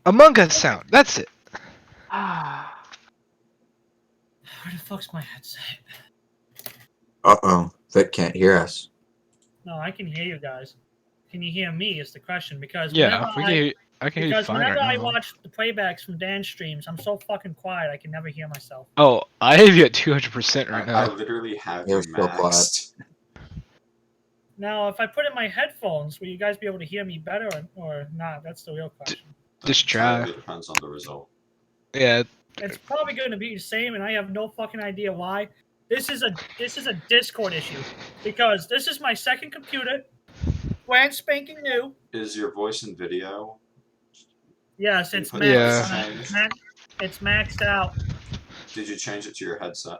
Among Us sound. That's it. Where the fuck's my headset? Uh-oh. Vic can't hear us. No, I can hear you guys. Can you hear me is the question, because Yeah, whenever I can hear you fine right I now. watch the playbacks from Dan's streams, I'm so fucking quiet I can never hear myself. Oh, I have you at 200% right now. I literally have You're you so quiet. maxed. Now, if I put in my headphones, will you guys be able to hear me better or not? That's the real question. Just try. Entirely depends on the result. Yeah. It's probably going to be the same, and I have no fucking idea why. This is a Discord issue, because this is my second computer, brand spanking new. Is your voice and video? Yes, it's Input maxed. Yeah. It's maxed out. Did you change it to your headset?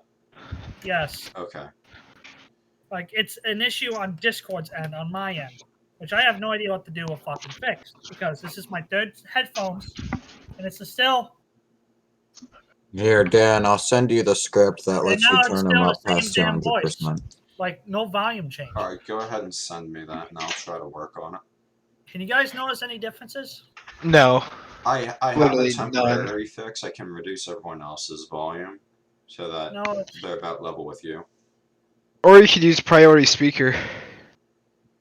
Yes. Okay. Like, it's an issue on Discord's end, on my end, which I have no idea what to do or fucking fix, because this is my third headphones, and it's still... Here, Dan, I'll send you the script that And lets now you it's turn still them the up same past damn voice. 200%. Like, no volume change. Alright, go ahead and send me that, and I'll try to work on it. Can you guys notice any differences? No. I have a Literally temporary fix. I can reduce everyone else's volume so that No. they're about level with you. Or you could use priority speaker.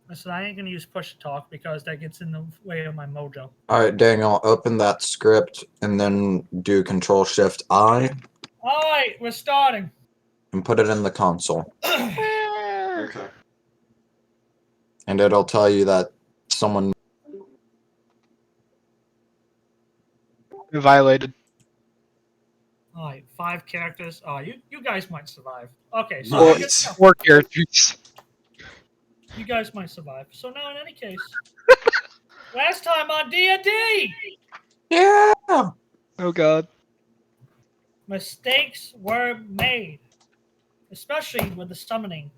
Listen, I ain't gonna use push to talk because that gets in the way of my mojo. Alright, Daniel, open that script and then do Control-Shift-I Alright, we're starting. and put it in the console. Okay. And it'll tell you that someone... Violated. Alright, 5 characters. Oh, you guys might survive. Okay, so Nice. we're good to go. 4 characters. You guys might survive. So now, in any case, last time on D&D, Yeah! Oh god. mistakes were made, especially with the summoning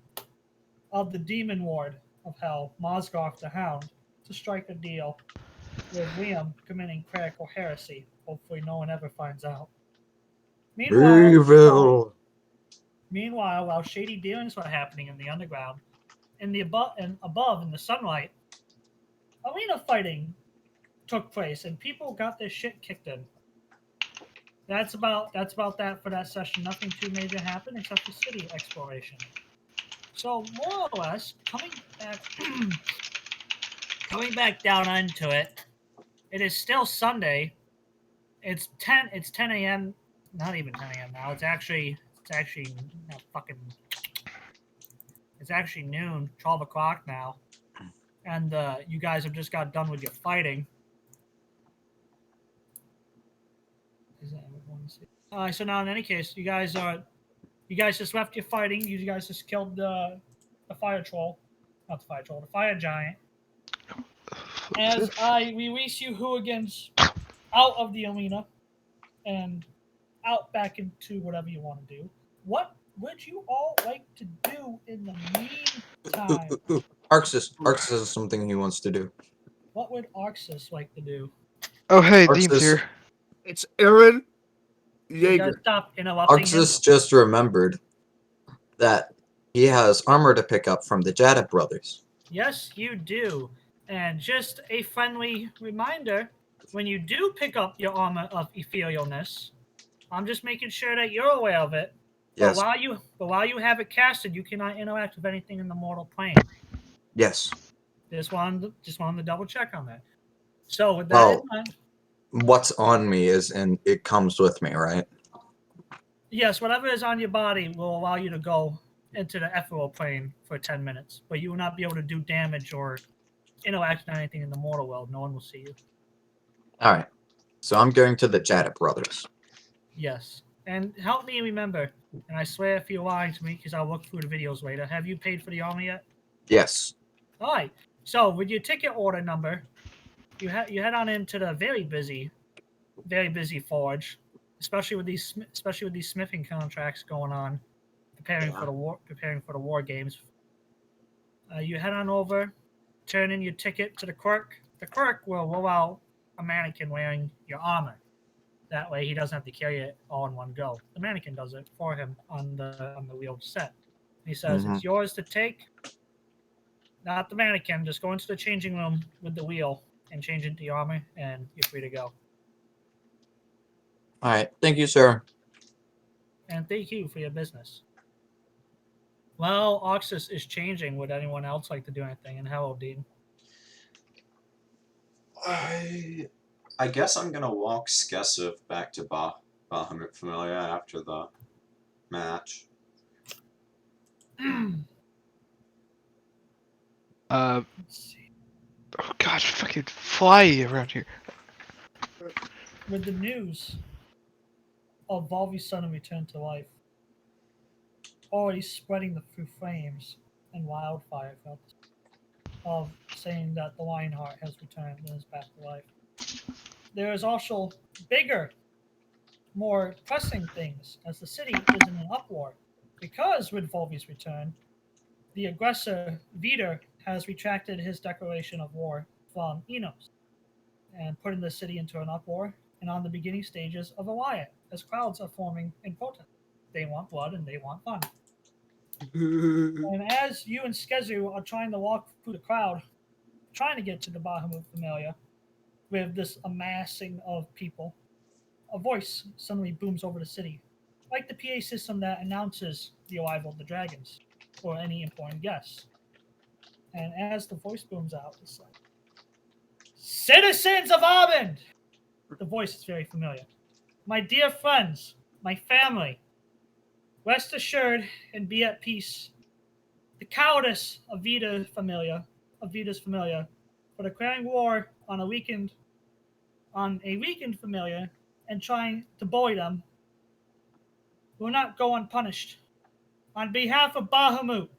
of the demon ward of hell, Mozgoth the Hound, to strike a deal with Liam committing clerical heresy. Hopefully no one ever finds out. Evil! Meanwhile, while shady dealings were happening in the underground, in the above in the sunlight, arena fighting took place and people got their shit kicked in. That's about that for that session. Nothing too major happened except for city exploration. So more or less, coming back down into it, it is still Sunday. It's 10 a.m. Not even 10 a.m. now. It's actually not fucking. It's actually noon, 12 o'clock now, and you guys have just got done with your fighting. So now, in any case, you guys just left your fighting. You guys just killed the fire troll, not the fire troll, the fire giant. As I release you hooligans out of the arena and out back into whatever you want to do. What would you all like to do in the meantime? Arxus has something he wants to do. What would Arxus like to do? Oh hey, Arxus- Deem's here. It's Aaron You guys Jaeger. stop interrupting him. Arxus just remembered that he has armor to pick up from the Jada brothers. Yes, you do. And just a friendly reminder, when you do pick up your armor of etherealness, I'm just making sure that you're aware of it. Yes. But while you have it casted, you cannot interact with anything in the mortal plane. Yes. Just wanted to double check on that. So with that in mind, What's on me it comes with me, right? yes, whatever is on your body will allow you to go into the ethereal plane for 10 minutes, but you will not be able to do damage or interact with anything in the mortal world. No one will see you. Alright. So I'm going to the Jada brothers. Yes. And help me remember, and I swear if you're lying to me, because I'll look through the videos later, have you paid for the armor yet? Yes. All right. So with your ticket order number, you head on into the very busy forge, especially with these smithing contracts going on, preparing for the war games. You head on over, turn in your ticket to the clerk. The clerk will roll out a mannequin wearing your armor. That way he doesn't have to carry it all in one go. The mannequin does it for him on the wheeled set. He says, It's yours to take. Not the mannequin. Just go into the changing room with the wheel and change into your armor, and you're free to go. Alright, thank you, sir. And thank you for your business. Well, Arxus is changing. Would anyone else like to do anything? And hello, Dean. I guess I'm gonna walk Skessuv back to Bahamut Familia after the match. Uh, Let's see. oh god, fucking fly around here. With the news of Volvy's sudden return to life already spreading through flames and wildfire of saying that the Lionheart has returned and is back to life. There is also bigger, more pressing things as the city is in an uproar. Because with Volvy's return, the aggressor Vidar has retracted his declaration of war from Inos and putting the city into an uproar and on the beginning stages of a riot as crowds are forming in protest. They want blood and they want fun. And as you and Skessuv are trying to walk through the crowd, trying to get to the Bahamut Familia with this amassing of people, a voice suddenly booms over the city, like the PA system that announces the arrival of the dragons or any important guests. And as the voice booms out, it's like, "Citizens of Armand!" The voice is very familiar. "My dear friends, my family, rest assured and be at peace. The cowardice of Vida's familia, for declaring war on a weakened familia and trying to bully them will not go unpunished. On behalf of Bahamut,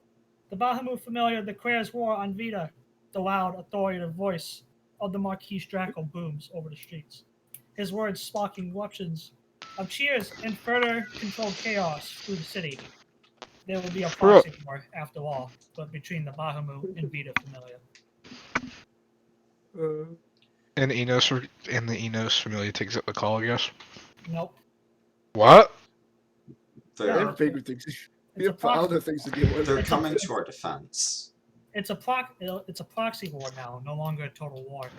the Bahamut familia declares war on Vidar." The loud, authoritative voice of the Marquis Draco booms over the streets, his words sparking eruptions of cheers and further controlled chaos through the city. There will be a proxy war, after all, but between the Bahamut and Vidar familia. And the Enos Familia takes up the call, I guess. Nope. What? They Yeah. have bigger things. We It's a have other proxy. things to deal with. They're It's a- coming to our defense. It's a proxy war now, no longer a total war.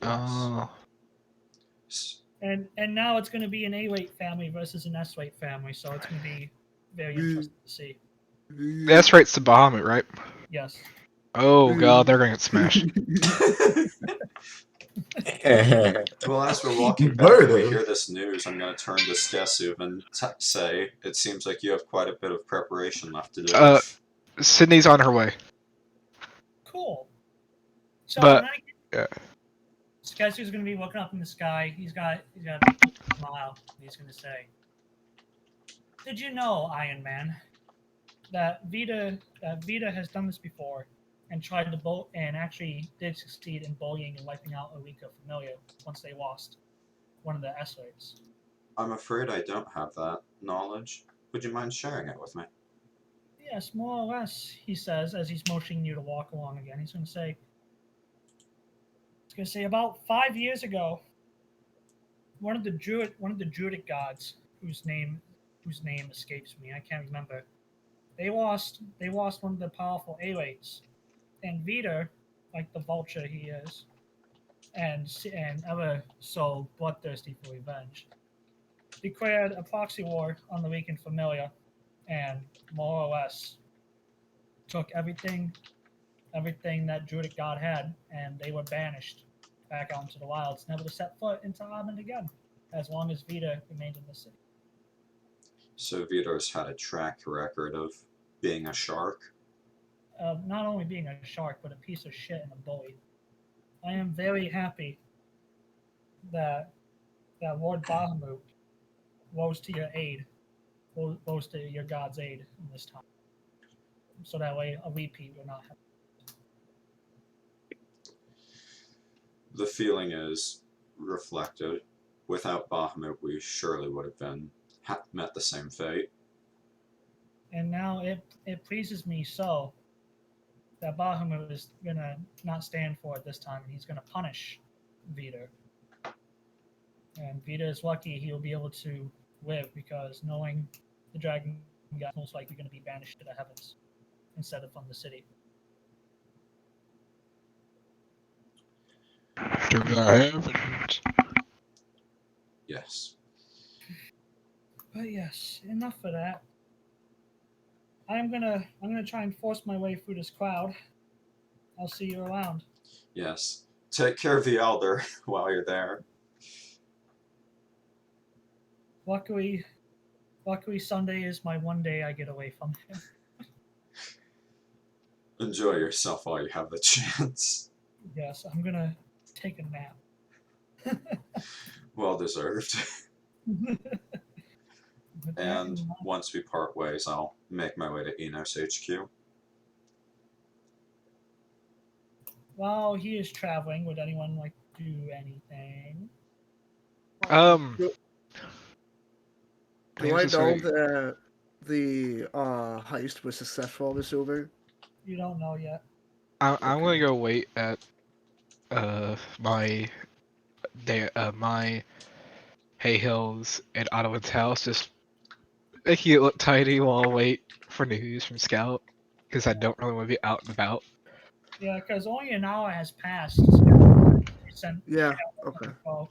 Oh. And now it's going to be an A-weight family versus an S-weight family, so it's going to be very interesting to see. That's right, it's the Bahamut, right? Yes. Oh god, they're gonna get smashed. Well, as we're walking back and we hear this news, I'm going to turn to Skessuv and say, it seems like you have quite a bit of preparation left to do. Sydney's on her way. Cool. So But- now yeah. Skessuv's going to be looking up in the sky. He's got a big smile. He's going to say, "Did you know, Iron Man, that Vidar has done this before and tried to and actually did succeed in bullying and wiping out a weaker familia once they lost one of the S-rates?" I'm afraid I don't have that knowledge. Would you mind sharing it with me? "Yes, more or less," he says as he's motioning you to walk along again. He's going to say, about 5 years ago, one of the Druidic gods, whose name escapes me, I can't remember. They lost one of the powerful A-rates, and Vidar, like the vulture he is, and ever so bloodthirsty for revenge, declared a proxy war on the weakened familia, and more or less took everything that Druidic god had, and they were banished back out into the wilds, never to set foot into Armand again, as long as Vidar remained in the city. So Vidar's had a track record of being a shark? Not only being a shark, but a piece of shit and a bully. I am very happy that Lord Bahamut rose to your aid, rose to your god's aid in this time, so that way a repeat will not happen. The feeling is reflected. Without Bahamut, we surely would have met the same fate. And now it pleases me so that Bahamut is gonna not stand for it this time, and he's gonna punish Vidar. And Vidar is lucky he'll be able to live, because knowing the dragon god is most likely going to be banished to the heavens instead of from the city. To the heavens. Yes. But yes, enough of that. I'm gonna try and force my way through this crowd. I'll see you around. Yes. Take care of the elder while you're there. Luckily Sunday is my one day I get away from him. Enjoy yourself while you have the chance. Yes, I'm gonna take a nap. Well deserved. With that in And mind- once we part ways, I'll make my way to Enos HQ. While he is traveling, would anyone like to do anything? Do I I was just know saying- that the heist was successful, I'm assuming? You don't know yet. I'm Okay. gonna go wait at my Haehil's and Adewyn's house, just making it look tidy while I wait for news from Scout, because I don't really want to be out and about. Yeah, because only an hour has passed. Since Yeah, okay. oh,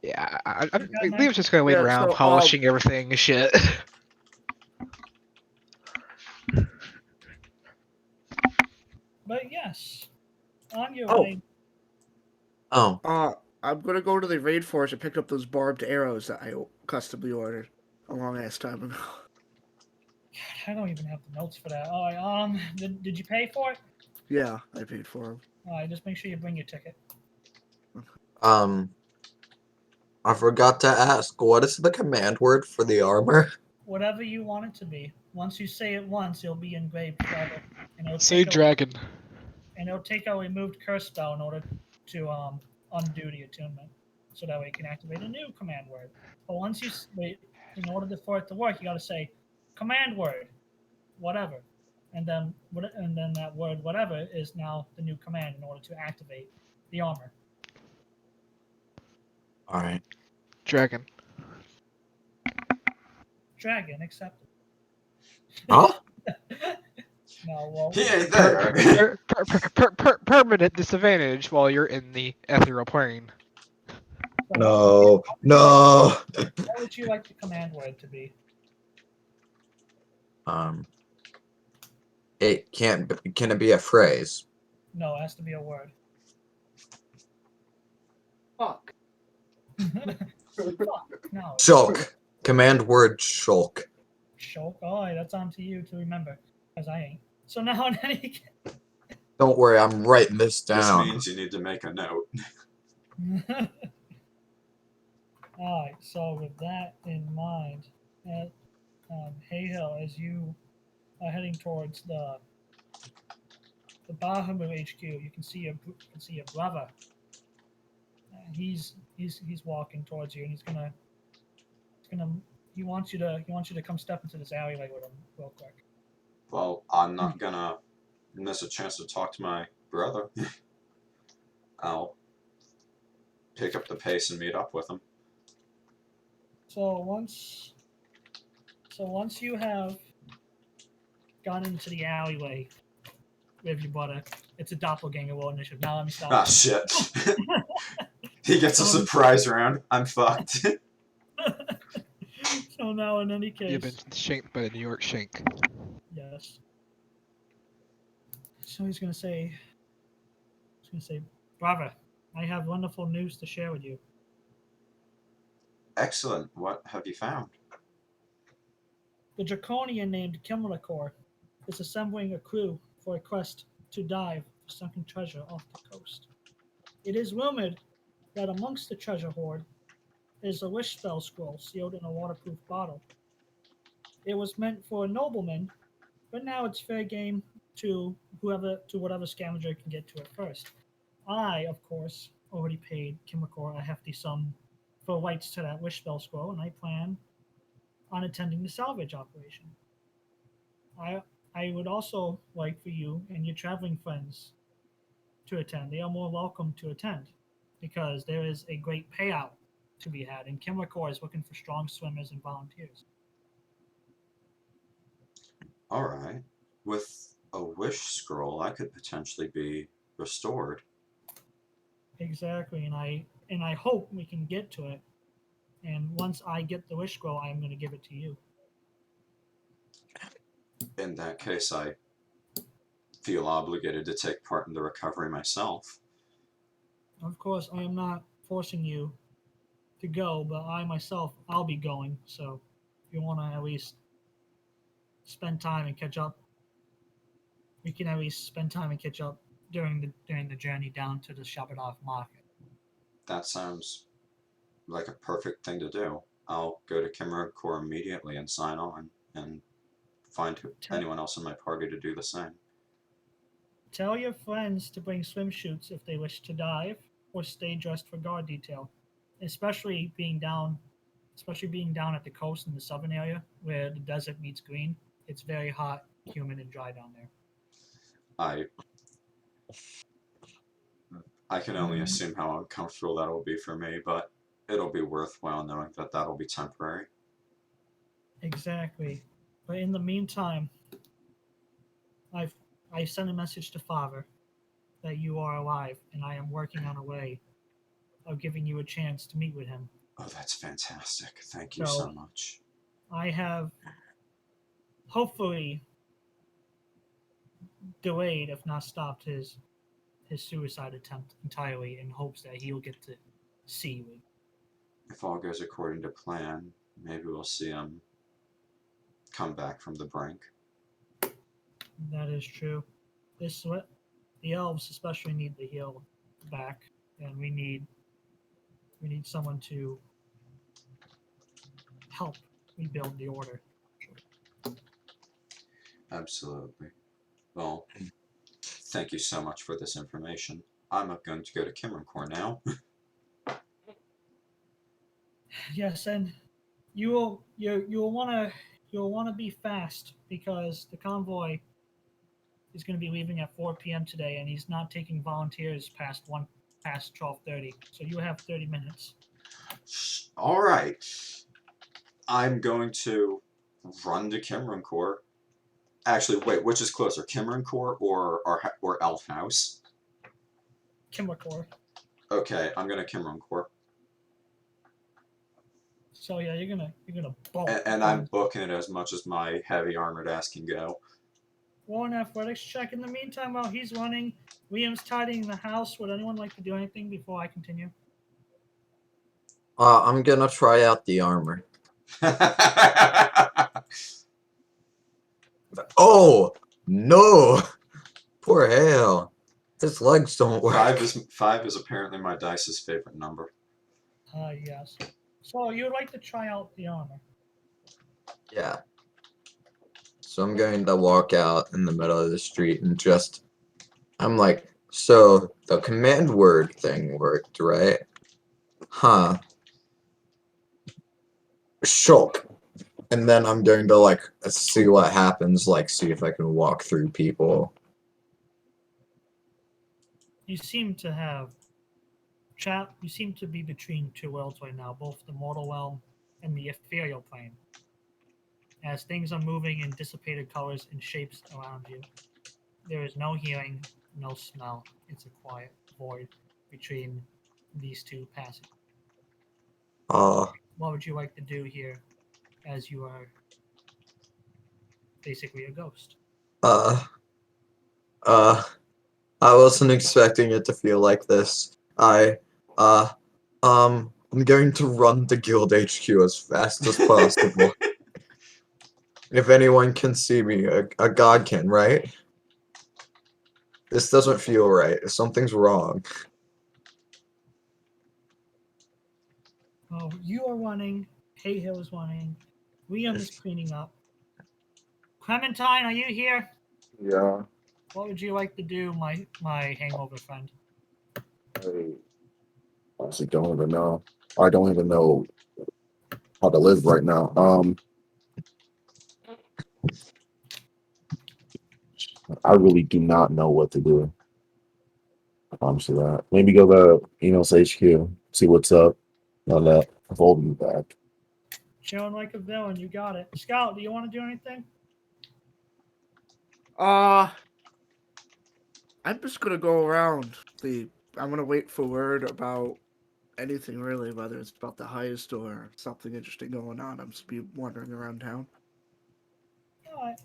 Yeah, Okay, Liam's just gonna wait Yeah, around so, polishing everything and shit. but yes, on your Oh. way. Oh, I'm gonna go to the rainforest and pick up those barbed arrows that I customly ordered a long ass time ago. I don't even have the notes for that. All right, did you pay for it? Yeah, I paid for them. All right, just make sure you bring your ticket. I forgot to ask, what is the command word for the armor? Whatever you want it to be. Once you say it once, it'll be engraved forever. And it'll Say take dragon. and it'll take a removed curse spell in order to undo the attunement, so that way you can activate a new command word. But once you in order for it to work, you got to say command word, whatever, and then that word whatever is now the new command in order to activate the armor. Alright. Dragon. Dragon accepted. Huh? No, well, He ain't there! Permanent disadvantage while you're in the ethereal plane. No. No. What would you like the command word to be? It can't be, can it be a phrase? No, it has to be a word. Fuck. Fuck, no. Shulk. Command word shulk. Shulk. Oh, that's on to you to remember, because I ain't. So now in any case. Don't worry, I'm writing this This down. means you need to make a note. Alright, so with that in mind, at Haehil, as you are heading towards the Bahamut HQ, you can see your brother. He's walking towards you, and he wants you to come step into this alleyway with him real quick. Well, I'm not gonna miss a chance to talk to my brother. I'll pick up the pace and meet up with him. So once you have gone into the alleyway with your brother, it's a doppelganger roll initiative. Now let me stop. Ah, shit. He gets a surprise round. I'm fucked. So now in any You've case, been shanked by the New York Shank. yes. So he's gonna say, brother, I have wonderful news to share with you. Excellent. What have you found? The draconian named Kimrunkor is assembling a crew for a quest to dive for sunken treasure off the coast. It is rumored that amongst the treasure hoard is a wish spell scroll sealed in a waterproof bottle. It was meant for a nobleman, but now it's fair game to whatever scavenger can get to it first. I, of course, already paid Kimrunkor a hefty sum for rights to that wish spell scroll, and I plan on attending the salvage operation. I would also like for you and your traveling friends to attend. They are more welcome to attend because there is a great payout to be had, and Kimrunkor is looking for strong swimmers and volunteers. Alright. With a wish scroll, I could potentially be restored. Exactly, and I hope we can get to it And once I get the wish scroll, I'm going to give it to you. In that case, I feel obligated to take part in the recovery myself. Of course, I am not forcing you to go, but I myself, I'll be going. So if you want to at least spend time and catch up, we can at least spend time and catch up during the journey down to the Shabbatov market. That sounds like a perfect thing to do. I'll go to Kimrunkor immediately and sign on and find anyone else in my party to do the same. Tell your friends to bring swimsuits if they wish to dive or stay dressed for guard detail, especially being down at the coast in the southern area where the desert meets green. It's very hot, humid, and dry down there. I can only assume how uncomfortable that will be for me, but it'll be worthwhile knowing that that'll be temporary. Exactly. But in the meantime, I sent a message to Father that you are alive, and I am working on a way of giving you a chance to meet with him. Oh, that's fantastic. Thank you so much. I have hopefully delayed, if not stopped, his suicide attempt entirely in hopes that he'll get to see you. If all goes according to plan, maybe we'll see him come back from the brink. That is true. The elves especially need the heal back, and we need someone to help rebuild the order. Absolutely. Well, thank you so much for this information. I'm going to go to Kimrunkor now. Yes, and you'll want to be fast because the convoy is going to be leaving at 4 p.m. today, and he's not taking volunteers past 12:30. So you have 30 minutes. All right. I'm going to run to Kimrunkor. Actually, wait, which is closer, Kimrunkor or Elfhouse? Kimrunkor. Okay, I'm gonna Kimrunkor. So yeah, you're gonna bolt. And I'm booking it as much as my heavy armored ass can go. Roll an athletics check. In the meantime, while he's running, Liam's tidying the house. Would anyone like to do anything before I continue? I'm gonna try out the armor. Oh no! Poor Haehil. His legs don't work. Five is apparently my dice's favorite number. Yes. So you would like to try out the armor? Yeah. So I'm going to walk out in the middle of the street and I'm like, so the command word thing worked, right? Huh. Shulk. And then I'm going to see what happens, see if I can walk through people. You seem to be between two worlds right now, both the mortal realm and the ethereal plane. As things are moving in dissipated colors and shapes around you, there is no hearing, no smell. It's a quiet void between these two passages. What would you like to do here, as you are basically a ghost? I wasn't expecting it to feel like this. I'm going to run to Guild HQ as fast as possible. If anyone can see me, a god can, right? This doesn't feel right. Something's wrong. Oh, you are running. Haehil is running. Liam is cleaning up. Clementine, are you here? Yeah. What would you like to do, my hangover friend? I honestly don't even know. I don't even know how to live right now. I really do not know what to do. Honestly, that maybe go to Enos HQ, see what's up. On that, holding you back. Chilling like a villain, you got it. Scout, do you want to do anything? I'm just gonna go around I'm gonna wait for word about anything really, whether it's about the heist or something interesting going on. I'm just be wandering around town. All right.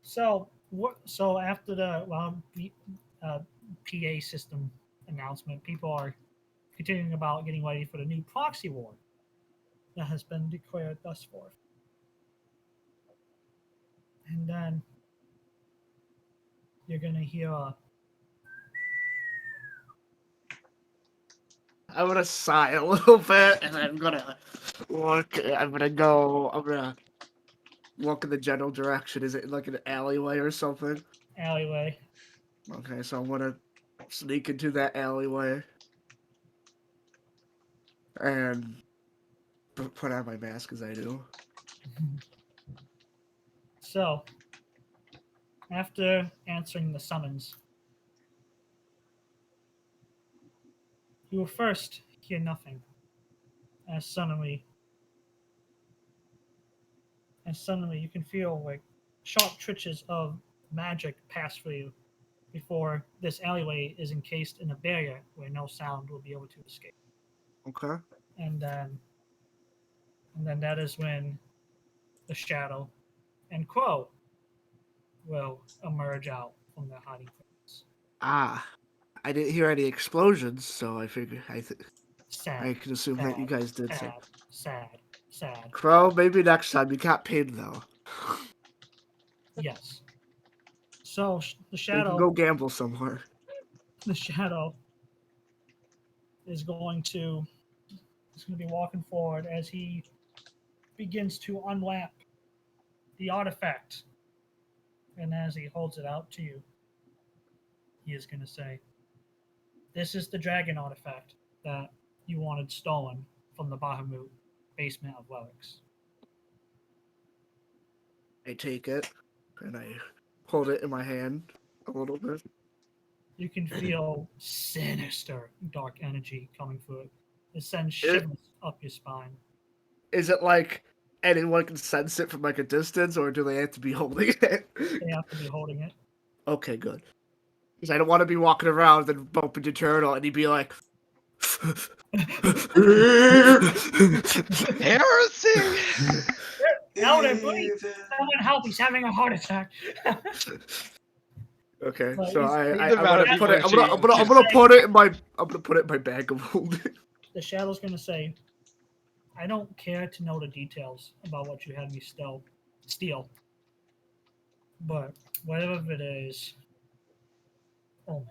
So what? So after the PA system announcement, people are continuing about getting ready for the new Proxy War that has been declared thus forth. And then you're gonna hear I'm gonna sigh a little bit, and I'm gonna look. I'm gonna look in the general direction. Is it like an alleyway or something? alleyway. Okay, so I'm gonna sneak into that alleyway and put on my mask as I do. So after answering the summons, you will first hear nothing, as suddenly you can feel like sharp twitches of magic pass through you before this alleyway is encased in a barrier where no sound will be able to escape. Okay. And then that is when the shadow and Crow will emerge out from their hiding place. Ah, I didn't hear any explosions, so I figure I Sad, can assume that you guys did so. sad. Crow, maybe next time. You got paid though. Yes. So the We can shadow, go gamble somewhere. the shadow is going to be walking forward as he begins to unwrap the artifact. And as he holds it out to you, he is going to say, "This is the dragon artifact that you wanted stolen from the Bahamut basement of relics." I take it and I hold it in my hand a little bit. You can feel sinister dark energy coming through it. It sends shivers up your spine. Is it like anyone can sense it from like a distance, or do they have to be holding it? They have to be holding it. Okay, good. Because I don't want to be walking around and bump into Turtle and he'd be like, Heresy! Elder, please, someone help! He's having a heart attack. okay, Well, so he's- I'm he's gonna about put to it. I'm be gonna put it in my. I'm gonna put it in my bag of holding. The shadow's going to say, "I don't care to know the details about what you had me steal. But whatever it is, Omen.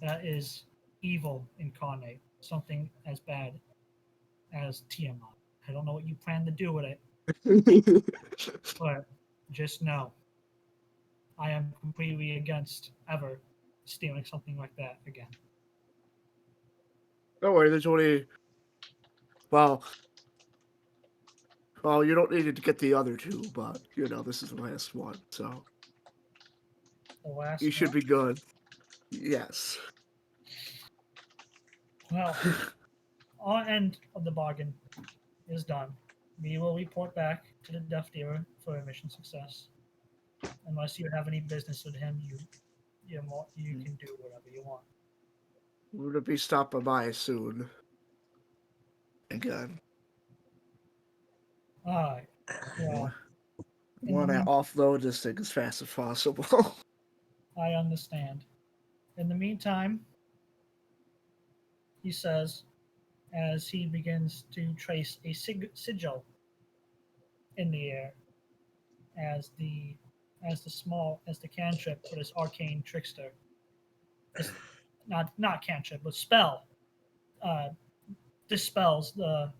That is evil incarnate. Something as bad as Tiamat. I don't know what you plan to do with it, but just know I am completely against ever stealing something like that again." Don't worry. There's only. Well, you don't need to get the other two, but this is the last one, so The last you should one? be good. Yes. Well, our end of the bargain is done. We will report back to the Death Dealer for a mission success. Unless you have any business with him, you can do whatever you want. We're gonna be stopping by soon. Again. Alright. Well, Want to offload this thing as fast as possible. I understand. In the meantime, he says, as he begins to trace a sigil in the air, as the cantrip for this arcane trickster, this, not cantrip, but spell, dispels the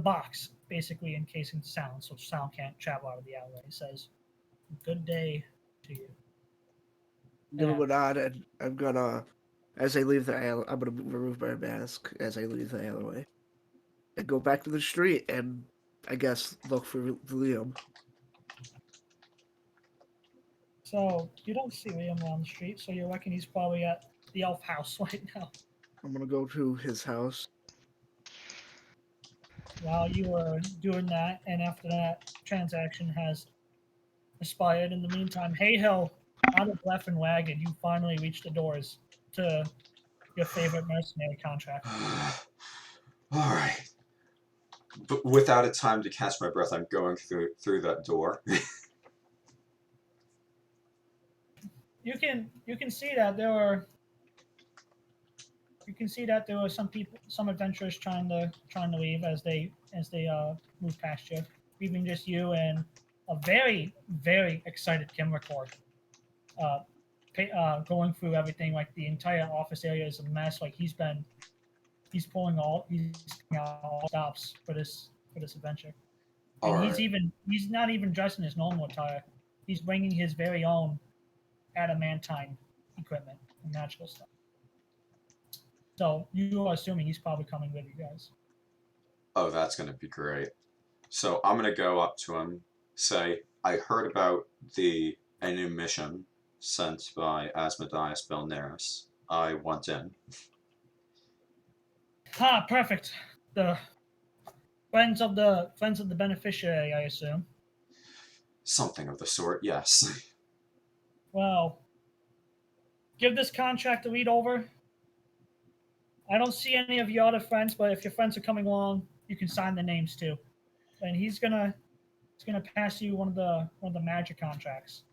box basically encasing sound, so sound can't travel out of the alleyway. It says, "Good day to you." Moving on, and I'm gonna, as I leave the alley, I'm gonna remove my mask as I leave the alleyway, and go back to the street, and I guess look for Liam. So you don't see Liam on the street, so you reckon he's probably at the Elfhouse right now. I'm gonna go to his house. While you were doing that, and after that transaction has expired, in the meantime, Haehil, out of breath and ragged, you finally reach the doors to your favorite mercenary contract. Alright. But without a time to catch my breath, I'm going through that door. You can see that there were some adventurers trying to leave as they move past you, leaving just you and a very, very excited Kimrunkor. Going through everything, like the entire office area is a mess. Like he's pulling all stops for this adventure. And he's not even dressed in his normal attire. He's bringing his very own adamantine equipment and magical stuff. So you are assuming he's probably coming with you guys. Oh, that's going to be great. So I'm going to go up to him, say, I heard about a new mission sent by Asmodias Vilaris. I want in. Perfect. The friends of the beneficiary, I assume. Something of the sort, yes. Well, give this contract a read over. I don't see any of your other friends, but if your friends are coming along, you can sign the names too. And he's gonna pass you one of the magic contracts,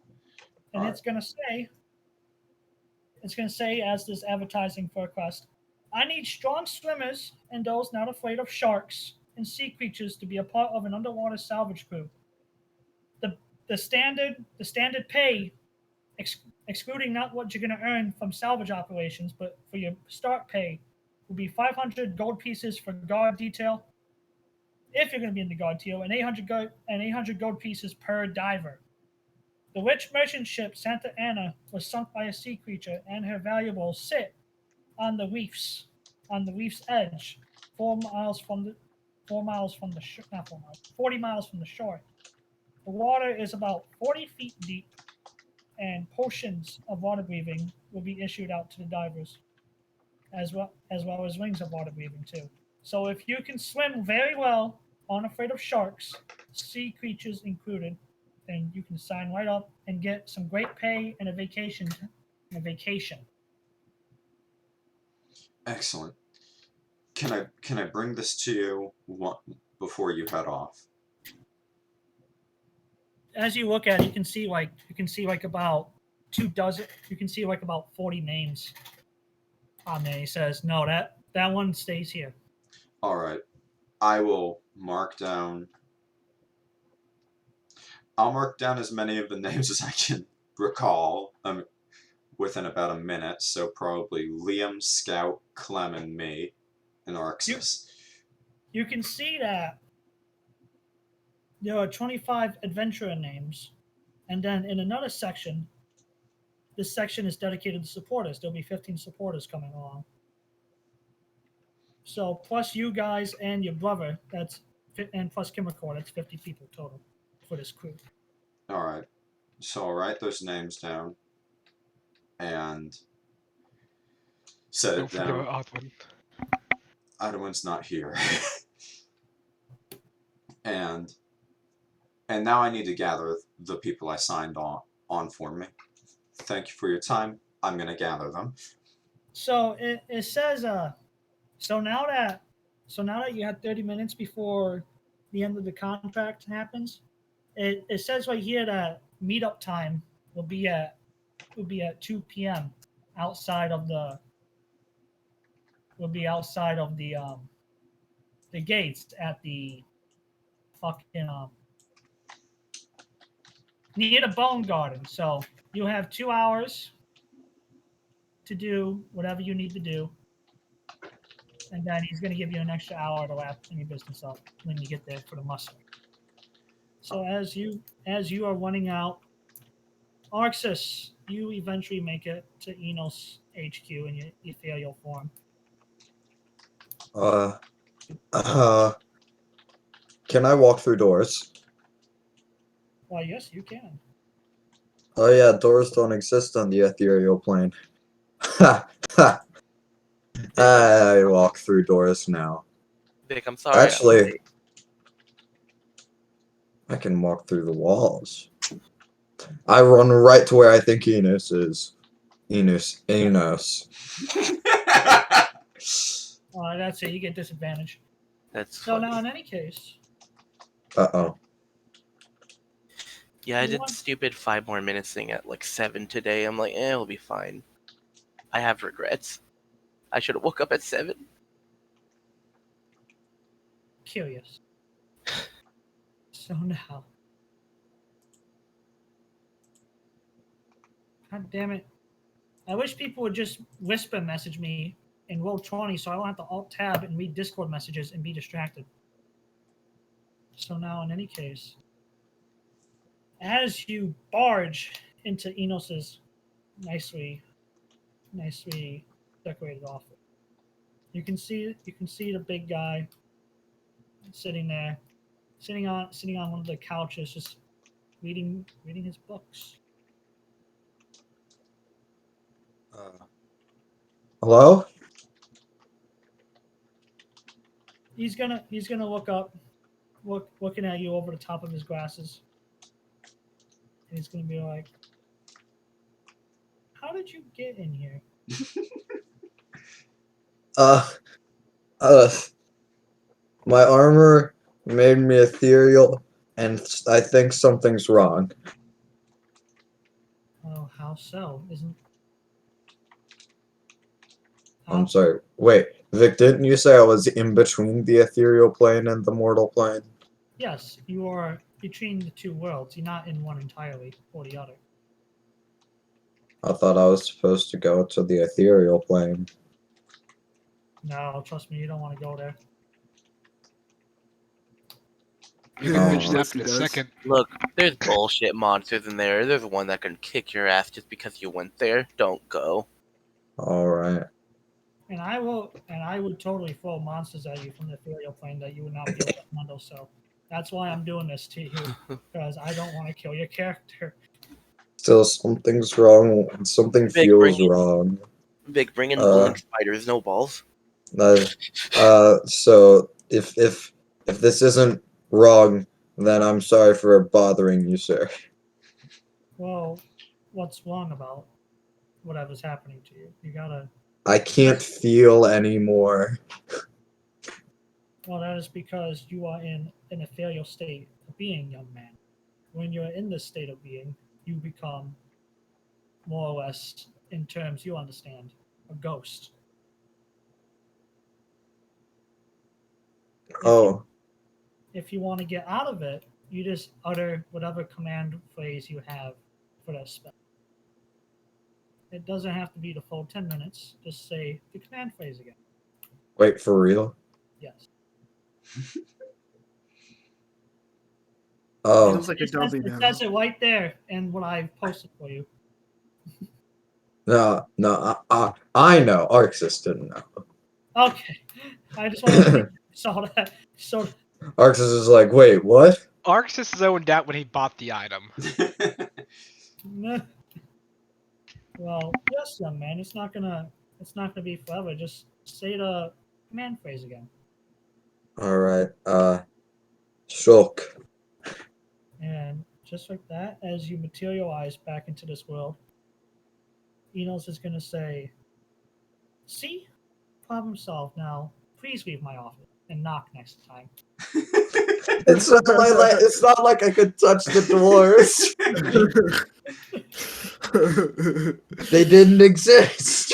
and it's gonna say as this advertising for a quest, I need strong swimmers and those not afraid of sharks and sea creatures to be a part of an underwater salvage crew. The standard pay, excluding not what you're gonna earn from salvage operations, but for your start pay, will be 500 gold pieces for guard detail, if you're going to be in the guard detail, and 800 gold pieces per diver. The rich merchant ship Santa Ana was sunk by a sea creature, and her valuables sit on the reef's edge, 40 miles from the shore. The water is about 40 feet deep, and potions of water breathing will be issued out to the divers, as well as rings of water breathing too. So if you can swim very well, unafraid of sharks, sea creatures included, then you can sign right up and get some great pay and a vacation. Excellent. Can I bring this to you before you head off? As you look at it, you can see about 24. You can see like about 40 names on there. He says, "No, that one stays here." All right. I will mark down. I'll mark down as many of the names as I can recall within about a minute. So probably Liam, Scout, Clem, and me, and Arxus. You can see that there are 25 adventurer names, and then in another section, this section is dedicated to supporters. There'll be 15 supporters coming along. So plus you guys and your brother, and plus Kimrunkor, that's 50 people total for this crew. All right. So I'll write those names down and set Don't it forget down. about Adewyn. Adewyn's not here. and now I need to gather the people I signed on for me. Thank you for your time. I'm going to gather them. So it says so now that you had 30 minutes before the end of the contract happens, it says right here that meetup time will be at 2 p.m. outside of the gates at the fucking near the Bone Garden. So you have 2 hours to do whatever you need to do, and then he's going to give you an extra hour to wrap any business up when you get there for the muster. So as you are running out, Arxus, you eventually make it to Inos HQ in your ethereal form. Can I walk through doors? Well, yes, you can. Oh yeah, doors don't exist on the ethereal plane. Ha ha. I walk through doors now. Vic, I'm sorry. Actually, I can walk through the walls. I run right to where I think Enos is. Enos. that's it. You get disadvantage. That's So funny. now, in any case, Uh-oh. Yeah, I You did want- stupid 5 more minutes thing at like 7 today. I'm like, it'll be fine. I have regrets. I should have woke up at 7. curious. So now, God damn it! I wish people would just whisper message me in Roll20 so I don't have to alt tab and read Discord messages and be distracted. So now, in any case, as you barge into Enos's nicely decorated office, you can see the big guy sitting there, sitting on one of the couches, just reading his books. Hello? He's gonna look up, looking at you over the top of his glasses, and he's gonna be like, "How did you get in here?" My armor made me ethereal, and I think something's wrong. Oh, how so? Isn't I'm sorry. Wait, Vic, didn't you say I was in between the ethereal plane and the mortal plane? Yes, you are between the two worlds. You're not in one entirely or the other. I thought I was supposed to go to the ethereal plane. No, trust me, you don't want to go there. You can Oh. mention Yes, that in he a does. second. Look, there's bullshit monsters in there. There's one that can kick your ass just because you went there. Don't go. Alright. And I would totally throw monsters at you from the ethereal plane that you would not be able to handle. So that's why I'm doing this to you, because I don't want to kill your character. Still, something's wrong. Something Vic, feels bring it. wrong. Vic, bring in Uh, balloon spiders, no balls. So if this isn't wrong, then I'm sorry for bothering you, sir. Well, what's wrong about whatever's happening to you? You gotta. I can't feel anymore. Well, that is because you are in an ethereal state of being, young man. When you're in this state of being, you become more or less, in terms you understand, a ghost. Oh, If you want to get out of it, you just utter whatever command phrase you have for that spell. It doesn't have to be the full 10 minutes. Just say the command phrase again. wait, for real? Yes. Oh, Feels like a dummy It now. says it right there in what I posted for you. no, I know. Arxus didn't know. Okay. I just wanted to make sure you saw that. So, Arxus is like, wait, what? Arxus zoned out when he bought the item. well, yes, young man. It's not gonna be forever. Just say the command phrase again. Alright, Shulk. And just like that, as you materialize back into this world, Enos is going to say, "See? Problem solved. Now, please leave my office and knock next time." It's not like I could touch the doors. They didn't exist.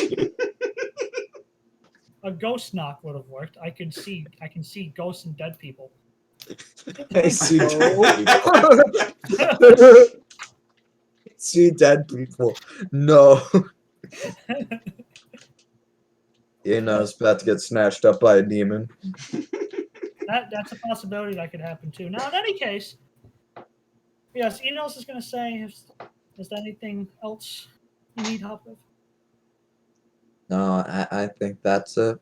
A ghost knock would have worked. I can see ghosts and dead people. I see see dead people. No. It's about to get snatched up by a demon. That's a possibility that could happen too. Now, in any case, yes, Enos is going to say, "Is there anything else you need help with?" No, I think that's it.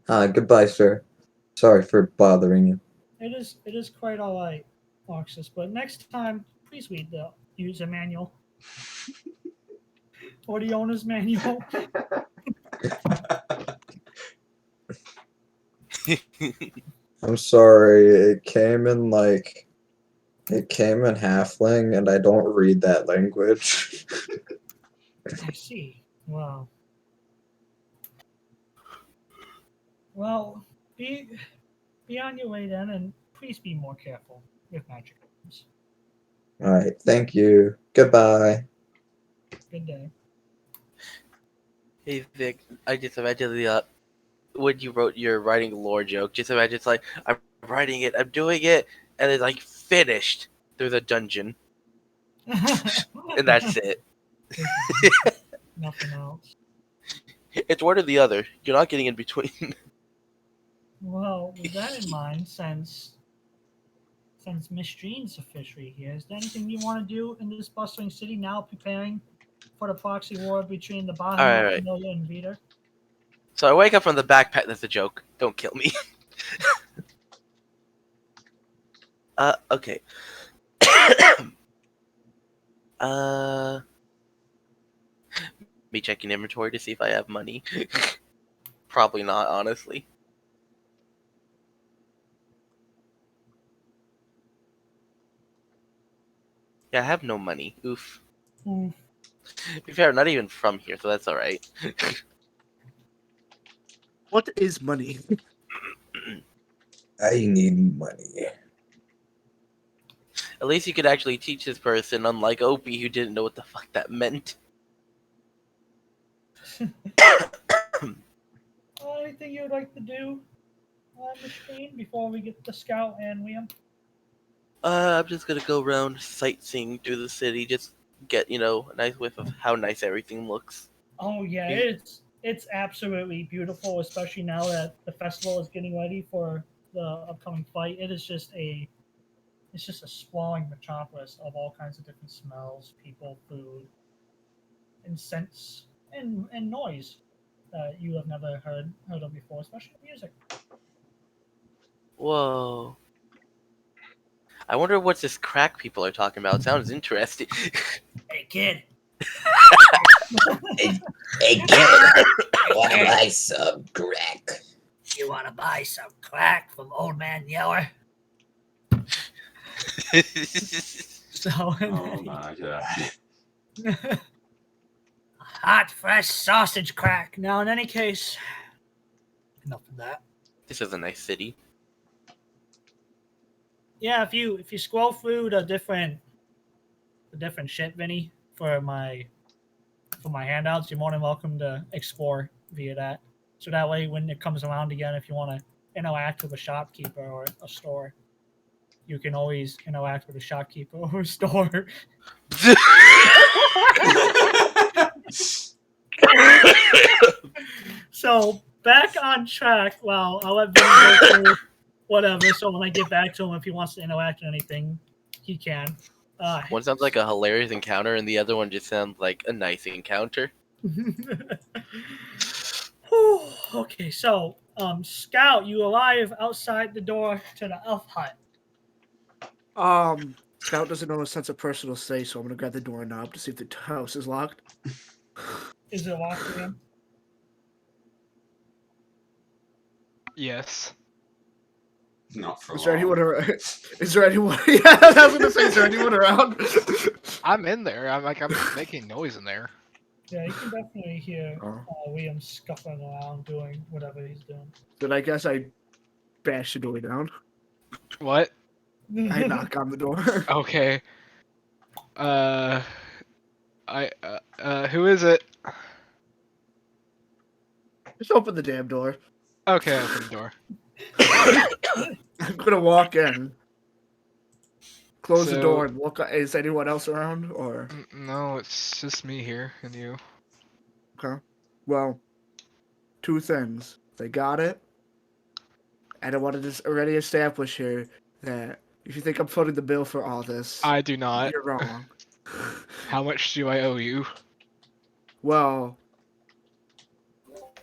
Goodbye, sir. Sorry for bothering you. It is quite all right, Arxus, but next time, please read the user manual or the owner's manual. I'm sorry. It came in halfling, and I don't read that language. I see. Well, Be on your way then, and please be more careful with magic items. All right. Thank you. Goodbye. Good day. Hey Vic, I just imagine the when you wrote your writing lore joke. Just imagine it's like I'm writing it, I'm doing it, and it's like finished through the dungeon, and that's it. Nothing else. It's one or the other. You're not getting in between. Well, with that in mind, since Mystrine's officially here, is there anything you want to do in this bustling city now, preparing for the proxy war between the Bahamut, Alright. Familia, and Vidar? So I wake up from the backpack. That's a joke. Don't kill me. Okay. Me checking inventory to see if I have money. Probably not, honestly. Yeah, I have no money. Oof. Hmm. To be fair, I'm not even from here, so that's alright. What is money? I need money. At least you could actually teach this person, unlike Opie, who didn't know what the fuck that meant. Anything you'd like to do on Mystrine before we get the Scout and Liam? I'm just gonna go around sightseeing through the city, just get, a nice whiff of how nice everything looks. Oh yeah, Yeah. it's absolutely beautiful, especially now that the festival is getting ready for the upcoming fight. It's just a sprawling metropolis of all kinds of different smells, people, food, and scents, and noise that you have never heard of before, especially music. Whoa. I wonder what this crack people are talking about. Sounds interesting. Hey kid, Hey, kid. Want to buy some crack? you want to buy some crack from Old Man Yeller? So, Oh my god. hot, fresh sausage crack. Now, in any case, enough of that. This is a nice city. Yeah, if you scroll through the different shit, Vinny, for my handouts, you're more than welcome to explore via that. So that way, when it comes around again, if you want to interact with a shopkeeper or a store, you can always interact with a shopkeeper or a store. So back on track. Well, I'll let Vinny go through whatever. So when I get back to him, if he wants to interact with anything, he can. One sounds like a hilarious encounter, and the other one just sounds like a nice encounter. Okay, so Scout, you arrive outside the door to the elf hut. Scout doesn't know a sense of personal space, so I'm gonna grab the doorknob to see if the house is locked. Is it locked for him? Yes. Not for Is there long. anyone around? Is there anyone? Yeah, I was gonna say, is there anyone around? I'm in there. I'm making noise in there. Yeah, you can definitely hear Oh. Liam scuffling around doing whatever he's doing. Then I guess I bash the door down. What? I knock on the door. Okay. Who is it? Just open the damn door. Okay, open the door. I'm gonna walk in, close the So- door, and look. Is anyone else around? Or No, it's just me here and you. okay. Well, two things. They got it. And I want to just already establish here that if you think I'm footing the bill for all this, I do not. you're wrong. How much do I owe you? Well,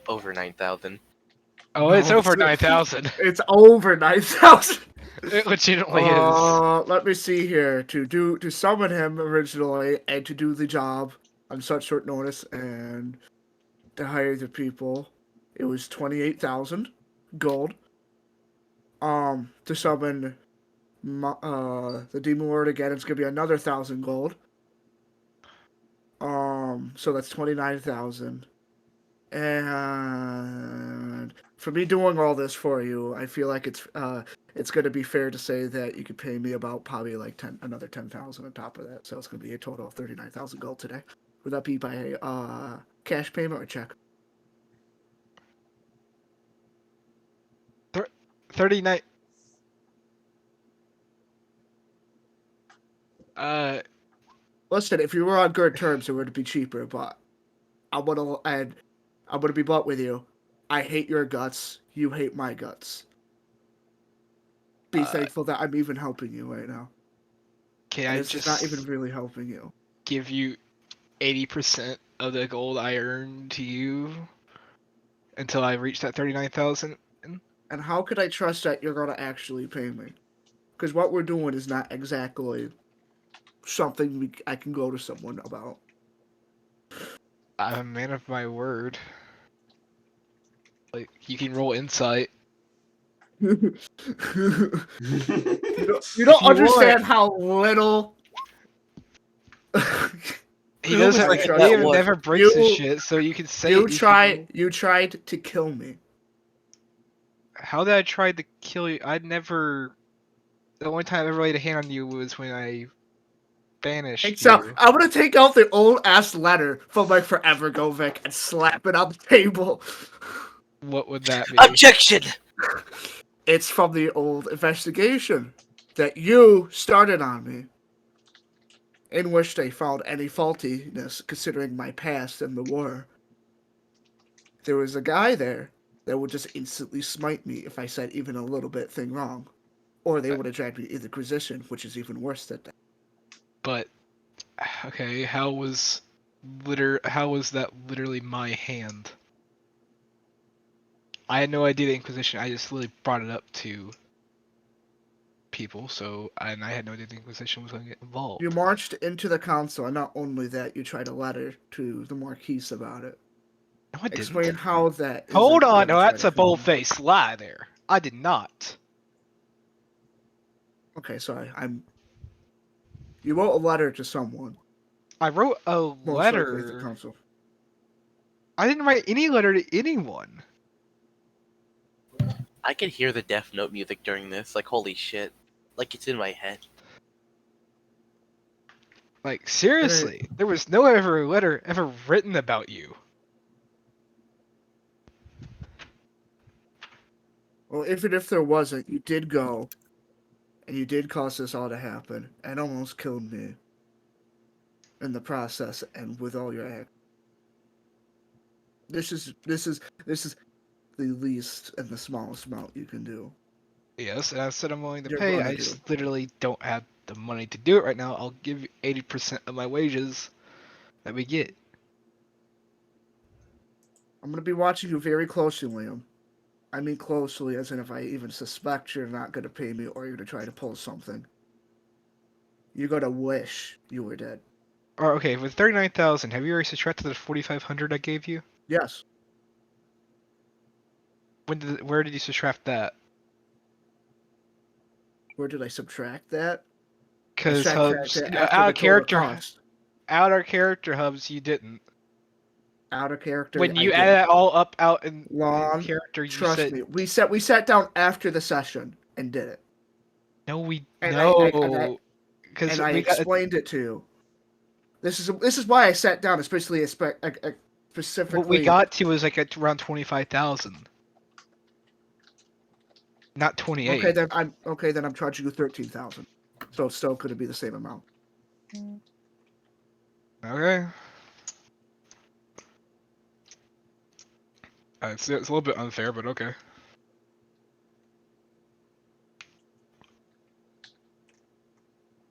Over 9,000. Oh, it's No, over it's- 9,000. it's over 9,000. It legitimately is. Let me see here. To summon him originally and to do the job on such short notice and to hire the people, it was 28,000 gold. To summon the demon lord again, it's gonna be another 1,000 gold. So that's 29,000. And for me doing all this for you, I feel like it's going to be fair to say that you could pay me about probably like another 10,000 on top of that. So it's going to be a total of 39,000 gold today. Would that be by cash payment or check? 39. Listen, if you were on good terms, it would be cheaper. But I'm gonna be blunt with you. I hate your guts. You hate my guts. Be thankful that I'm even helping you right now. Can And I it's just not even really helping you. give you 80% of the gold I earned to you until I reach that 39,000? And how could I trust that you're gonna actually pay me? Because what we're doing is not exactly something I can go to someone about. I'm a man of my word. Like, you can roll insight. You If don't you understand how little. He doesn't. like that Liam was- never breaks his You- shit, so you can say. You if tried to kill me. How did I try to kill you? I never. The only time I ever laid a hand on you was when I banished So you. I'm gonna take out the old ass letter from my Forever Govik and slap it on the table. What would that be? Objection! It's from the old investigation that you started on me, in which they found any faultiness considering my past in the war. There was a guy there that would just instantly smite me if I said even a little bit thing wrong, or they would have dragged me to the Inquisition, which is even worse than that. But okay, how was that literally my hand? I had no idea the Inquisition. I just literally brought it up to people, and I had no idea the Inquisition was going to get involved. You marched into the council, and not only that, you tried a letter to the Marquise about it. No, I didn't. Explain how that. Hold isn't on, them no, that's trying a to kill me. bold-faced lie there. I did not. Okay, sorry. You wrote a letter to someone. I wrote a Most likely the letter. council. I didn't write any letter to anyone. I can hear the Death Note music during this. Like, holy shit. Like, it's in my head. Like, seriously, there was no letter ever written about you. Well, even if there wasn't, you did go, and you did cause this all to happen, and almost killed me in the process, and with all your acts. This is the least and the smallest amount you can do. Yes, and I said I'm willing to You're pay. gonna I do. just literally don't have the money to do it right now. I'll give you 80% of my wages that we get. I'm gonna be watching you very closely, Liam. I mean closely, as in if I even suspect you're not gonna pay me or you're gonna try to pull something. You're gonna wish you were dead. Or okay, with 39,000, have you already subtracted the 4,500 I gave you? Yes. Where did you subtract that? Where did I subtract that? Because I hubs, subtracted it after out the of total character, cost. outer character hubs, you didn't. Out of character. When I you did. add it all up out in Lon, character, you Trust said me. We sat down after the session and did it. no. We And no, because And I we got explained it to you. This is why I sat down, especially specifically. what we got to was like at around 25,000, not 28. Okay, then I'm charging you 13,000. So it's still going to be the same amount. Okay. It's a little bit unfair, but okay.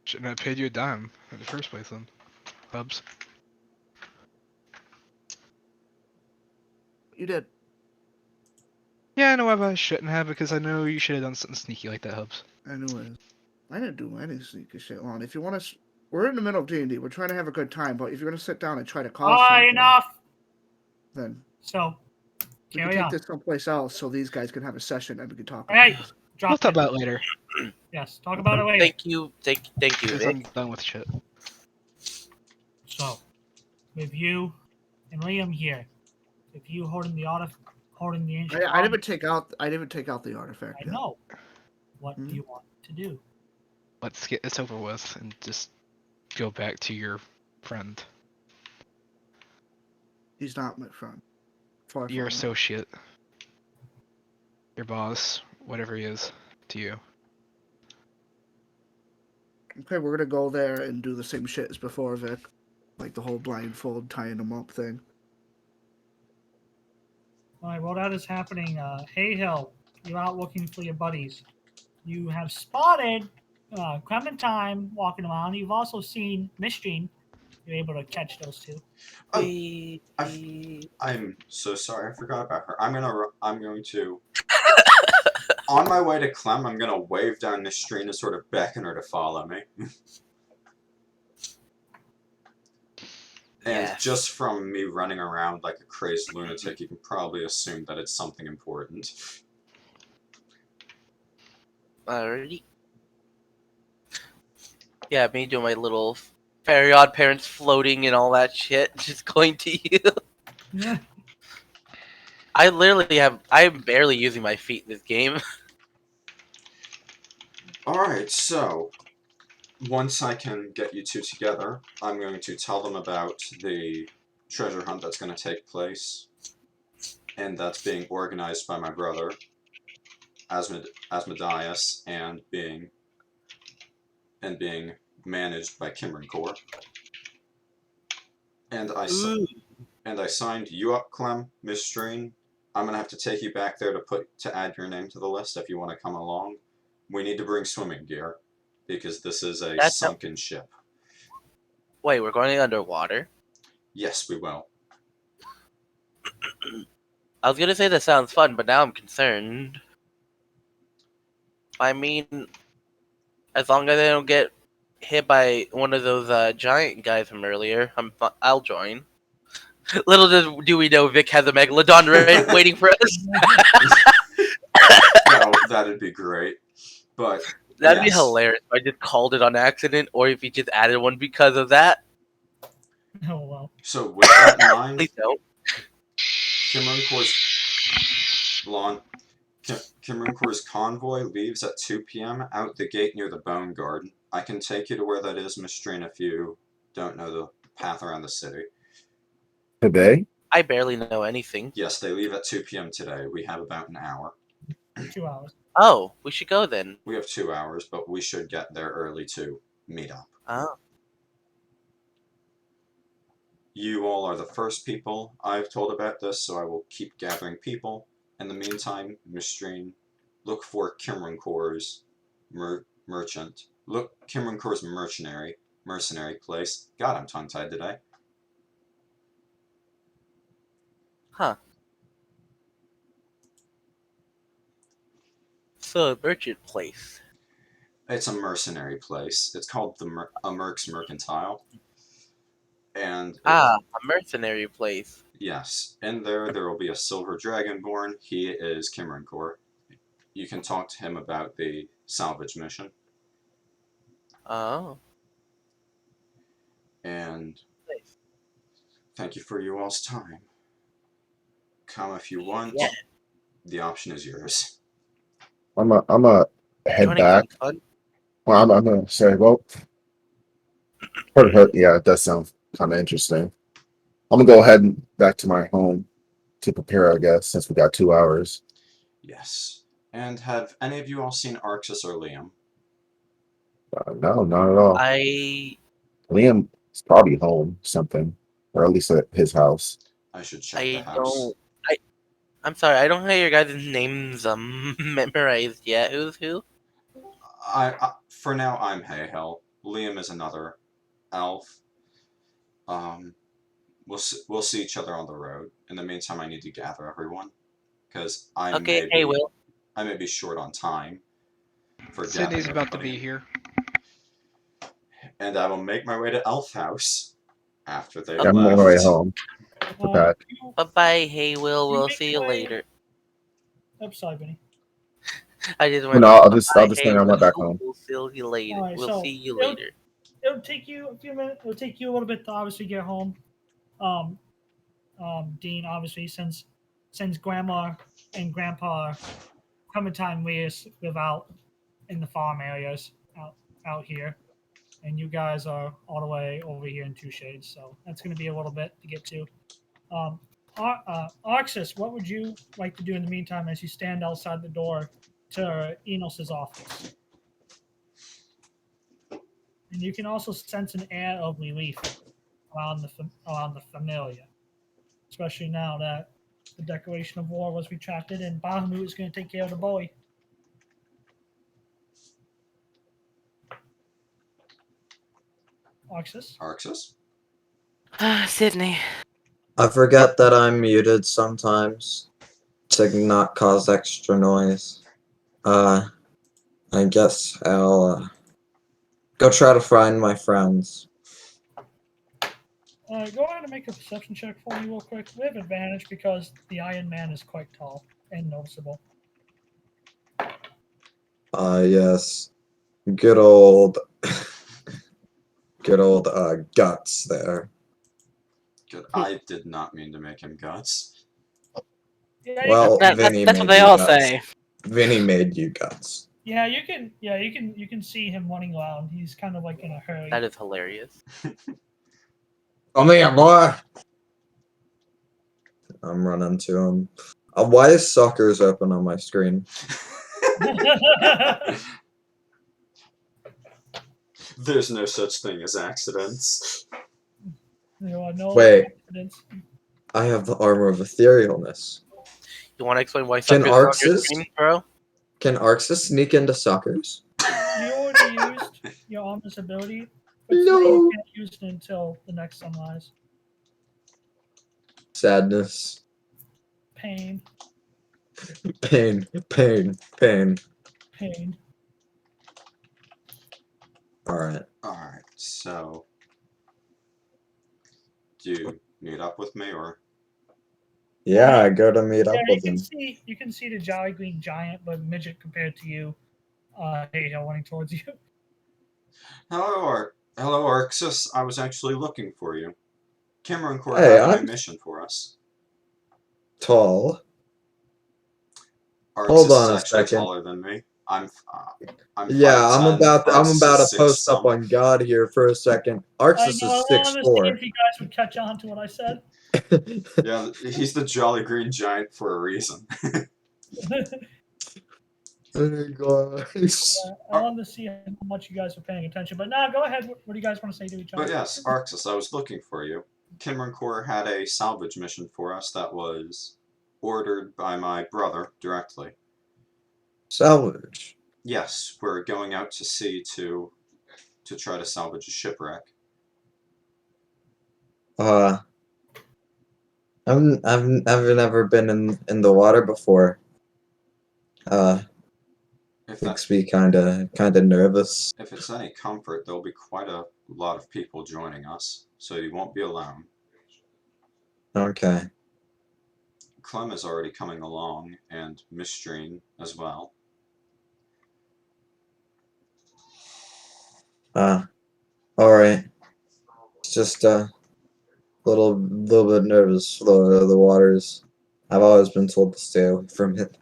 Shouldn't have paid you a dime in the first place then, Hubs. You did. Yeah, I know I shouldn't have because I know you should have done something sneaky like that, Hubs. Anyways, I didn't do any sneaky shit, Lon. If you want to, we're in the middle of D&D. We're trying to have a good time, but if you're going to sit down and try to call something, Enough. then So, we can carry take on. this someplace else so these guys can have a session and we can talk. Hey, about this. drop We'll talk it. about it later. Yes, talk about it later. Thank you, Because I'm Vic. done with shit. So, with you and Liam here, with you holding holding the ancient. I didn't even take out the artifact. I yet. know. What do you want to do? Let's get this over with and just go back to your friend, He's not my friend. Far your from it. associate, your boss, whatever he is to you. Okay, we're gonna go there and do the same shit as before, Vic. Like the whole blindfold tying them up thing. All right, while that is happening, Haehil, you're out looking for your buddies. You have spotted Clementine walking around. You've also seen Mystrine. You're able to catch those two. I'm so sorry, I forgot about her. I'm going to on my way to Clem, I'm gonna wave down the stream and sort of beckon her to follow me. And Yes. just from me running around like a crazed lunatic, you can probably assume that it's something important. Alrighty. Yeah, me doing my little fairy odd parents floating and all that shit. Just going to you. Yeah. I'm barely using my feet in this game. Alright, so once I can get you two together, I'm going to tell them about the treasure hunt that's going to take place, and that's being organized by my brother, Asmodias, and being managed by Kimrunkor. And I signed you up, Clem, Mystrine. I'm gonna have to take you back there to add your name to the list if you want to come along. We need to bring swimming gear because this is a sunken ship. Wait, we're going underwater? Yes, we will. I was gonna say that sounds fun, but now I'm concerned. I mean, as long as I don't get hit by one of those giant guys from earlier, I'll join. Little do we know, Vic has a megalodon waiting for us. No, that'd be great. But That'd be yes. hilarious if I just called it on accident, or if you just added one because of that. Oh well. So with that in mind, Please don't. Kimrunkor's convoy leaves at 2 p.m. out the gate near the Bone Garden. I can take you to where that is, Mystrine, if you don't know the path around the city. Today? I barely know anything. Yes, they leave at 2 p.m. today. We have about an hour. 2 hours. Oh, we should go then. We have 2 hours, but we should get there early to meet up. Oh. You all are the first people I've told about this, so I will keep gathering people. In the meantime, Mystrine, look for Kimrunkor's merchant. Look, Kimrunkor's mercenary place. God, I'm tongue-tied today. Huh. So, a merchant place. It's a mercenary place. It's called a Merc's Mercantile. And a mercenary place. Yes, in there will be a silver dragonborn. He is Kimrunkor. You can talk to him about the salvage mission. Oh. And Nice. thank you for you all's time. Come if you want. Yeah. The option is yours. I'm a head Joining back. sounds fun. Well, I'm gonna say, well, yeah, it does sound kind of interesting. I'm gonna go ahead and back to my home to prepare, I guess, since we got 2 hours. Yes. And have any of you all seen Arxus or Liam? No, not at all. Liam is probably home, something, or at least at his house. I should check the house. I'm sorry, I don't have your guys' names memorized yet. Who's who? For now, I'm Haehil. Liam is another elf. We'll see each other on the road. In the meantime, I need to gather everyone because I may be short on time for Sydney's gathering about to everybody. be here. And I will make my way to Elfhouse after they I'm left. on my way home. Okay. Bye-bye, hey, we'll see you later. Oops, sorry, Benny. I just went. No, I'll just hang on my back home. We'll see you later. Alright, We'll so see you later. It'll take you a few minutes. It'll take you a little bit to obviously get home. Dean, obviously, since since Grandma and Grandpa Clementine live out in the farm areas out here, and you guys are all the way over here in Two Shades, so that's going to be a little bit to get to. Arxus, what would you like to do in the meantime as you stand outside the door to Enos's office? And you can also sense an air of relief around the Familia, especially now that the declaration of war was retracted and Bahamut is going to take care of the boy. Arxus? Arxus? Sydney. I forget that I'm muted sometimes to not cause extra noise. I guess I'll go try to find my friends. Go ahead and make a perception check for me real quick. We have advantage because the Iron Man is quite tall and noticeable. Yes. Good old Guts there. Good. I did not mean to make him Guts. Yeah, Well, That's Vinny what made they you all Guts. say. Vinny made you Guts. you can see him running around. He's kind of like in a hurry. That is hilarious. Come here, boy! I'm running to him. Why is Succers open on my screen? There's no such thing as accidents. There are no Wait. accidents. I have the armor of etherealness. You want to explain why Can Succers are on your Arxus- screen, bro? Can Arxus sneak into Succers? You already used your armor's ability, but No. you can't use it until the next sunrise. Sadness. Pain. Pain. Alright. Alright, so. Do you meet up with me or? Yeah, I go to meet up Yeah, with him. you can see the Jolly Green Giant, but midget compared to you. Haehil running towards you. Hello, Arxus. I was actually looking for you. Kimrunkor Hey, had a I'm new mission for us. tall. Arxus Hold on is a actually second. taller than me. I'm Yeah, 5'10", I'm Arxus about is to post up 6'some". on God here for a second. I Arxus know, I is wanted to see 6'4". if you guys would catch on to what I said. Yeah, he's the Jolly Green Giant for a reason. Oh gosh. I wanted to see how much you guys were paying attention. But now, go ahead. What do you guys want to say to each other? But yes, Arxus, I was looking for you. Kimrunkor had a salvage mission for us that was ordered by my brother directly. Salvage. Yes, we're going out to sea to try to salvage a shipwreck. I've never been in the water before. If Makes that me kinda nervous. if it's any comfort, there'll be quite a lot of people joining us, so you won't be alone. Okay. Clem is already coming along, and Mystrine as well. Alright. It's just little bit nervous for the waters. I've always been told to stay away from it.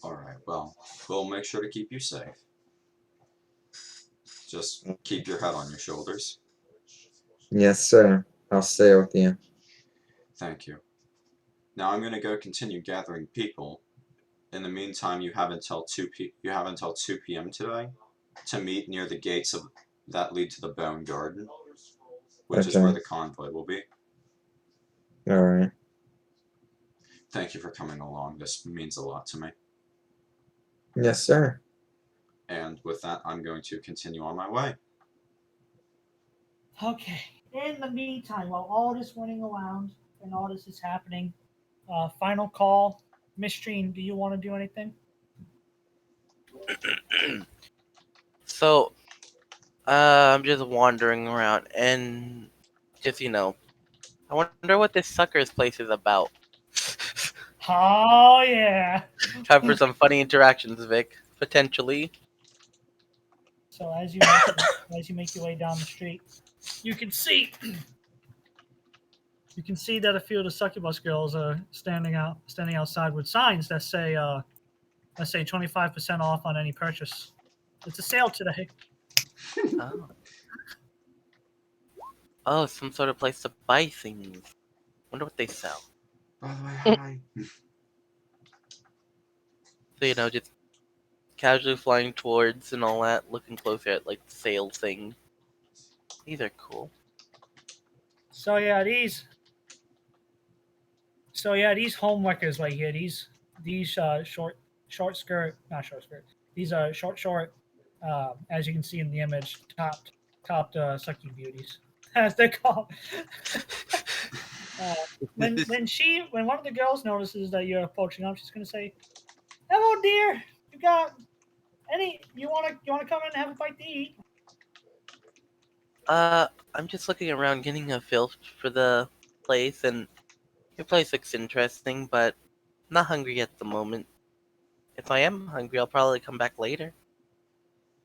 Alright, well, we'll make sure to keep you safe. Just keep your head on your shoulders. Yes, sir. I'll stay with you. Thank you. Now I'm going to go continue gathering people. In the meantime, you have until 2 p.m. today to meet near the gates that lead to the Bone Garden, which is Okay. where the convoy will be. Alright. Thank you for coming along. This means a lot to me. Yes, sir. And with that, I'm going to continue on my way. Okay. In the meantime, while all this running around and all this is happening, final call. Mystrine, do you want to do anything? So, I'm just wandering around and just, I wonder what this Succers place is about. Oh, yeah. Time for some funny interactions, Vic. Potentially. So as you make your way down the street, you can see You can see that a few of the succubus girls are standing outside with signs that say 25% off on any purchase. It's a sale today. Oh. Oh, some sort of place to buy things. Wonder what they sell. By the way, hi. So, just casually flying towards and all that, looking closer at, like, the sale thing. These are cool. So yeah, these homeworkers right here, these short skirt, not short skirt. These are short, as you can see in the image, topped sucky beauties, as they're called. When one of the girls notices that you're approaching them, she's gonna say, "Hello, dear. You wanna come in and have a bite to eat?" I'm just looking around, getting a feel for the place, and your place looks interesting, but I'm not hungry at the moment. If I am hungry, I'll probably come back later.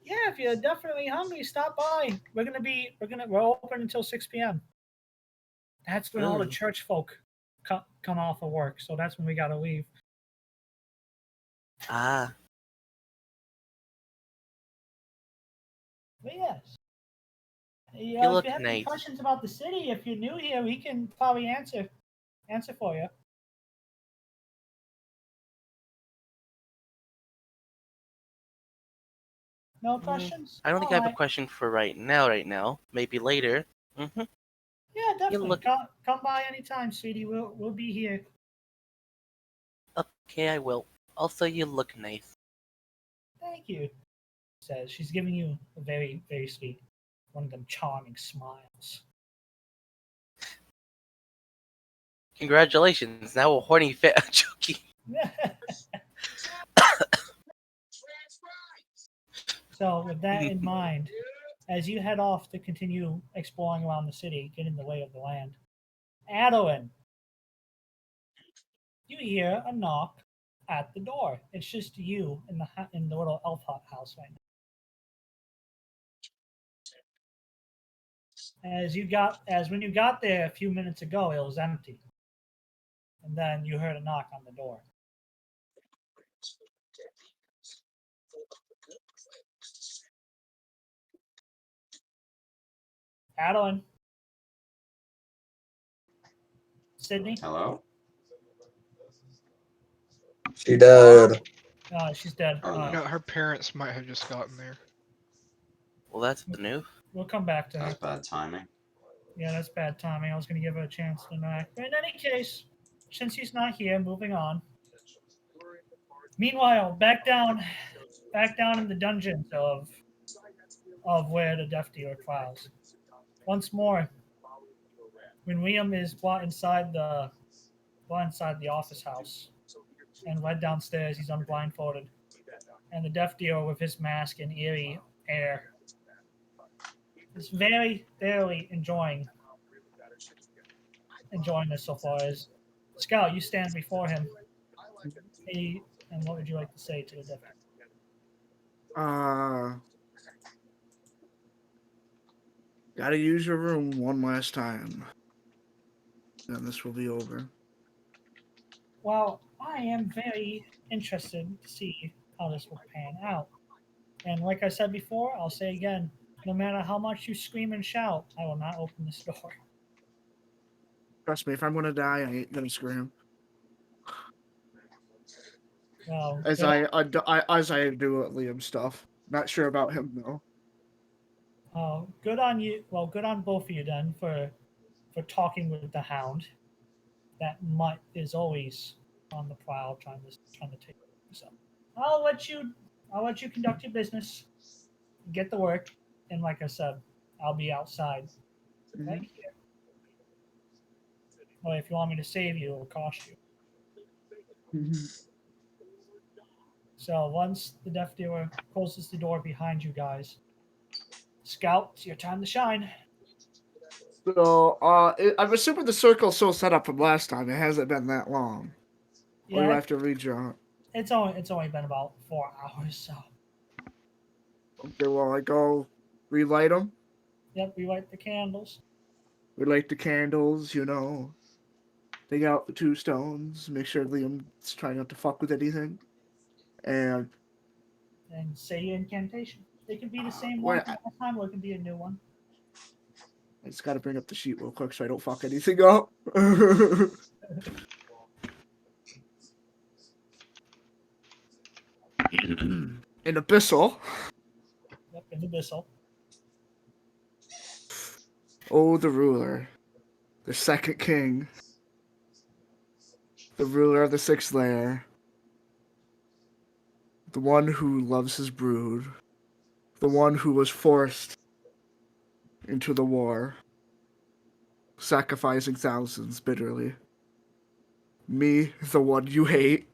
Yeah, if you're definitely hungry, stop by. We're open until 6 p.m. That's when all the Ooh. church folk come off of work, so that's when we gotta leave. Ah, But yes. you If look you have any nice. questions about the city, if you're new here, we can probably answer for you. No questions? I don't think I have a Alright. question for right now. Maybe later. Yeah, definitely. look- Come by anytime, sweetie. We'll be here. Okay, I will. Also, you look nice. Thank you. Says she's giving you a very, very sweet, one of them charming smiles. Congratulations, now a horny fit. Joking. So, with that in mind, as you head off to continue exploring around the city, get in the lay of the land, Adewyn, you hear a knock at the door. It's just you in the little elf hut house right now. As when you got there a few minutes ago, it was empty, and then you heard a knock on the door. Adewyn, Sydney. Hello? She dead. She's dead. Oh, no. No, her parents might have just gotten there. Well, that's new. We'll come back to her. That's bad timing. Yeah, that's bad timing. I was going to give her a chance to knock. But in any case, since he's not here, moving on. Meanwhile, back down in the dungeons of where the Death Dealer trials. Once more, when Liam is brought inside the office house and led downstairs, he's unblindfolded, and the Death Dealer with his mask and eerie air is very, very enjoying this so far. As Scout, you stand before him. And what would you like to say to the Death Dealer? Gotta use your room one last time. Then this will be over. Well, I am very interested to see how this will pan out. And like I said before, I'll say again, no matter how much you scream and shout, I will not open this door. Trust me, if I'm gonna die, I ain't gonna scream. Well, As good I do at Liam stuff. Not sure about him though. good on you. Well, good on both of you then for talking with the Hound. That mutt is always on the prowl, trying to take. So I'll let you conduct your business, get to work, and like I said, I'll be outside right here. Well, if you want me to save you, it'll cost you. So once the Death Dealer closes the door behind you guys, Scout, it's your time to shine. So, I'm assuming the circle's still set up from last time. It hasn't been that long. Or you Yeah, have to redraw it. it's only been about 4 hours, so. Okay, well, I go relight them. Yep, we light the candles. We light the candles, you know. Take out the 2 stones. Make sure Liam's trying not to fuck with anything. And say your incantation. They can be the same Where- one from last time, or it can be a new one. I just gotta bring up the sheet real quick so I don't fuck anything up. In Abyssal. Yep, in the Abyssal. Oh, the ruler. The second king. The ruler of the 6th layer. The one who loves his brood. The one who was forced into the war. Sacrificing thousands bitterly. Me, the one you hate.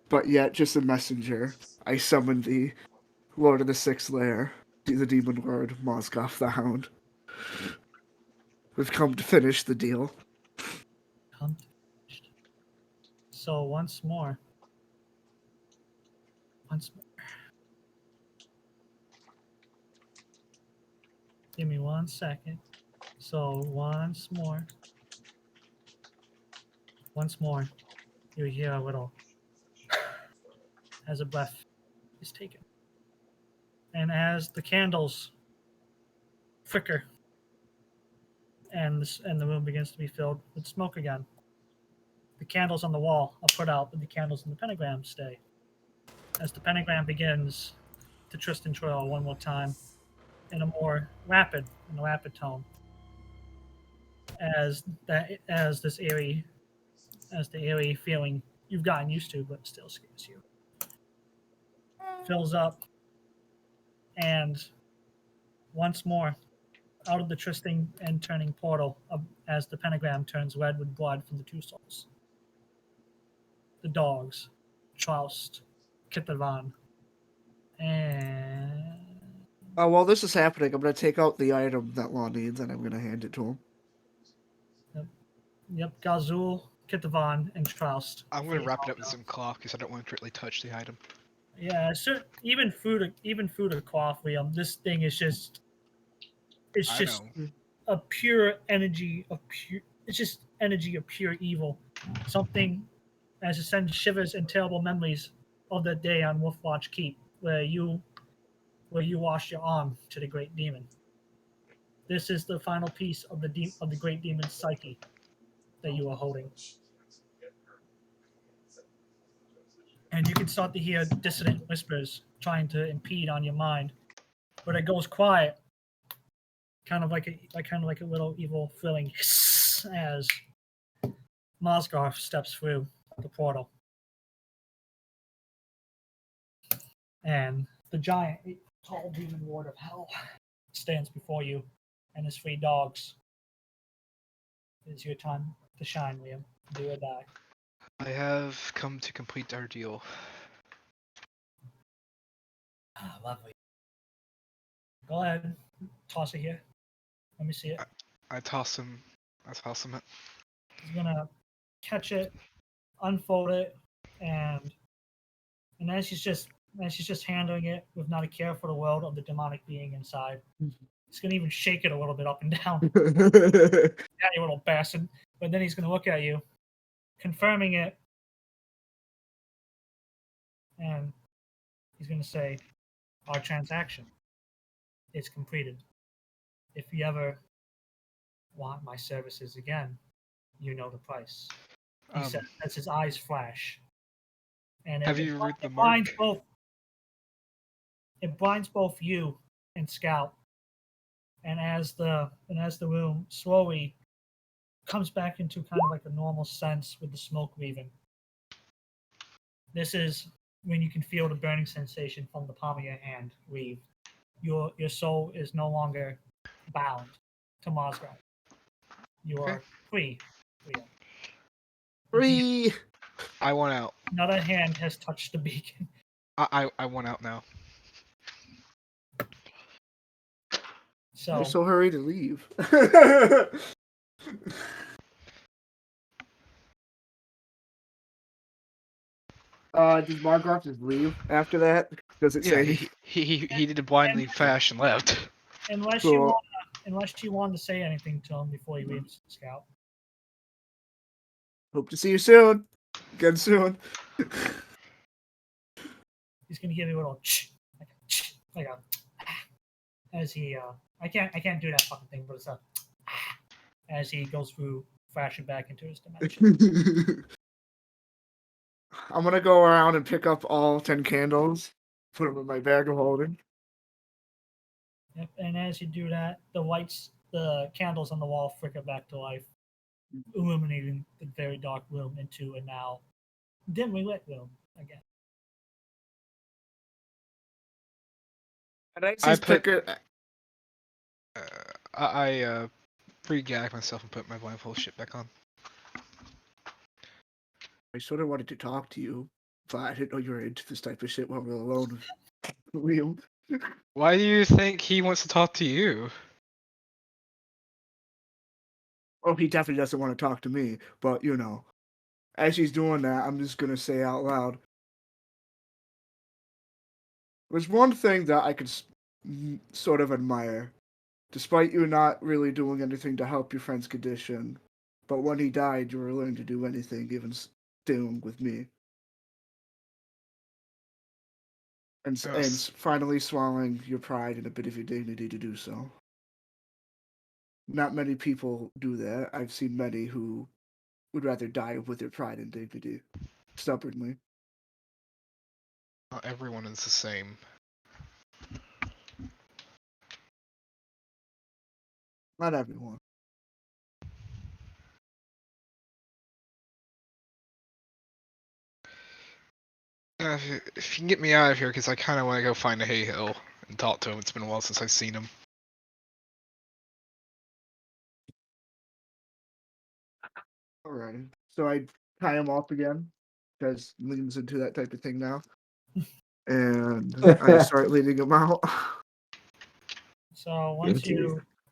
But yet just a messenger. I summon thee, Lord of the 6th layer, the demon lord, Mozgoth the Hound. We've come to finish the deal. So once more. Give me 1 second. So once more. You hear a little as a breath is taken. And as the candles flicker and the room begins to be filled with smoke again, the candles on the wall are put out, but the candles in the pentagram stay. As the pentagram begins to twist and twirl one more time in a more rapid tone, as the eerie feeling you've gotten used to but still scares you fills up, and once more out of the twisting and turning portal as the pentagram turns red with blood from the 2 souls. The dogs, Troust, Kithavan, and While this is happening, I'm going to take out the item that Law needs and I'm going to hand it to him. Yep, Gazul, Kithavan, and Troust. I'm going to wrap it up in some cloth because I don't want to directly touch the item. Yeah, so even food or cloth, Liam. This thing is just, it's just a pure energy of pure. It's just energy of pure evil. Something as it sends shivers and terrible memories of that day on Wolfwatch Keep, where you lost your arm to the great demon. This is the final piece of the great demon's psyche that you are holding. And you can start to hear dissonant whispers trying to impede on your mind, but it goes quiet, kind of like a little evil thrilling hiss as Mozgoth steps through the portal, and the giant, tall demon lord of hell stands before you, and his 3 dogs. It is your time to shine, Liam. Do or die. I have come to complete our deal. Lovely. Go ahead. Toss it here. Let me see it. I toss him it. He's gonna catch it, unfold it, and as she's just handling it with not a care for the world of the demonic being inside, he's gonna even shake it a little bit up and down. Yeah, you little bastard. But then he's gonna look at you, confirming it, and he's gonna say, "Our transaction is completed. If you ever want my services again, you know the price." He said as his eyes flash. And have you read the blinds mark? It blinds both you and Scout. And as the room slowly comes back into kind of like a normal sense with the smoke leaving. This is when you can feel the burning sensation from the palm of your hand leave. Your soul is no longer bound to Mozgoth. You are free. Free! I want out. Another hand has touched the beacon. I want out now. So You're so hurried to leave. Does Margot just leave after that? Does it Yeah, say he did a blindly flash and left. unless Cool. you want to say anything to him before he leaves, Scout. Hope to see you soon. Again soon. He's gonna give you a little like a as he I can't do that fucking thing, but it's a as he goes through flashing back into his dimension. I'm gonna go around and pick up all 10 candles, put them in my bag of holding. Yep, and as you do that, the candles on the wall flicker back to life, illuminating the very dark room into a now dimly lit room again. And I put- picker. I re-gag myself and put my blindfold shit back on. I sort of wanted to talk to you, but I didn't know you were into this type of shit while we were alone with Liam. Why do you think he wants to talk to you? Well, he definitely doesn't want to talk to me, but you know, as he's doing that, I'm just gonna say out loud. There's one thing that I could sort of admire, despite you not really doing anything to help your friend's condition. But when he died, you were willing to do anything, even staying with me. And Yes. finally swallowing your pride and a bit of your dignity to do so. Not many people do that. I've seen many who would rather die with their pride and dignity, stubbornly. Not everyone is the same. Not everyone. If you can get me out of here, because I kind of want to go find a Haehil and talk to him. It's been a while since I've seen him. Alright. So I tie him off again, because Liam's into that type of thing now. And I start leading him out. So Thank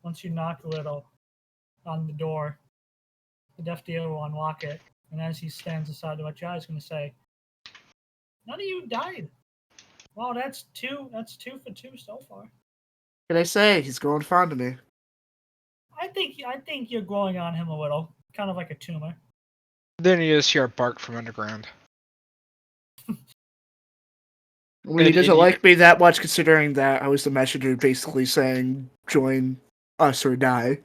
once you knock a little on the door, the deaf dealer will unlock it, and as he stands aside to watch you, he's going to say, "None of you died. Well, that's two for two so far. Can I say he's growing fond of me? I think you're growing on him a little, kind of like a tumor." Then you just hear a bark from underground. Well, he And doesn't you- like me that much, considering that I was the messenger basically saying, join us or die.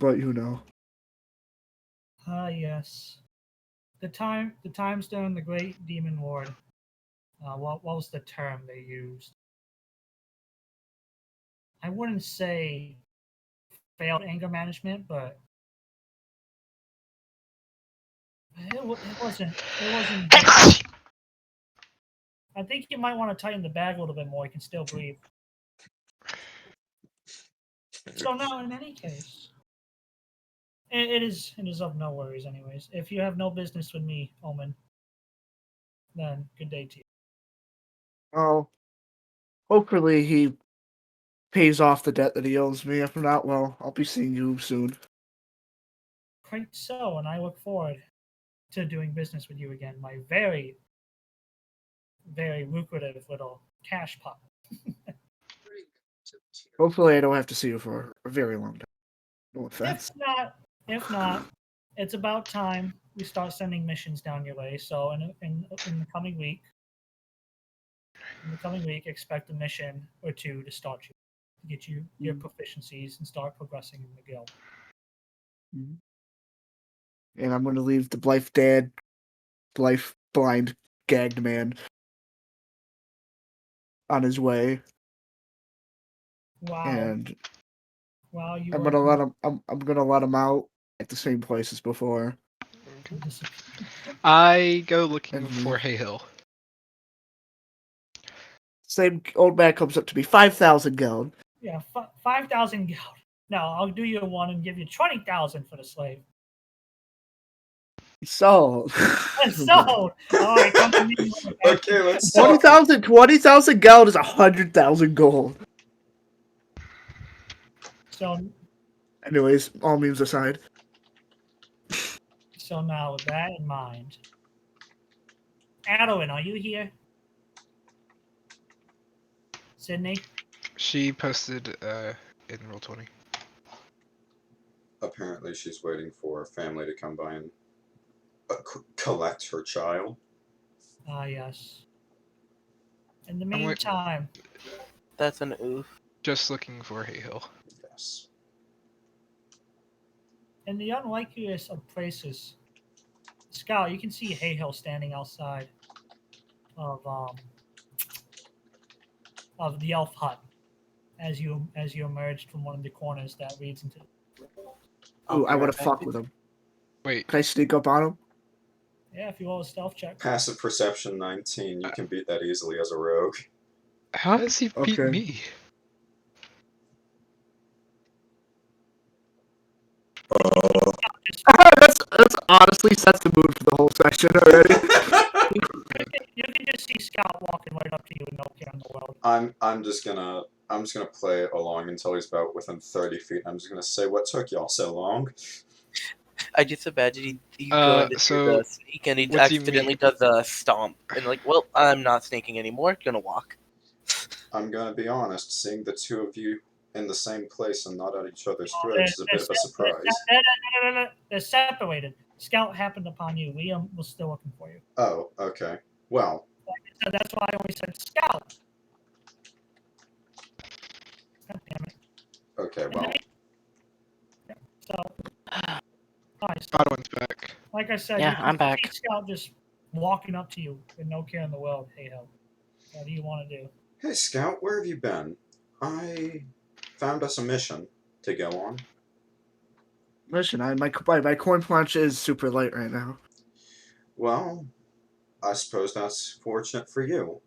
But you know. Ah, yes. The times during the Great Demon Ward. What was the term they used? I wouldn't say failed anger management, but it wasn't. I think you might want to tighten the bag a little bit more. You can still breathe. So now, in any case, it is of no worries. Anyways, if you have no business with me, Omen, then good day to you. Oh, hopefully he pays off the debt that he owes me. If not, well, I'll be seeing you soon. Quite so, and I look forward to doing business with you again. My very, very lucrative little cash pot. Hopefully I don't have to see you for a very long time. No offense. If not, it's about time we start sending missions down your way. So in the coming week, expect a mission or two to start you, to get you your proficiencies and start progressing in the guild. And I'm going to leave the Blythe blind, gagged man on his way. Wow. And Wow, you I'm are gonna let him. I'm gonna let him out at the same place as before. I go looking And for Haehil. Same old man comes up to me. 5,000 gold. Yeah, 5,000 gold. No, I'll do you one and give you 20,000 for the slave. Sold. Sold. All right, come to me. Okay, let's talk. 20,000 gold is 100,000 gold. So Anyways, all memes aside. So now, with that in mind, Adewyn, are you here? Sydney? She posted in Roll20. Apparently, she's waiting for family to come by and collect her child. Ah, yes. In the I'm wait- meantime, That's an oof. Just looking for Haehil. Yes. in the unlikeliest of places, Scout, you can see Haehil standing outside of the elf hut as you emerged from one of the corners that leads into. I'll Ooh, be I right would have back. fucked with him. Wait, Can I sneak up on him? Yeah, if you roll a stealth check. Passive perception 19. You can beat that easily as a rogue. how has he beat Okay. me? That's honestly sets the mood for the whole section already. You can just see Scout walking right up to you with no care in the world. I'm just gonna play along until he's about within 30 feet. I'm just gonna say, what took y'all so long? I just imagine he's going to so do the sneak and he what do you accidentally mean? does a stomp. And like, well, I'm not sneaking anymore. Gonna walk. I'm gonna be honest, seeing the two of you in the same place and not at each other's They're, throats is a bit of a surprise. they're separated. Scout happened upon you. Liam was still looking for you. Oh, okay. Well, So that's why I only said Scout. God damn it. okay, well. So, alright, so Adewyn's back. like I said, Yeah, you can I'm back. see Scout just walking up to you with no care in the world. Hey ho. What do you want to do? Hey, Scout, where have you been? I found us a mission to go on. Listen, my coin punch is super light right now. Well, I suppose that's fortunate for you.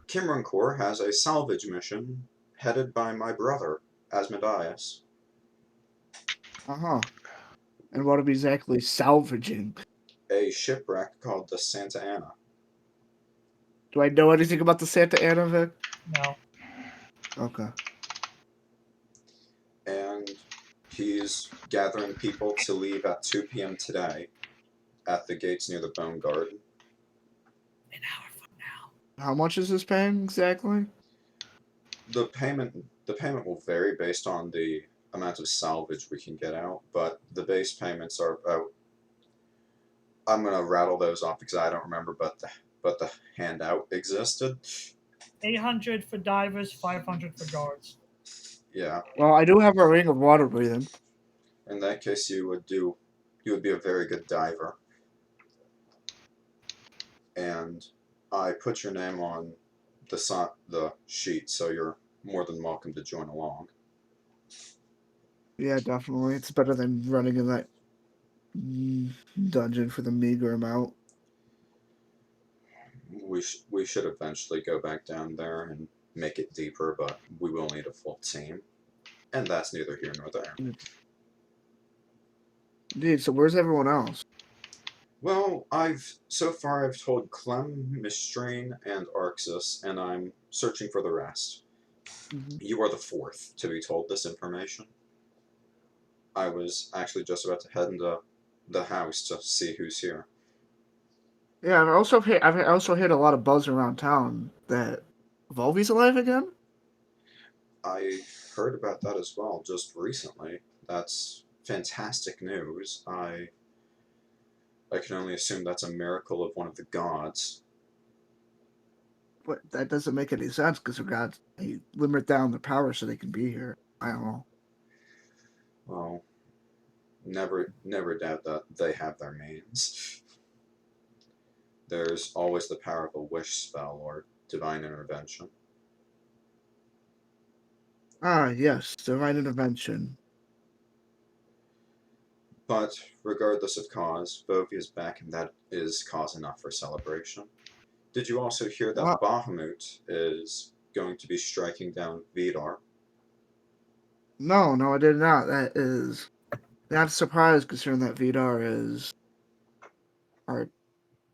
Kimrunkor has a salvage mission headed by my brother, Asmodias. Uh-huh. And what are we exactly salvaging? A shipwreck called the Santa Ana. Do I know anything about the Santa Ana, Vic? No. Okay. And he's gathering people to leave at 2 p.m. today at the gates near the Bone Garden. An hour from now. How much is this paying exactly? The payment will vary based on the amount of salvage we can get out, but the base payments are about. I'm gonna rattle those off because I don't remember, but the handout existed. 800 for divers, 500 for guards. Yeah. Well, I do have a ring of water breathing. In that case, you would be a very good diver. And I put your name on the sheet, so you're more than welcome to join along. Yeah, definitely. It's better than running in that dungeon for the meager amount. We should eventually go back down there and make it deeper, but we will need a full team. And that's neither here nor there. Dude, so where's everyone else? Well, so far I've told Clem, Mystrine, and Arxus, and I'm searching for the rest. Mm-hmm. You are the fourth to be told this information. I was actually just about to head into the house to see who's here. Yeah, I've also heard a lot of buzz around town that Volvi's alive again. I heard about that as well just recently. That's fantastic news. I can only assume that's a miracle of one of the gods. But that doesn't make any sense because gods they limit down their power so they can be here. I don't know. Well, never doubt that they have their means. There's always the power of a wish spell or divine intervention. Ah, yes, divine intervention. But regardless of cause, Vovi is back, and that is cause enough for celebration. Did you also hear that Well- Bahamut is going to be striking down Vidar? No, I did not. That is not surprised considering that Vidar are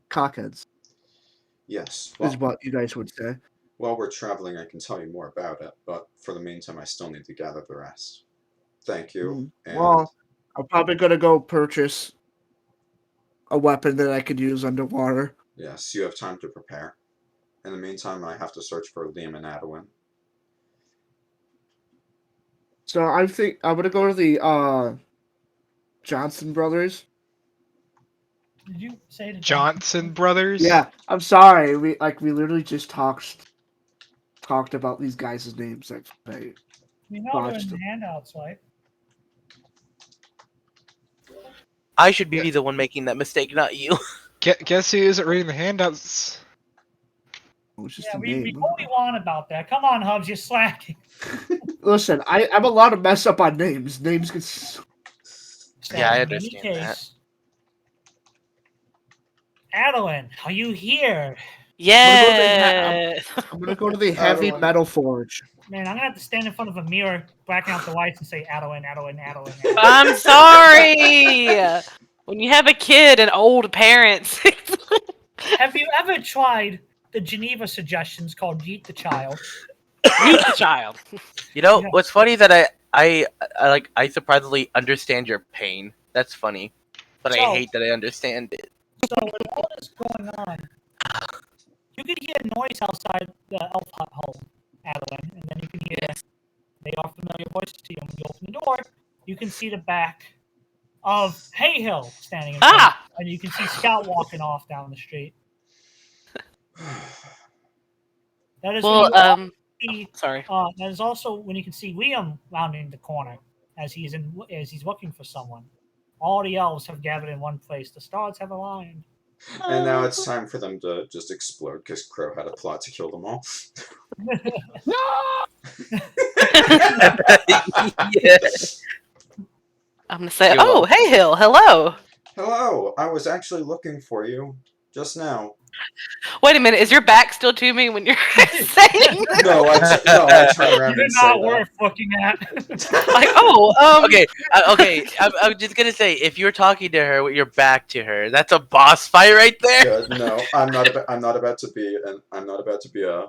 cockheads, Yes. is what you guys would say. While we're traveling, I can tell you more about it, but for the meantime, I still need to gather the rest. Thank you. And Well, I'm probably gonna go purchase a weapon that I could use underwater. yes, you have time to prepare. In the meantime, I have to search for Liam and Adewyn. So I think I'm gonna go to the Johnson brothers Did you say the Johnson brothers? Yeah, I'm sorry. We literally just talked about these guys' names. I You know they're in botched the them. handouts, right? I should be Yeah. the one making that mistake, not you. Guess who isn't reading the handouts? It was just Yeah, a we name. totally want about that. Come on, Hubs, you're slacking. Listen, I'm allowed to mess up on names. Names get. So, Yeah, I in any understand that. case, Adewyn, are you here? Yeah. I'm gonna go to the heavy Adewyn. metal forge. Man, I'm gonna have to stand in front of a mirror, blacking out the lights, and say Adewyn, Adewyn, Adewyn. Adewyn. I'm sorry. When you have a kid and old parents. Have you ever tried the Geneva suggestions called Yeet the Child? Meet the child. You know, Yeah. what's funny that I surprisingly understand your pain. That's funny, but I So- hate that I understand it. So with all this going on, you could hear noise outside the elf hut home, Adewyn, and then you can hear they are familiar voices to you. When you open the door, you can see the back of Haehil standing in front, Ah! and you can see Scout walking off down the street. That is Well, when you see, sorry. that is also when you can see Liam rounding the corner as he's looking for someone. All the elves have gathered in one place. The stars have aligned. And now it's time for them to just explode because Crow had a plot to kill them all. Yeah. I'm gonna say, You're oh, welcome. hey, Hill, hello. Hello, I was actually looking for you just now. Wait a minute, is your back still to me when you're saying that? No, I turn around You're and say not that. worth looking at. Like, oh, Okay, okay. I'm just gonna say, if you're talking to her with your back to her, that's a boss fight right there. Yeah, no, I'm not about to be a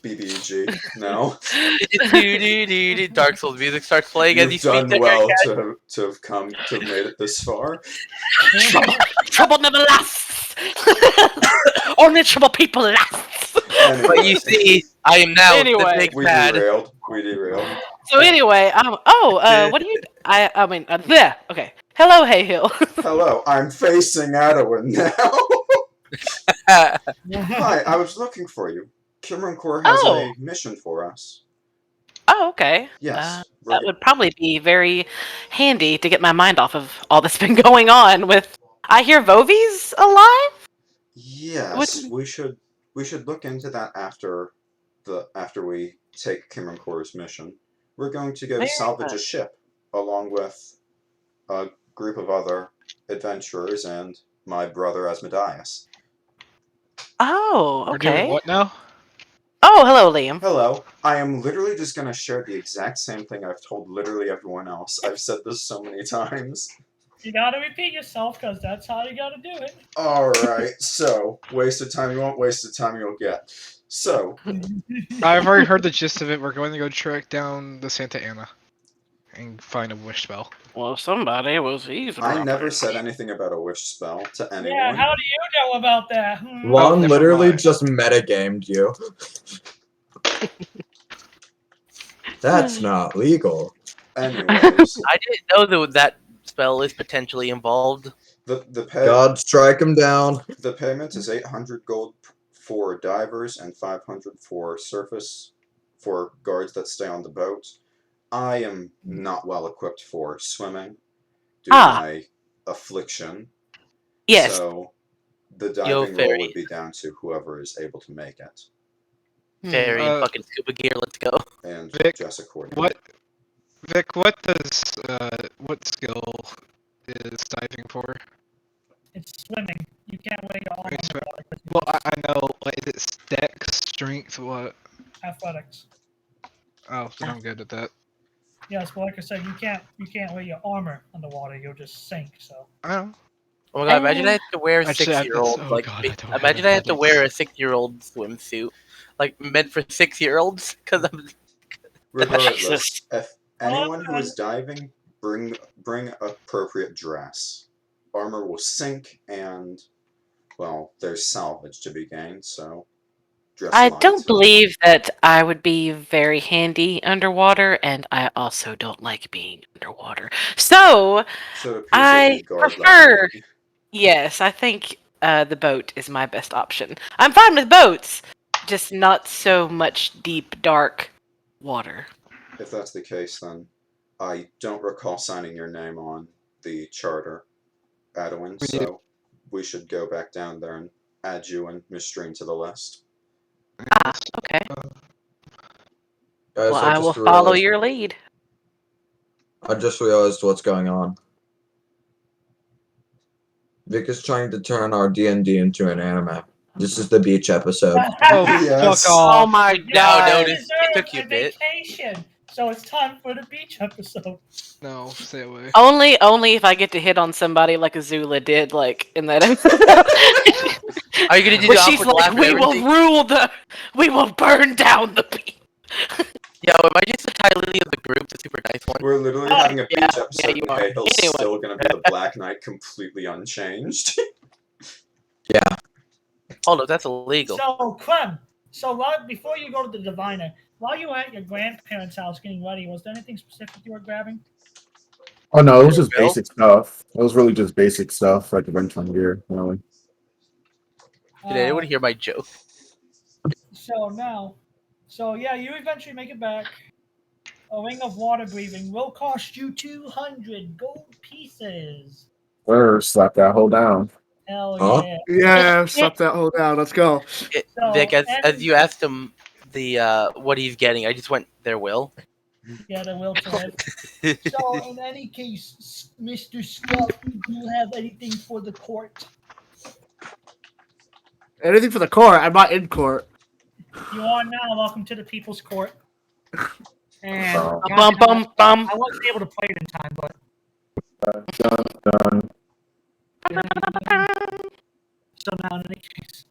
BBG. No, Dark Souls music starts playing as you you've speak done to well her. to have made it this far. trouble never lasts. Only trouble people last. Anyway, But you see, I am now Anyway. the big we bad. derailed. So anyway, what do you? I mean, there. Okay. Hello, Hey Hill. Hello, I'm facing Adewyn now. Hi, I was looking for you. Kimrunkor has Oh. a mission for us. Oh, okay. Yes, That would probably be very handy to get my mind off of all that's been going on with. I hear Vovi's alive. yes, we should look into that after we take Kimrunkor's mission. We're going to go Very salvage a good. ship along with a group of other adventurers and my brother Asmodias. Oh, We're doing okay. what now? Oh, hello, Liam. Hello, I am literally just going to share the exact same thing I've told literally everyone else. I've said this so many times. You gotta repeat yourself because that's how you gotta do it. Alright, so, wasted time you won't, wasted time you'll get. So, I've already heard the gist of it. We're going to go track down the Santa Ana and find a wish spell. Well, somebody was eavesdropping. I never said anything about a wish spell to anyone. Yeah, how do you know about that? Lon never literally mind. just metagamed you. That's not legal. Anyways, I didn't know that spell is potentially involved. God, strike him down. The payment is 800 gold for divers and 500 for surface for guards that stay on the boat. I am not well equipped for swimming due to my affliction. Yes. So the Yo, diving roll fairy. would be down to whoever is able to make it. Fairy and Uh, fucking scuba gear, let's go. And Vic, dress accordingly. What, Vic? What does what skill is diving for? It's swimming. You can't wear your arm Wait, on the swim. water 'cause Well, I know. Like, is it dex, strength, what? athletics. Oh, then I'm good at that. Yes, but like I said, you can't wear your armor underwater. You'll just sink. So I don't know. Oh my god, imagine I have to wear a Actually, 6-year-old. oh Like, God, I don't have imagine I have to athletics. wear a 6-year-old swimsuit. Like, meant for 6-year-olds? Because I'm. Regardless, Jesus. if anyone who is diving, bring appropriate dress. Armor will sink, and well, there's salvage to be gained. So, dress I light. don't believe that I would be very handy underwater, and I also don't like being underwater. So, So it appears I that you guard prefer- level. Yes, I think the boat is my best option. I'm fine with boats, just not so much deep, dark water. If that's the case, then I don't recall signing your name on the charter, Adewyn, so we should go back down there and add you and Mystrine to the list. Ah, okay. Guys, Well, I I will just follow realized, your lead. what's going on. Vic is trying to turn our D&D into an anime. This is the beach episode. Oh, Yes. fuck off. Oh my You god. no, guys this deserve took you a a bit. vacation, so it's time for the beach episode. No, stay away. Only if I get to hit on somebody like Azula did, like in that episode. Are you gonna do Where the she's awkward like, laugh and "We will everything? we will burn down the beach." Yo, am I just the Ty Lily of the group, the super nice one? We're literally Oh, having a beach yeah, episode, you and are. Haehil's Anyway. still gonna be the Black Knight, completely unchanged. Yeah. Hold up, that's illegal. So, Clem, before you go to the diviner, while you were at your grandparents' house getting ready, was there anything specific you were grabbing? Oh no, it was just Bill? basic stuff. It was really just basic stuff, like a bunch of gear. Really. Did anyone hear my joke? You eventually make it back. A ring of water breathing will cost you 200 gold pieces. Or slap that hole down. Hell Huh? yeah. Yeah, stop that whole down. Let's go. Vic, as and- you asked him what he's getting, I just went, there will. Yeah, they will to live. So, in any case, Mr. Scott, do you have anything for the court? Anything for the court? I'm not in court. You are now. Welcome to the People's Court. And Oh. Bum bum bum. I wasn't able to play it in time, but Done. so now in any case.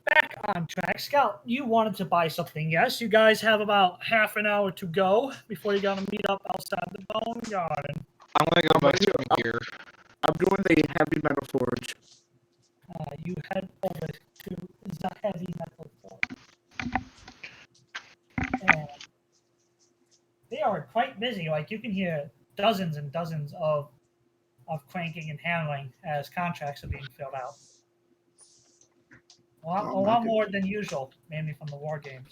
Back on track. Scout, you wanted to buy something, yes? You guys have about half an hour to go before you gotta meet up outside the Bone Garden. I'm gonna go buy some gear. I'm doing the heavy metal forge. You head over to the heavy metal forge. And they are quite busy. Like, you can hear dozens and dozens of cranking and handling as contracts are being filled out. A lot more than usual, mainly from the war games.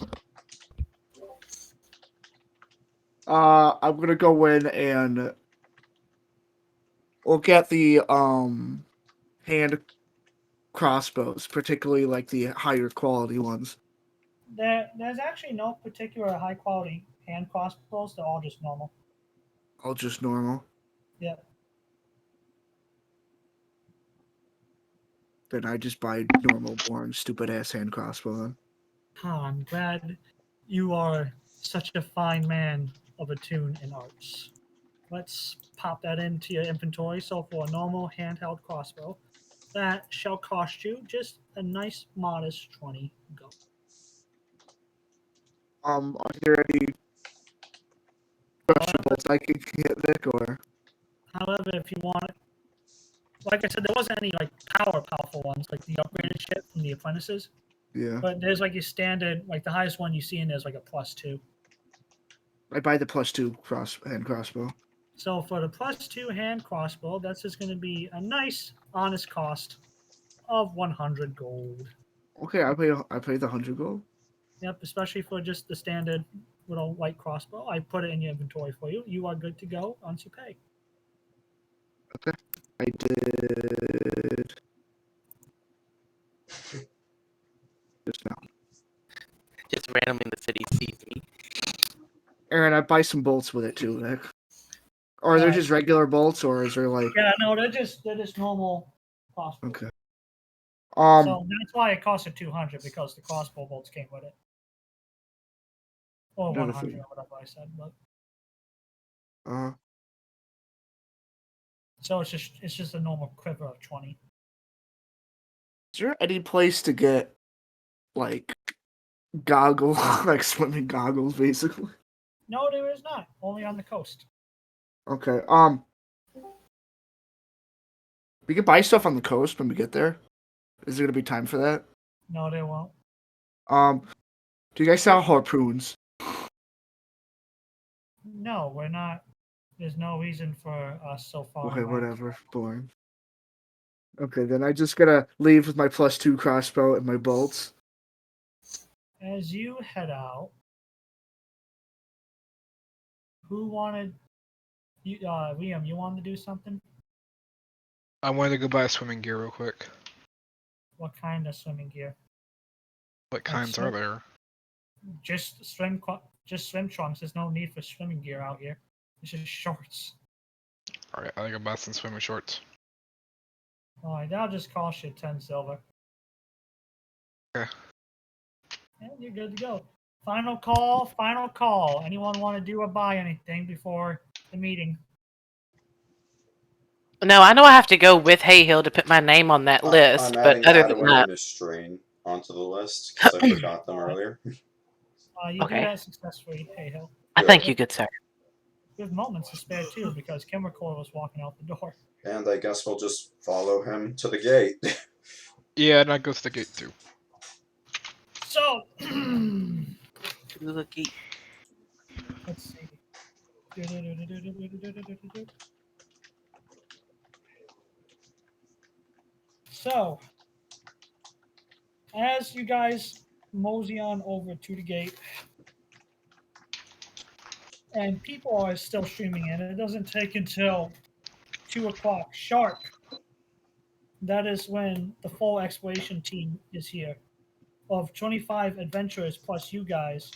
I'm gonna go in and look at the hand crossbows, particularly like the higher quality ones. There's actually no particular high quality hand crossbows. They're all just normal. All just normal. Yeah. Then I just buy normal, boring, stupid ass hand crossbow. Then. Oh, I'm glad you are such a fine man of attune and arts. Let's pop that into your inventory. So for a normal handheld crossbow, that shall cost you just a nice modest 20 gold. Are there any vegetables I can get, Vic, or? However, if you want it, like I said, there wasn't any like powerful ones like the upgraded shit from the apprentices. Yeah. But there's like your standard, like the highest one you see in there's like a +2. I buy the +2 hand crossbow. So for the +2 hand crossbow, that's just going to be a nice, honest cost of 100 gold. Okay, I pay the 100 gold. Yep, especially for just the standard little light crossbow. I put it in your inventory for you. You are good to go once you pay. Okay, I did. Just now. Just randomly in the city sees me. Aaron, I buy some bolts with it too, Vic. Or are they just regular bolts, or is there like? Yeah, no, they're just normal crossbows. Okay. So that's why it costed 200 because the crossbow bolts came with it. Or 100 or whatever I said, but so it's just a normal quiver of 20. Is there any place to get like goggles, like swimming goggles, basically? No, there is not. Only on the coast. Okay. We can buy stuff on the coast when we get there. Is there gonna be time for that? No, they won't. Do you guys sell harpoons? No, we're not There's no reason for us so far. Okay, away. whatever. Boring. Okay, then I just gotta leave with my +2 crossbow and my bolts. As you head out, who wanted you? Liam, you wanted to do something? I wanted to go buy swimming gear real quick. What kind of swimming gear? What kinds are there? Just swim trunks. There's no need for swimming gear out here. It's just shorts. Alright, I think I'll buy some swimming shorts. Alright, that'll just cost you 10 silver. Okay. And you're good to go. Final call. Anyone want to do or buy anything before the meeting? No, I know I have to go with Haehil to put my name on that list, I'm but adding other than Adewyn that, and Mystrine onto the list because I forgot them earlier. You Okay. do that successfully, Haehil. I thank you, good sir. We have moments to spare too because Kimrunkor was walking out the door. And I guess we'll just follow him to the gate. Yeah, and I go to the gate too. So, Look, let's see. So, as you guys mosey on over to the gate, and people are still streaming in, it doesn't take until 2 o'clock sharp. That is when the full exploration team is here. Of 25 adventurers plus you guys,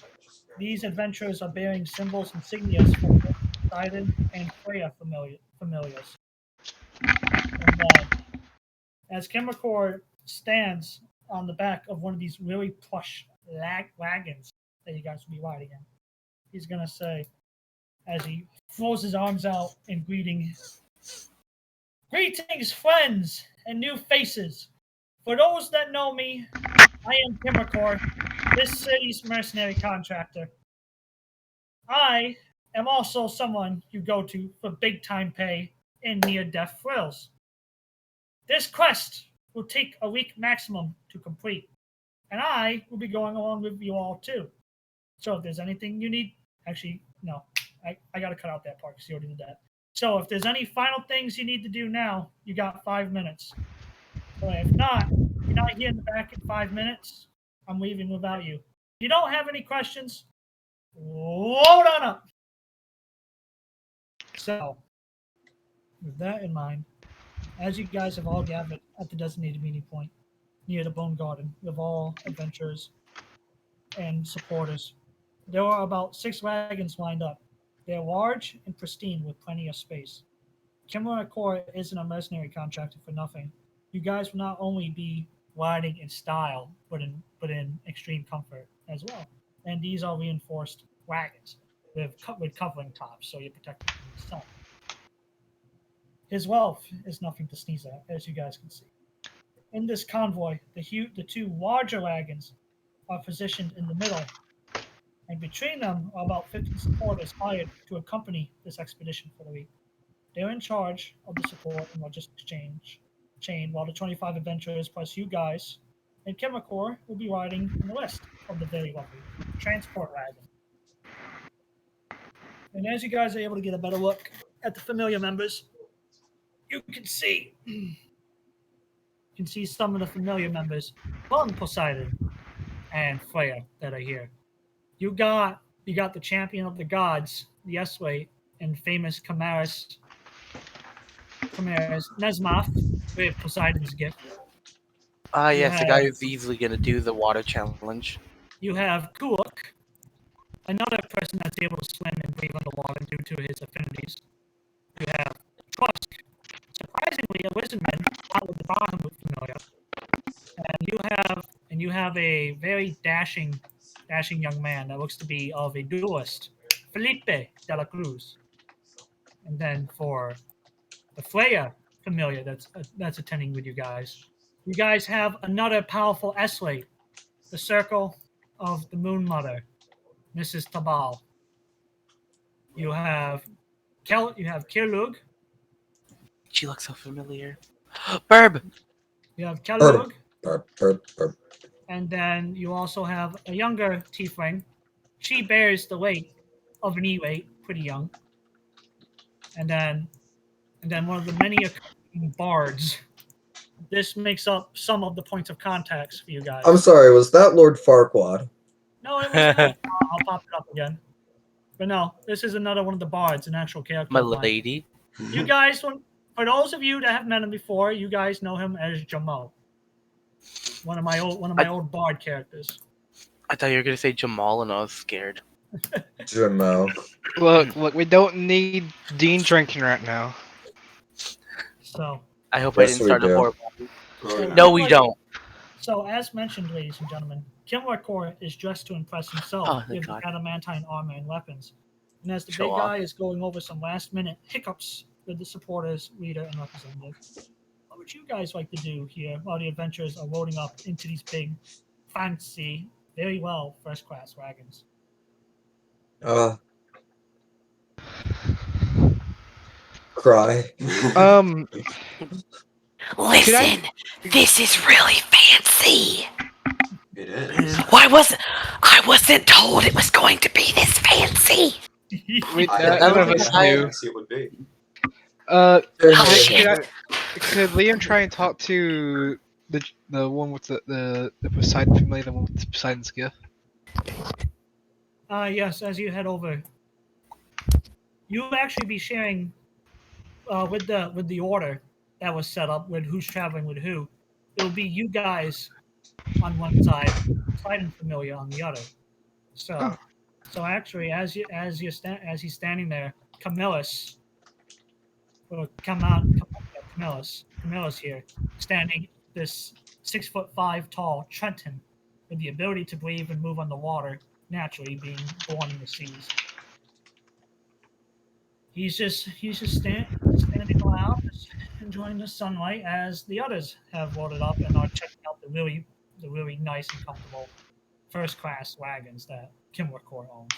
these adventurers are bearing symbols and insignias for Poseidon and Freya familiars. And as Kimrunkor stands on the back of one of these really plush wagons that you guys will be riding in, he's going to say, as he throws his arms out in greeting, "Greetings, friends and new faces. For those that know me, I am Kimrunkor, this city's mercenary contractor. I am also someone you go to for big-time pay and near-death thrills. This quest will take a week maximum to complete, and I will be going along with you all too. So if there's anything you need, actually, no, I got to cut out that part because you already did that. So if there's any final things you need to do now, you got 5 minutes. But if not, you're not here in the back in 5 minutes, I'm leaving without you. If you don't have any questions, load on up. So, with that in mind, as you guys have all gathered at the designated meeting point near the Bone Garden with all adventurers and supporters, there are about 6 wagons lined up. They're large and pristine with plenty of space. Kimrunkor isn't a mercenary contractor for nothing. You guys will not only be riding in style, but in extreme comfort as well. And these are reinforced wagons with covering tops, so you're protected from the sun. His wealth is nothing to sneeze at, as you guys can see. In this convoy, the 2 larger wagons are positioned in the middle, and between them are about 50 supporters hired to accompany this expedition for the week. They're in charge of the support and logistics chain, while the 25 adventurers plus you guys and Kimrunkor will be riding in the rest of the very lovely transport wagon. And as you guys are able to get a better look at the familiar members, you can see some of the familiar members from Poseidon and Freya that are here. You got the champion of the gods, the Esway, and famous Camnas Nesmoth with Poseidon's gift. Yes, the guy who's easily going to do the water challenge. You have Kuluk, another person that's able to swim and breathe underwater due to his affinities. You have Trusk, surprisingly a wizardman out with the Bahamut familiar. And you have a very dashing young man that looks to be of a duelist, Felipe de la Cruz. And then for the Freya familiar that's attending with you guys have another powerful Esway, the Circle of the Moon Mother, Mrs. Tabal. You have Kirlug. She looks so familiar. Burb! You have Kirlug. Burp. And then you also have a younger tiefling. She bears the weight of an E-weight, pretty young. and then one of the many accompanying bards. This makes up some of the points of contacts for you guys. I'm sorry, was that Lord Farquaad? No, it was not. I'll pop it up again. But no, this is another one of the bards, an actual character. My of mine. lady. You guys, for those of you that have met him before, you guys know him as Jamo. One of my old bard characters. I thought you were gonna say Jamal, and I was scared. Jamo. Look, we don't need Dean drinking right now. So. I hope I Yes, didn't we start a do. horrible. No, we don't. So, as mentioned, ladies and gentlemen, Kimrunkor is dressed to impress himself with adamantine armor and weapons. And as the big guy is going over some last-minute hiccups with the supporters, leader, and representative, what would you guys like to do here while the adventurers are loading up into these big, fancy, very well first-class wagons? Cry. Listen, this is really fancy. It is. I wasn't told it was going to be this fancy. None of us knew. It would be. Could Liam try and talk to the one with the Poseidon family, the one with the Poseidon's gift? Yes, as you head over, you'll actually be sharing with the order that was set up with who's traveling with who. It'll be you guys on one side, Poseidon Familia on the other. So actually, as he's standing there, Camillus will come out. Camillus here, standing this 6'5" tall Trenton with the ability to breathe and move on the water naturally, being born in the seas. He's just standing around, just enjoying the sunlight as the others have loaded up and are checking out the really nice and comfortable first-class wagons that Kimrunkor owns.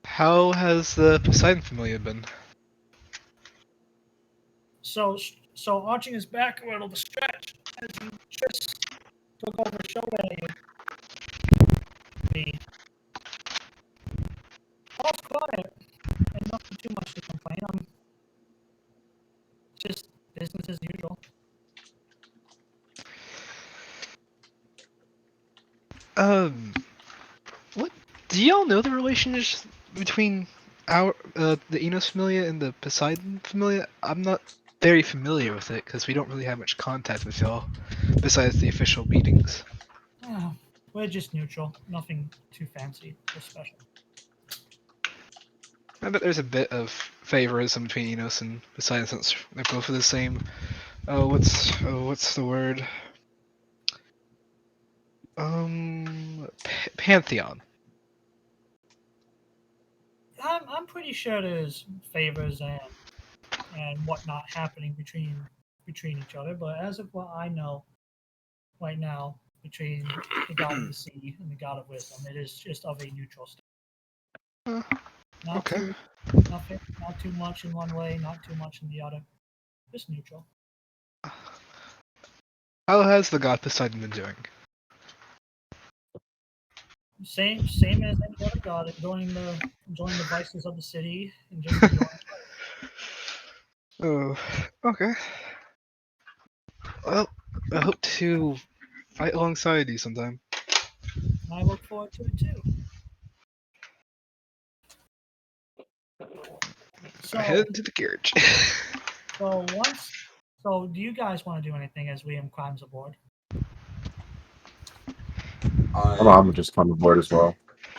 How has the Poseidon familia been? So arching his back a little to stretch as he just took over his shoulder. All's quiet and nothing too much to complain. Just business as usual. What do y'all know the relationship between the Inos familia and the Poseidon familia? I'm not very familiar with it because we don't really have much contact with y'all besides the official meetings. We're just neutral. Nothing too fancy or special. I bet there's a bit of favorism between Enos and Poseidon since they're both of the same. What's the word? Pantheon. I'm pretty sure there's favors and whatnot happening between each other, but as of what I know right now, between the god of the sea and the god of wisdom, it is just of a neutral state. Not too much in one way, not too much in the other. Just neutral. How has the god Poseidon been doing? Same as any other god, enjoying the vices of the city and just enjoying life. Oh, okay. Well, I hope to fight alongside you sometime. I look forward to it too. So, Head into the carriage. so do you guys want to do anything as Liam climbs aboard? I'm just on the board as well.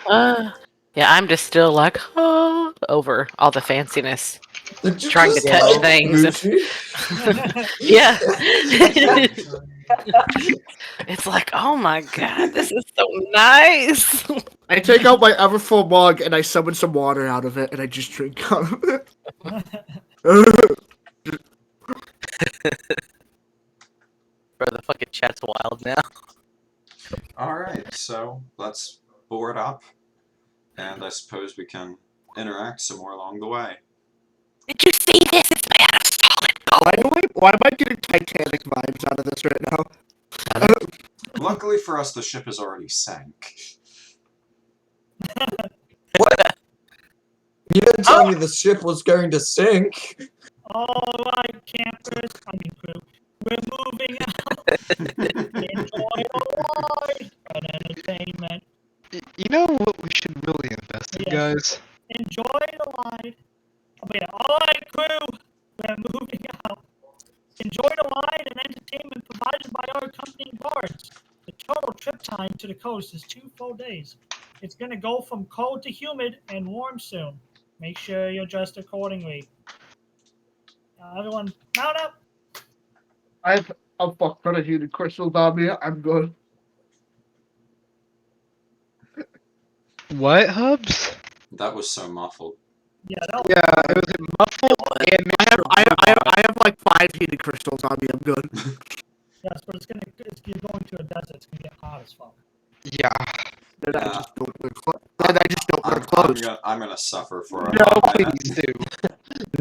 Yeah, I'm just still like, over all the fanciness. Did you Trying to just touch love things. Gucci? Yeah. It's like, oh my god, this is so nice. I take out my ever full mug and I summon some water out of it and I just drink out of it. Bro, the fucking chat's wild now. Alright, so let's board up, and I suppose we can interact some more along the way. Did you see this? It's made out of solid gold. Why am I getting Titanic vibes out of this right now? Luckily for us, the ship has already sank. You didn't tell me the ship was going to sink. Alright, campers, crew. We're moving out. Enjoy the ride and entertainment. You know what we should really invest in, Yes. guys? Enjoy the ride. Alright, crew, we're moving out. Enjoy the ride and entertainment provided by our accompanying guards. The total trip time to the coast is 2 full days. It's going to go from cold to humid and warm soon. Make sure you're dressed accordingly. Everyone, mount up. I've a fuck ton of heated crystals on me. I'm good. What, Hubs? That was so muffled. Yeah, that was Yeah, it was muffled and I have like 5 heated crystals on me. I'm good. yes, but you're going to a desert. It's gonna get hot as fuck. yeah. Then I Yeah. just don't wear clothes. Then I just don't wear clothes. I'm gonna suffer for a No, while. please do.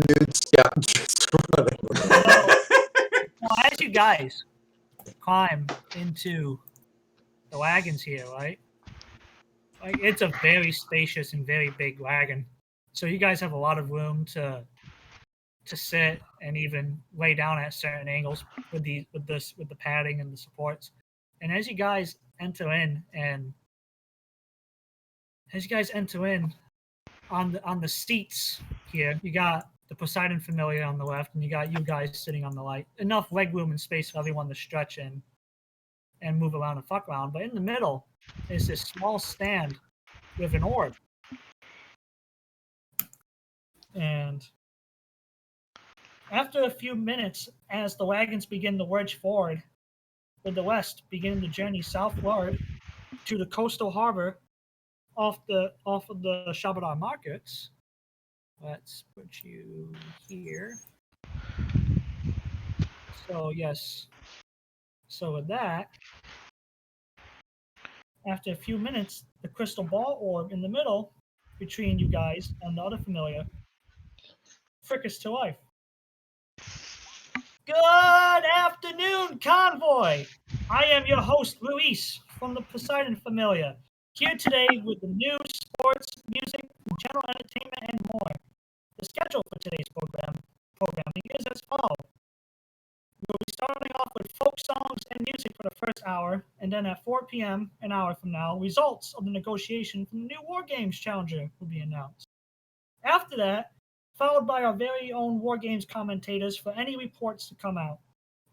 Nude scout just running. Well, as you guys climb into the wagons here, right? Like, it's a very spacious and very big wagon. So you guys have a lot of room to sit and even lay down at certain angles with the padding and the supports. And as you guys enter in on the seats here, you got the Poseidon Familia on the left, and you got you guys sitting on the right. Enough leg room and space for everyone to stretch in and move around and fuck around. But in the middle is this small stand with an orb. And after a few minutes, as the wagons begin to wedge forward, with the west beginning the journey southward to the coastal harbor off of the Shabadar markets. Let's put you here. So yes. So with that, after a few minutes, the crystal ball orb in the middle between you guys and the other familiar frickers to life. Good afternoon, convoy. I am your host, Luis, from the Poseidon Familia, here today with the news, sports, music, general entertainment, and more. The schedule for today's programming is as follows. We'll be starting off with folk songs and music for the first hour, and then at 4 p.m., an hour from now, results of the negotiation from the new War Games Challenger will be announced. After that, followed by our very own War Games commentators for any reports to come out.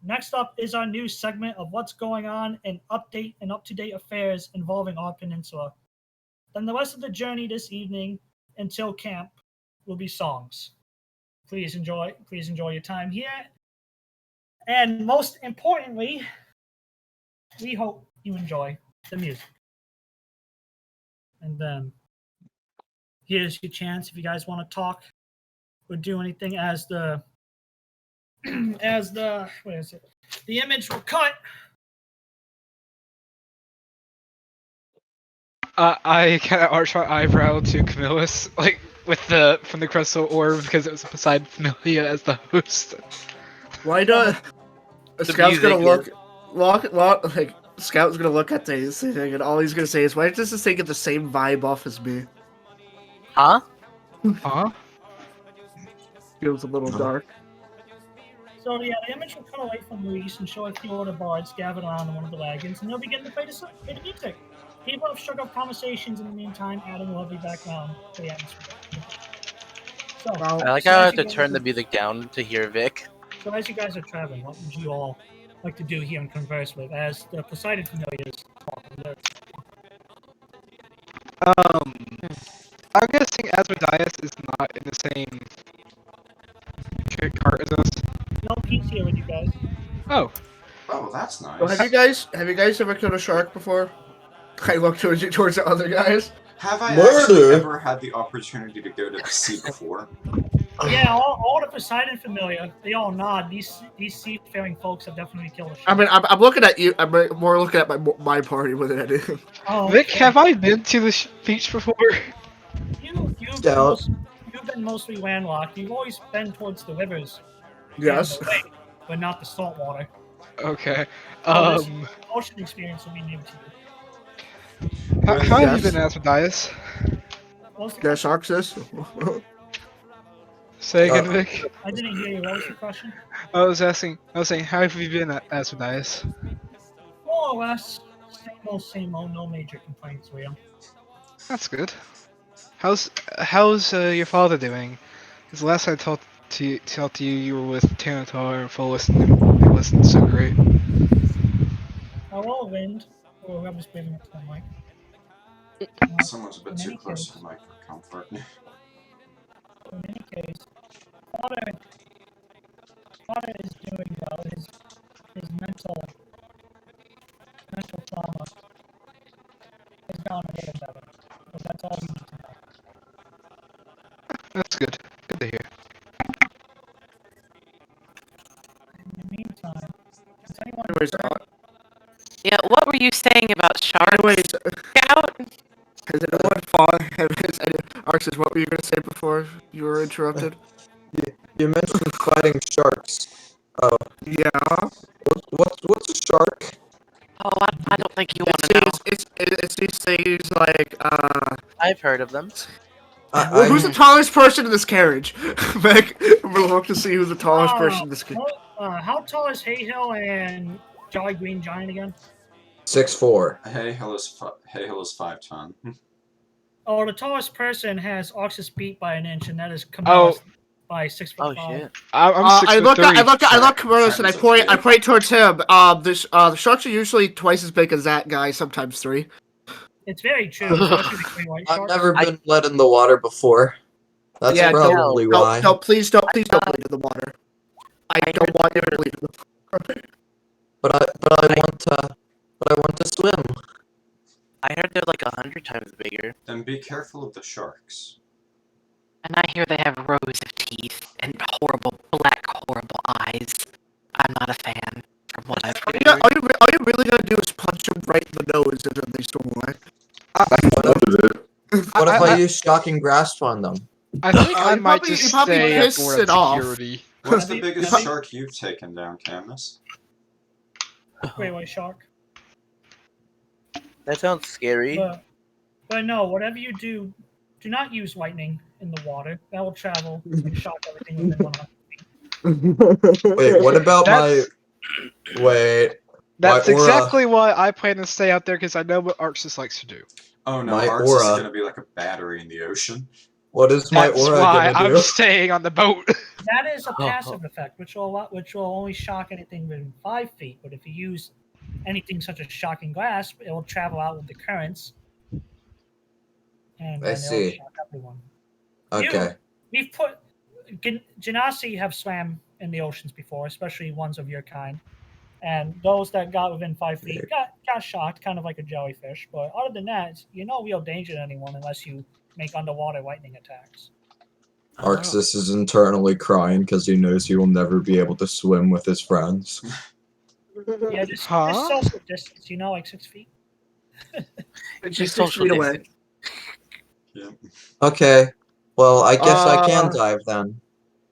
Next up is our news segment of what's going on and update and up-to-date affairs involving our peninsula. Then the rest of the journey this evening until camp will be songs. Please enjoy your time here. And most importantly, we hope you enjoy the music. And then here's your chance if you guys want to talk or do anything as the the image will cut. I kind of arched my eyebrow to Camillus, like with from the crystal orb, because it was a Poseidon Familia as the host. Why not? Scout's gonna music look, Scout's gonna look at this thing, and all he's gonna say is, "Why does this thing get the same vibe off as me?" Huh? Huh? Feels a little dark. So yeah, the image will cut away from Luis and show a few other bards gathered around one of the wagons, and they'll begin to play the music. People have struck up conversations in the meantime, adding a lovely background to the atmosphere. So, Well, I like how I have to turn the music down to hear Vic. So as you guys are traveling, what would you all like to do here and converse with as the Poseidon Familiars talk? I'm guessing Asmodias is not in the same cart as us. No peace here with you guys. Oh, Oh, that's nice. So have you guys ever killed a shark before? I look towards the other guys. Have I Murder? actually ever had the opportunity to go to the sea before? Yeah, all the Poseidon Familia, they all nod. These seafaring folks have definitely killed a shark. I mean, I'm looking at you. I'm more looking at my party with it anything. Oh, Vic, okay. have I been to the beach before? You've been mostly landlocked. You've always been towards the rivers. Yes. and the lake, but not the salt water. Okay. Ocean experience will be new to you. How have Yes. you been, Asmodias? What was the Yes, question? Arxus. Say again, Vic. I didn't hear you. What was the question? I was saying, how have you been, Asmodias? More or less, same old, no major complaints, Liam. That's good. How's your father doing? Because last I talked to you, you were with Tanatar and Follis, and it wasn't so great. Whirlwind, or whoever's breathing next to the mic. Someone's a bit In too any close to case- the mic for comfort. In any case, father is doing well. His mental trauma has gone a little better. But that's all you need to know. That's good. Good to hear. In the meantime, has anyone Anyways, Yeah, what were you saying about sharks? anyways, Scout? has anyone fought? Arxus, what were you gonna say before you were interrupted? You mentioned fighting sharks. Oh, Yeah. what's a shark? Oh, I don't think you want to know. It's these things like I've heard of them. Well, who's the tallest person in this carriage? Beck, we'll look to see who's the tallest person in this carriage. how tall is Haehil and Jolly Green Giant again? 6'4". Haehil is 5'10". Oh, the tallest person has Arxus beat by an inch, and that is Camnas by 6'5". Oh shit. I'm I look Shark. Camillus and I point towards him. The sharks are usually twice as big as that guy, sometimes 3. It's very true, especially the great white I've sharks. never been led in the water before. That's Yeah, probably why. Please don't bleed in the water. I don't want you to bleed in the water. But I want to swim. I heard they're like 100 times bigger. Then be careful of the sharks. And I hear they have rows of teeth and horrible eyes. I'm not a fan, from what I've heard. All you really gotta do is punch them right in the nose and then they swim away. What if I use shocking grasp on them? I think I you might probably- just you probably stay piss aboard it off. security. What's the biggest Have you- shark you've taken down, Camnas? Great white shark. That sounds scary. But no, whatever you do, do not use lightning in the water. That will travel and shock everything within 100 feet. Wait, what about That's- That's my aura- exactly why I plan to stay out there, because I know what Arxus likes to do. Oh no, My Arxus is aura. gonna be like a battery in the ocean. What is my That's aura why gonna I'm do? staying on the boat. That is a passive effect, which will only shock anything within 5 feet. But if you use anything such as shocking grasp, it will travel out with the currents, and I then see. it'll shock everyone. Okay. We've put Genasi have swam in the oceans before, especially ones of your kind, and those that got within 5 feet got shocked, kind of like a jellyfish. But other than that, you're no real danger to anyone unless you make underwater lightning attacks. Arxus is internally crying because he knows he will never be able to swim with his friends. Yeah, just Huh? social distance, like 6 feet. Just 6 social feet away. distance. Yeah. Okay. Well, I guess I can Uh, dive then.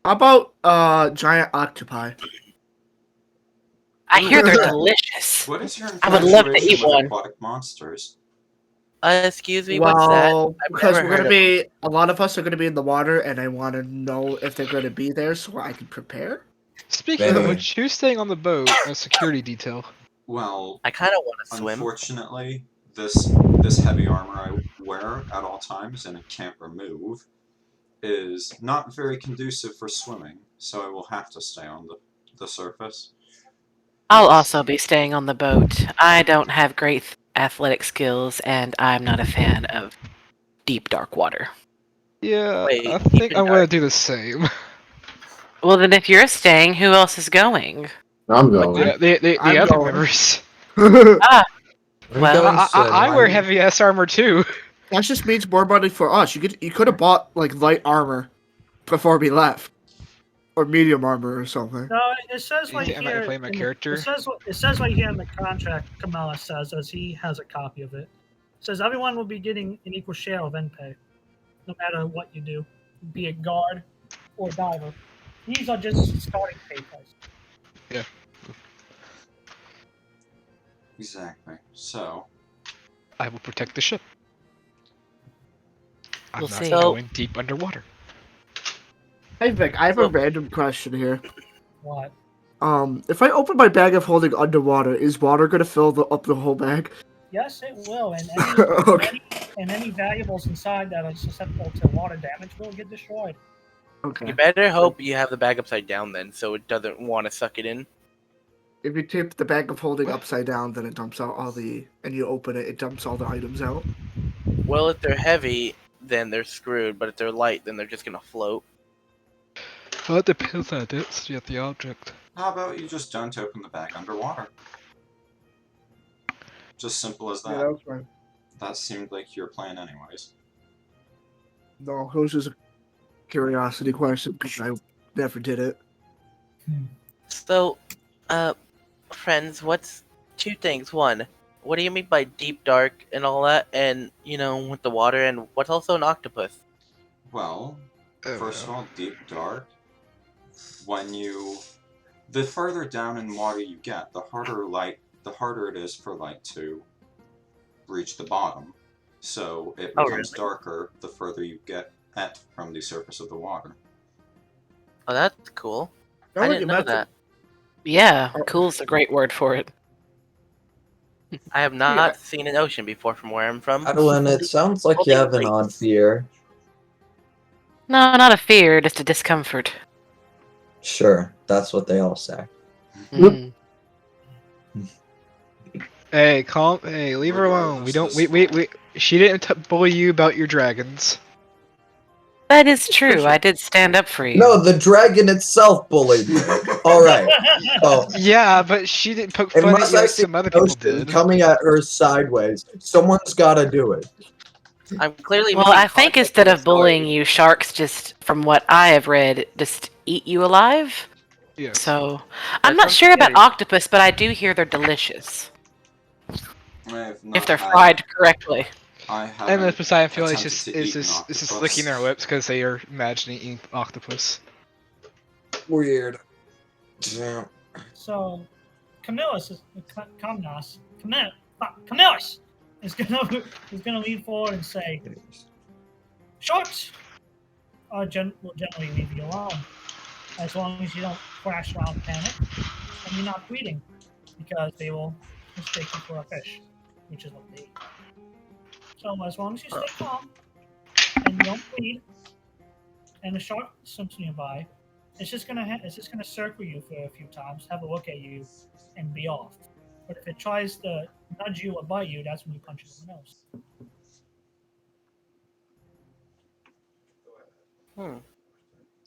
How about giant octopi? I hear they're delicious. What is your I would love to eat infatuation with one. aquatic monsters? Excuse me, what's that? Well, I've because never we're heard gonna of be a lot of us are gonna be in the water, and I want to know if they're gonna be there so I can prepare. Speaking of Maybe. which, who's staying on the boat as security detail? Well, I kind of want to swim. unfortunately, this heavy armor I wear at all times and it can't remove is not very conducive for swimming, so I will have to stay on the surface. I'll also be staying on the boat. I don't have great athletic skills, and I'm not a fan of deep, dark water. Yeah, Wait, I think even I'm gonna dark. do the same. Well, then if you're staying, who else is going? I'm going. The I'm other going. members. Well, I wear heavy ass armor too. That just means more money for us. You could have bought like light armor before we left, or medium armor or something. No, it says You right think I might here. play my in the- character? It says right here in the contract. Kamala says, as he has a copy of it. It says everyone will be getting an equal share of end pay, no matter what you do, be it guard or diver. These are just starting pay prices. Exactly. So, I will protect the ship. I'm We'll not see. going deep underwater. Hey Vic, I have a So- random question here. What? If I open my bag of holding underwater, is water gonna fill up the whole bag? Yes, it will, and Okay. any valuables inside that are susceptible to water damage will get destroyed. Okay. You better hope you have the bag upside down then, so it doesn't want to suck it in. If you tip the bag of holding upside down, then it dumps out and you open it, it dumps all the items out. Well, if they're heavy, then they're screwed, but if they're light, then they're just gonna float. Well, it depends on the density of the object. How about you just don't open the bag underwater? Just simple as that. Yeah, that was fine. That seemed like your plan anyways. No, it was just a curiosity question because I never did it. So, friends, what's two things? One, what do you mean by deep, dark, and all that, and, with the water, and what's also an octopus? Well, Oh, first of no. all, deep dark. The further down in water you get, the harder it is for light to reach the bottom. So it Oh, becomes really? darker the further you get from the surface of the water. Oh, that's cool. Now I that didn't you know mention- that. Yeah, Oh. cool's a great word for it. I have not seen an ocean before from where I'm from. Adewyn, it sounds like you have an odd fear. No, not a fear, just a discomfort. Sure, that's what they all say. Mm. Hey, calm. Hey, leave her alone. We don't. Regardless, We. She didn't bully you about your dragons. That is true. I did stand up for you. No, the dragon itself bullied me. Alright, so Yeah, but she didn't poke fun at unless you I like see some other an people ocean did. coming at her sideways, someone's gotta do it. I'm clearly Well, missing I think context instead in of the story. bullying you, sharks just, from what I have read, just eat you alive. Yes. So, I'm That not sounds sure about scary. octopus, but I do hear they're delicious. I've If not they're had- fried correctly. I And haven't the Poseidon feel is attempted just to eat an is just octopus. licking their lips because they are imagining eating octopus. Weird. Yeah. So, Camnas is gonna lean forward and say, "Sharks will generally leave you alone as long as you don't crash around panic and you're not bleeding, because they will mistake you for a fish, which is what they eat. So as long as you stay calm and you don't bleed, and the shark swims nearby, it's just gonna circle you for a few times, have a look at you, and be off. But if it tries to nudge you or bite you, that's when you punch it in the nose.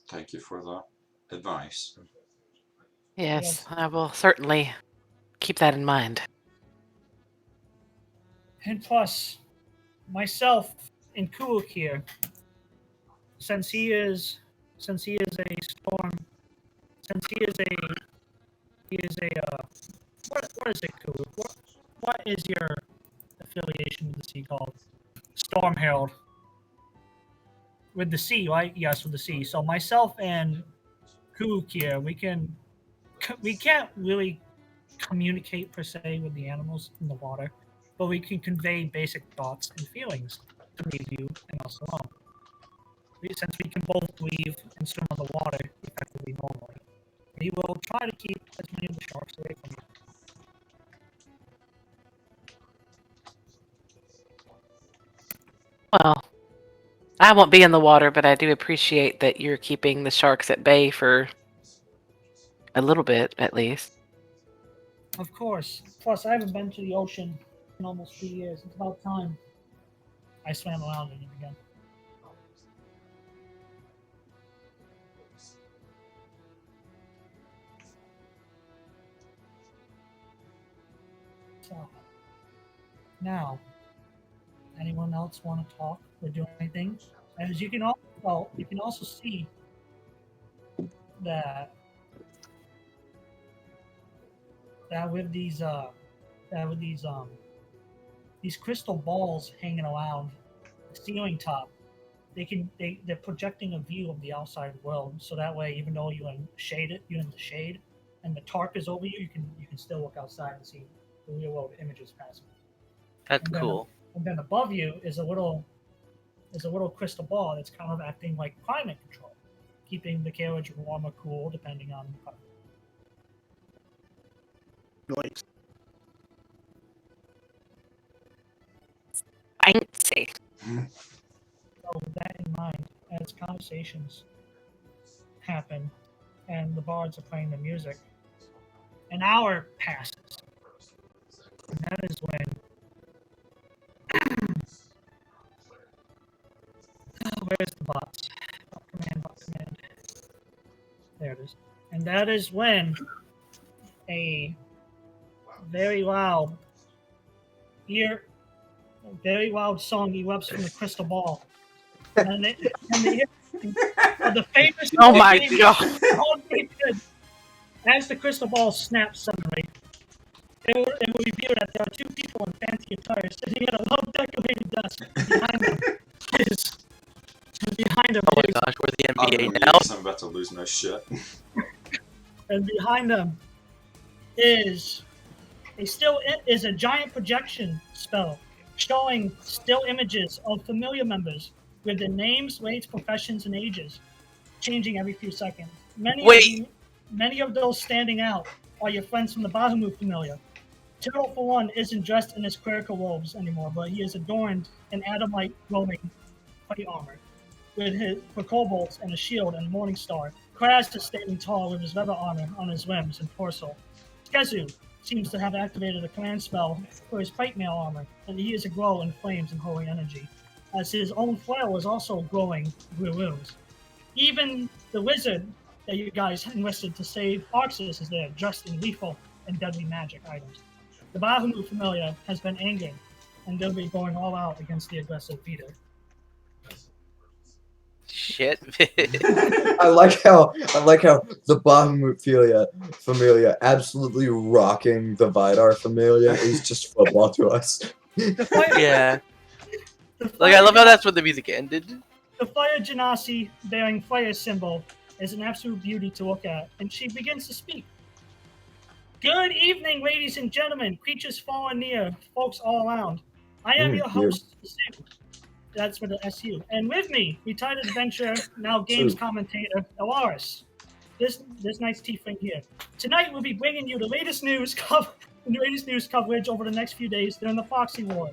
Thank you for the advice. Yes, Yes. I will certainly keep that in mind. And plus, myself and Kuluk here, since he is a storm, since he is a what is it, Kuluk? What is your affiliation with the sea called? Storm Herald. With the sea, right? Yes, with the sea. So myself and Kuluk here, we can't really communicate per se with the animals in the water, but we can convey basic thoughts and feelings to leave you and us alone. Since we can both breathe and swim on the water effectively normally, we will try to keep as many of the sharks away from you. Well, I won't be in the water, but I do appreciate that you're keeping the sharks at bay for a little bit, at least. Of course. Plus, I haven't been to the ocean in almost 3 years. It's about time I swam around in it again. So, now, anyone else want to talk or do anything? As you can also see that with these crystal balls hanging around the ceiling top, they're projecting a view of the outside world. So that way, even though you're in the shade, and the tarp is over you, you can still look outside and see the real world images passing. That's And then- cool. And then above you is a little is a little crystal ball that's kind of acting like climate control, keeping the carriage warm or cool depending on Noise. I ain't safe. So with that in mind, as conversations happen and the bards are playing the music, an hour passes. And that is when where's the bots? Bot command. There it is. And that is when a very loud song erupts from the crystal ball. And the famous Oh my god! As the crystal ball snaps suddenly, it will reveal that there are two people in fancy attire sitting at a well-decorated desk. Behind them Oh my gosh, we're the I'm NBA gonna now. mute 'cause I'm about to lose my shit. And behind them is a giant projection spell showing still images of familiar members with their names, rates, professions, and ages, changing every few seconds. Many of those standing out are your friends from the Bahamut familiar. Turtle, for one, isn't dressed in his clerical robes anymore, but he is adorned in Adamite glowing plate armor, for kobolds and a shield and morning star. Kraz is standing tall with his leather armor on his limbs and torso. Skessuv seems to have activated a command spell for his plate mail armor, and he is aglow in flames and holy energy, as his own flail is also glowing blue runes. Even the wizard that you guys enlisted to save Arxus is there, dressed in lethal and deadly magic items. The Bahamut familiar has been angered, and they'll be going all out against the aggressive Vidar. Shit. I like how the Bahamut familia absolutely rocking the Vidar familia is just football to us. Yeah. Like, I love how that's when the music ended. The fire genasi bearing fire symbol is an absolute beauty to look at, and she begins to speak. Good evening, ladies and gentlemen, creatures far and near, folks all around. I am your host, Sue. That's with the SU. And with me, retired adventurer, now games commentator, Vilaris. This night's tiefling here. Tonight we'll be bringing you the latest news coverage over the next few days during the Proxy War.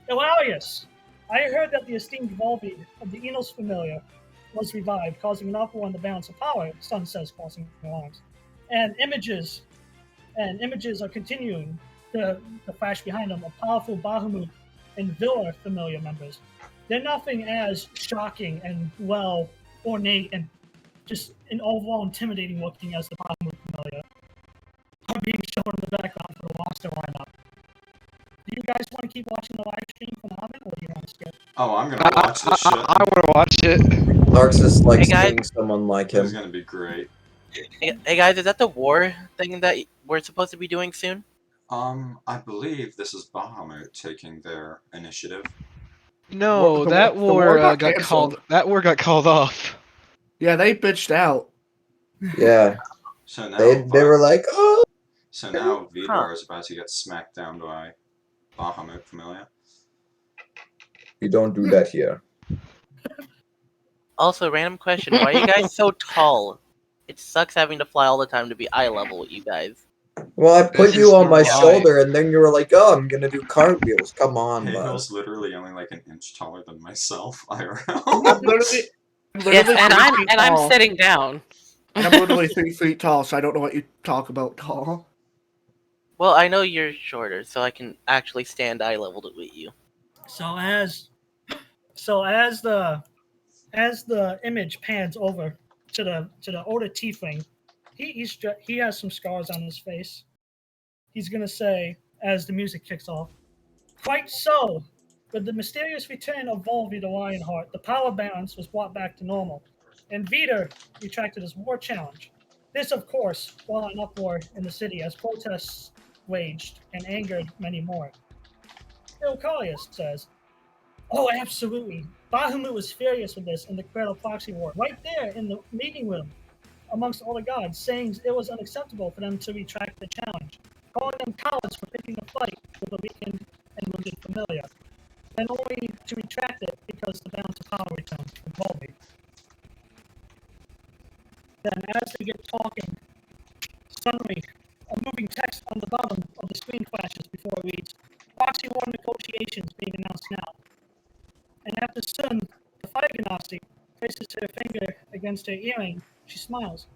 Hilarious! I heard that the esteemed Volbeat of the Enos familiar was revived, causing an uproar in the balance of power, Sun says, crossing alarms. And images are continuing to flash behind them of powerful Bahamut and Vilaris familiar members. They're nothing as shocking and well ornate and just an overall intimidating looking as the Bahamut familiar are being shown in the background for the roster lineup. Do you guys want to keep watching the live stream from Hobbit, or do you want to skip? Oh, I'm gonna watch this shit. I want to watch it. Arxus likes Hey, guys. seeing someone like This is him. gonna be great. Hey guys, is that the war thing that we're supposed to be doing soon? I believe this is Bahamut taking their initiative. No, The that war war got got canceled. called. That war got called off. Yeah, they bitched out. Yeah, So now they were like, oh. So now Vidar is about to get smacked down by Bahamut familia. You don't do that here. Also, random question: why are you guys so tall? It sucks having to fly all the time to be eye level with you guys. Well, I put This you is on my why. shoulder, and then you were like, "Oh, I'm gonna do cartwheels." Come on, bud. Haehil's literally only like an inch taller than myself, I'm IRL. literally Yes, 3 and feet I'm tall. sitting down. And I'm literally 3 feet tall, so I don't know what you talk about tall. Well, I know you're shorter, so I can actually stand eye level with you. So as the image pans over to the older tiefling, he has some scars on his face. He's gonna say as the music kicks off, "Quite so. With the mysterious return of Volvi the Lionheart, the power balance was brought back to normal, and Vidar retracted his war challenge. This, of course, brought an uproar in the city as protests waged and angered many more. Ilkalius says, "Oh, absolutely. Bahamut was furious with this in the Cradle Proxy War, right there in the meeting room, amongst all the gods, saying it was unacceptable for them to retract the challenge, calling them cowards for picking a fight with a weakened and wounded familiar, and only to retract it because the screen flashes before it reads, Proxy War negotiations being announced now. And after soon, the fire ganassi places her finger against her earring. She smiles.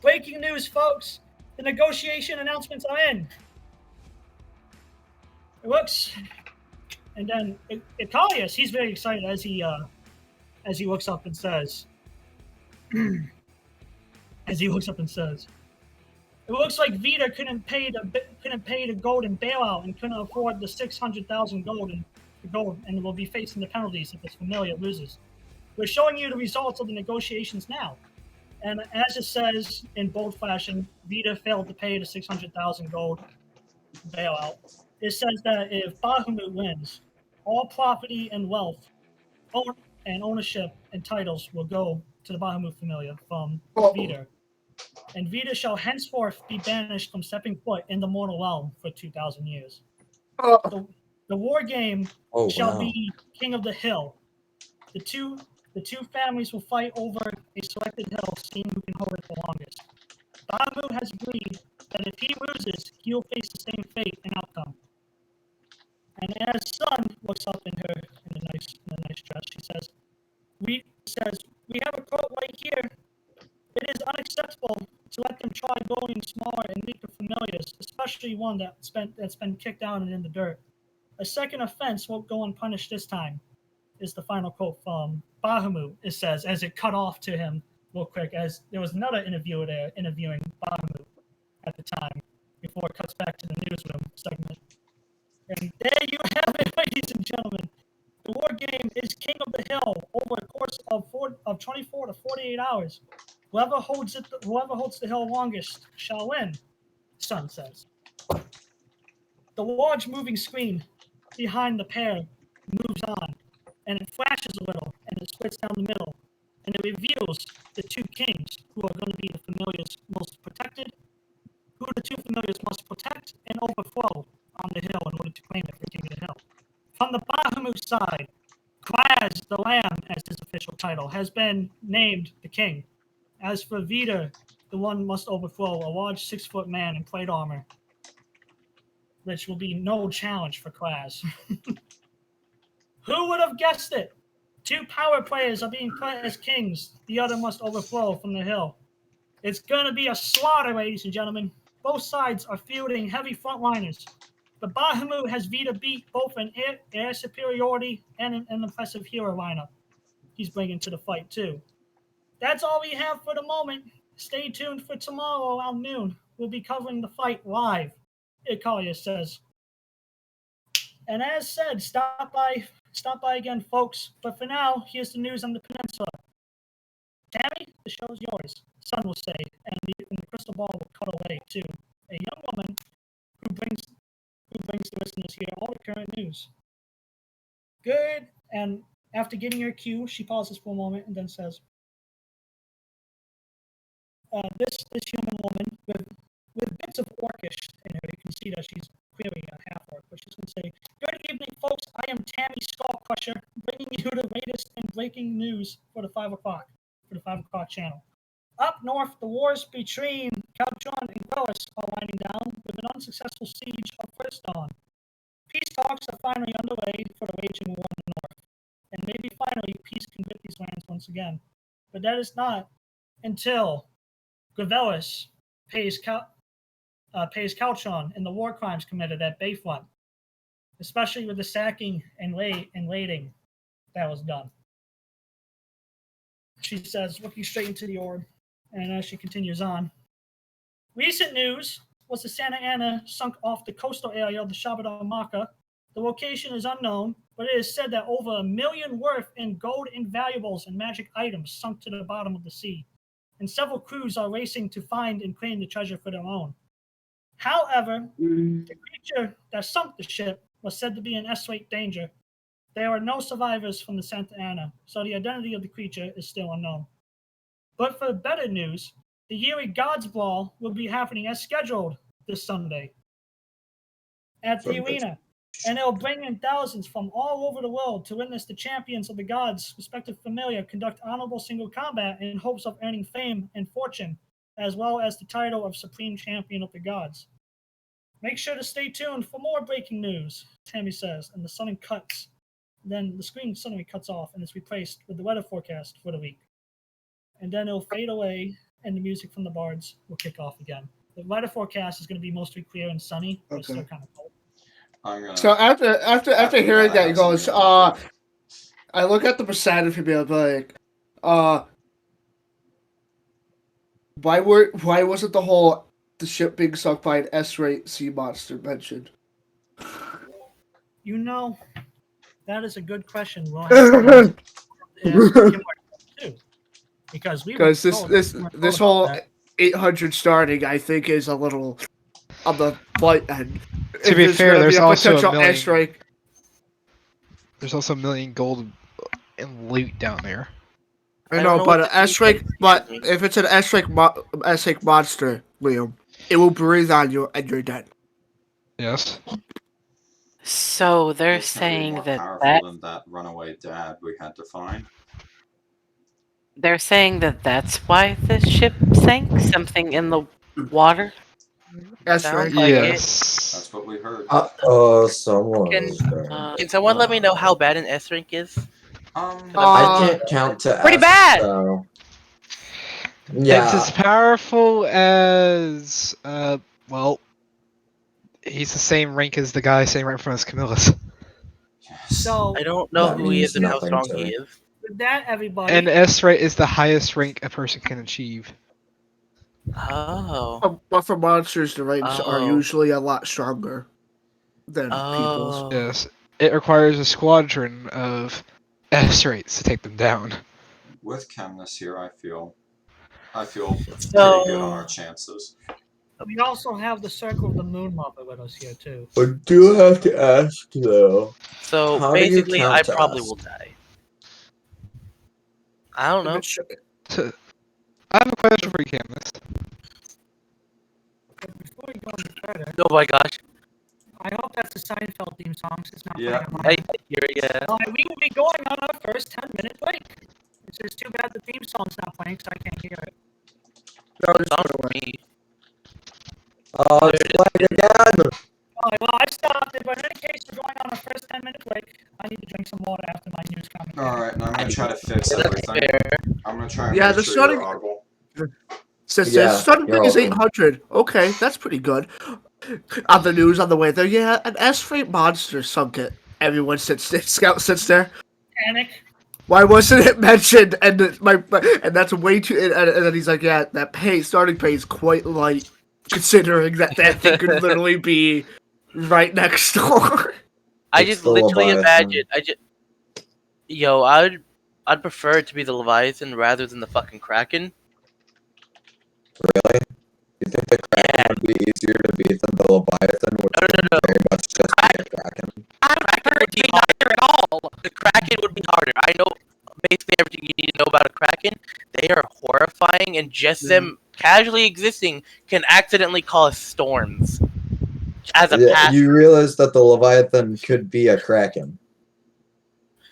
Breaking news, folks! The negotiation announcements are in. It looks, and then Icalius, he's very excited as he looks up and says, it looks like Vidar couldn't pay the golden bailout and couldn't afford the 600,000 gold and will be facing the penalties if his familia loses. We're showing you the results of the negotiations now. And as it says in bold fashion, Vidar failed to pay the 600,000 gold bailout. It says that if Bahamut wins, all property and wealth and ownership and titles will go to the Bahamut familia from Vidar. And Vidar shall henceforth be banished from stepping foot in the mortal realm for 2,000 years. The war game shall be King of the Hill. The two families will fight over a selected hill, seeing who can hold it the longest. Bahamut has agreed that if he loses, he will face the same fate and outcome. And as Sun looks up in a nice dress, she says, "We have a quote right here. It is unacceptable to let them try bullying smaller and weaker familiars, especially one that's been kicked down and in the dirt. A second offense won't go unpunished this time," is the final quote from Bahamut, it says, as it cut off to him real quick, as there was another interviewer there interviewing Bahamut at the time, before it cuts back to the newsroom segment. And there you have it, ladies and gentlemen. The war game is King of the Hill over a course of 24 to 48 hours. Whoever holds the hill longest shall win, Sun says. The large moving screen behind the pair moves on, and it flashes a little, and it splits down the middle, and it reveals the two kings who are going to be the familiars most protected, who the two familiars must protect and overthrow on the hill in order to claim it for King of the Hill. From the Bahamut side, Kraz the Lamb, as his official title, has been named the king. As for Vidar, the one must overthrow a large 6-foot man in plate armor, which will be no challenge for Kraz. Who would have guessed it? 2 power players are being put as kings. The other must overthrow from the hill. It's going to be a slaughter, ladies and gentlemen. Both sides are fielding heavy frontliners. But Bahamut has Vidar beat both in air superiority and an impressive hero lineup he's bringing to the fight, too. That's all we have for the moment. Stay tuned for tomorrow around noon. We'll be covering the fight live, Icalius says. And as said, stop by again, folks. But for now, here's the news on the peninsula. Tammy, the show is yours, Sun will say, and the crystal ball will cut away to a young woman who brings the listeners here all the current news. Good. And after getting her cue, she pauses for a moment and then says, this human woman with bits of orcish in her, you can see that she's clearly a half-orc, but she's going to say, "Good evening, folks. I am Tammy Skullcrusher, bringing you the latest and breaking news for the 5 o'clock channel. Up north, the wars between Caltron and Vilaris are winding down with an unsuccessful siege of First Dawn. Peace talks are finally underway for the waging war in the north, and maybe finally peace can hit these lands once again. But that is not until Vilaris pays Caltron in the war crimes committed at Bayfront, especially with the sacking and lading that was done." She says, looking straight into the orb, and as she continues on, "Recent news was the Santa Ana sunk off the coastal area of the Shabbat Maka. The location is unknown, but it is said that over $1 million worth in gold and valuables and magic items sunk to the bottom of the sea, and several crews are racing to find and claim the treasure for their own. However, the creature that sunk the ship was said to be in S-rate danger. There are no survivors from the Santa Ana, so the identity of the creature is still unknown. But for better news, the yearly Gods Brawl will be happening as scheduled this Sunday at the arena, and it will bring in thousands from all over the world to witness the champions of the gods' respective familia conduct honorable single combat in hopes of earning fame and fortune, as well as the title of Supreme Champion of the Gods. Make sure to stay tuned for more breaking news, Tammy says, and the sudden cuts. Then the screen suddenly cuts off and is replaced with the weather forecast for the week. And then it'll fade away, and the music from the bards will kick off again. The weather forecast is going to be mostly clear and sunny, but it's still kind of cold. So after hearing that, he goes, I look at the Poseidon for me, I'm like, why wasn't the ship being sunk by an S-rate sea monster mentioned? You know, that is a good question. We'll have to ask Kimrunkor too, because this whole 800 starting, I think, is a little on the light end. To be fair, there's also a million. S-rate. There's also a million gold and loot down there. I know, but an S-rate, but if it's an S-rate monster, Liam, it will breathe on you and you're dead. Yes. So they're It's gonna be saying more that powerful than that runaway dad we had to find. they're saying that that's why the ship sank. Something in the water. That's Sounds right. like Yes. That's what we heard. Someone. Can someone let me know how bad an S rank is? I can't count to pretty S, bad. So... It's Yeah. as powerful as well. He's the same rank as the guy same rank from as Camillus. So I don't know That who he means is and how nothing strong to he me. is. with that, everybody, And S rate is the highest rank a person can achieve. Oh. But for monsters, the ranks are Oh. usually a lot stronger than people's. Oh. Yes. It requires a squadron of S rates to take them down. With Camnas here, I feel pretty good on our chances. we also have the Circle of the Moon Mother with us here too. I do have to ask though. So How do you basically, count I to probably us? will die. I don't know. I have a question for you, Camnas. Before we go any further, Oh my gosh. I hope that's the Seinfeld theme song. It's not Yeah. playing on I hear ya. we will be going on our first 10-minute break. It's just too bad the theme song's not playing, so I can't hear it. No, It's not for me. Oh, it's playing again! Alright, well, I stopped it, but in any case, we're going on our first 10-minute break. I need to drink some water after my news commentary. Alright, and I'm gonna try to fix That's everything. fair. I'm gonna try and Yeah, make the sure starting- you're audible. Since Yeah, the starting you're thing is welcome. 800. Okay, that's pretty good. On the news on the way there, yeah, an S-rate monster sunk it. Everyone Scout sits there. Panic. Why wasn't it mentioned? And and that's way too. And then he's like, yeah, that starting pay is quite light, considering that thing could literally be right next door. I It's just the literally Leviathan. imagine. I'd prefer it to be the Leviathan rather than the fucking Kraken. Really? You think the Kraken would be easier to beat than the Leviathan, which No. very much just be a Kraken? I prefer it to be neither at all. The Kraken would be harder. I know basically everything you need to know about a Kraken. They are horrifying, and just them casually existing can accidentally cause storms. As a passive. You realize that the Leviathan could be a Kraken.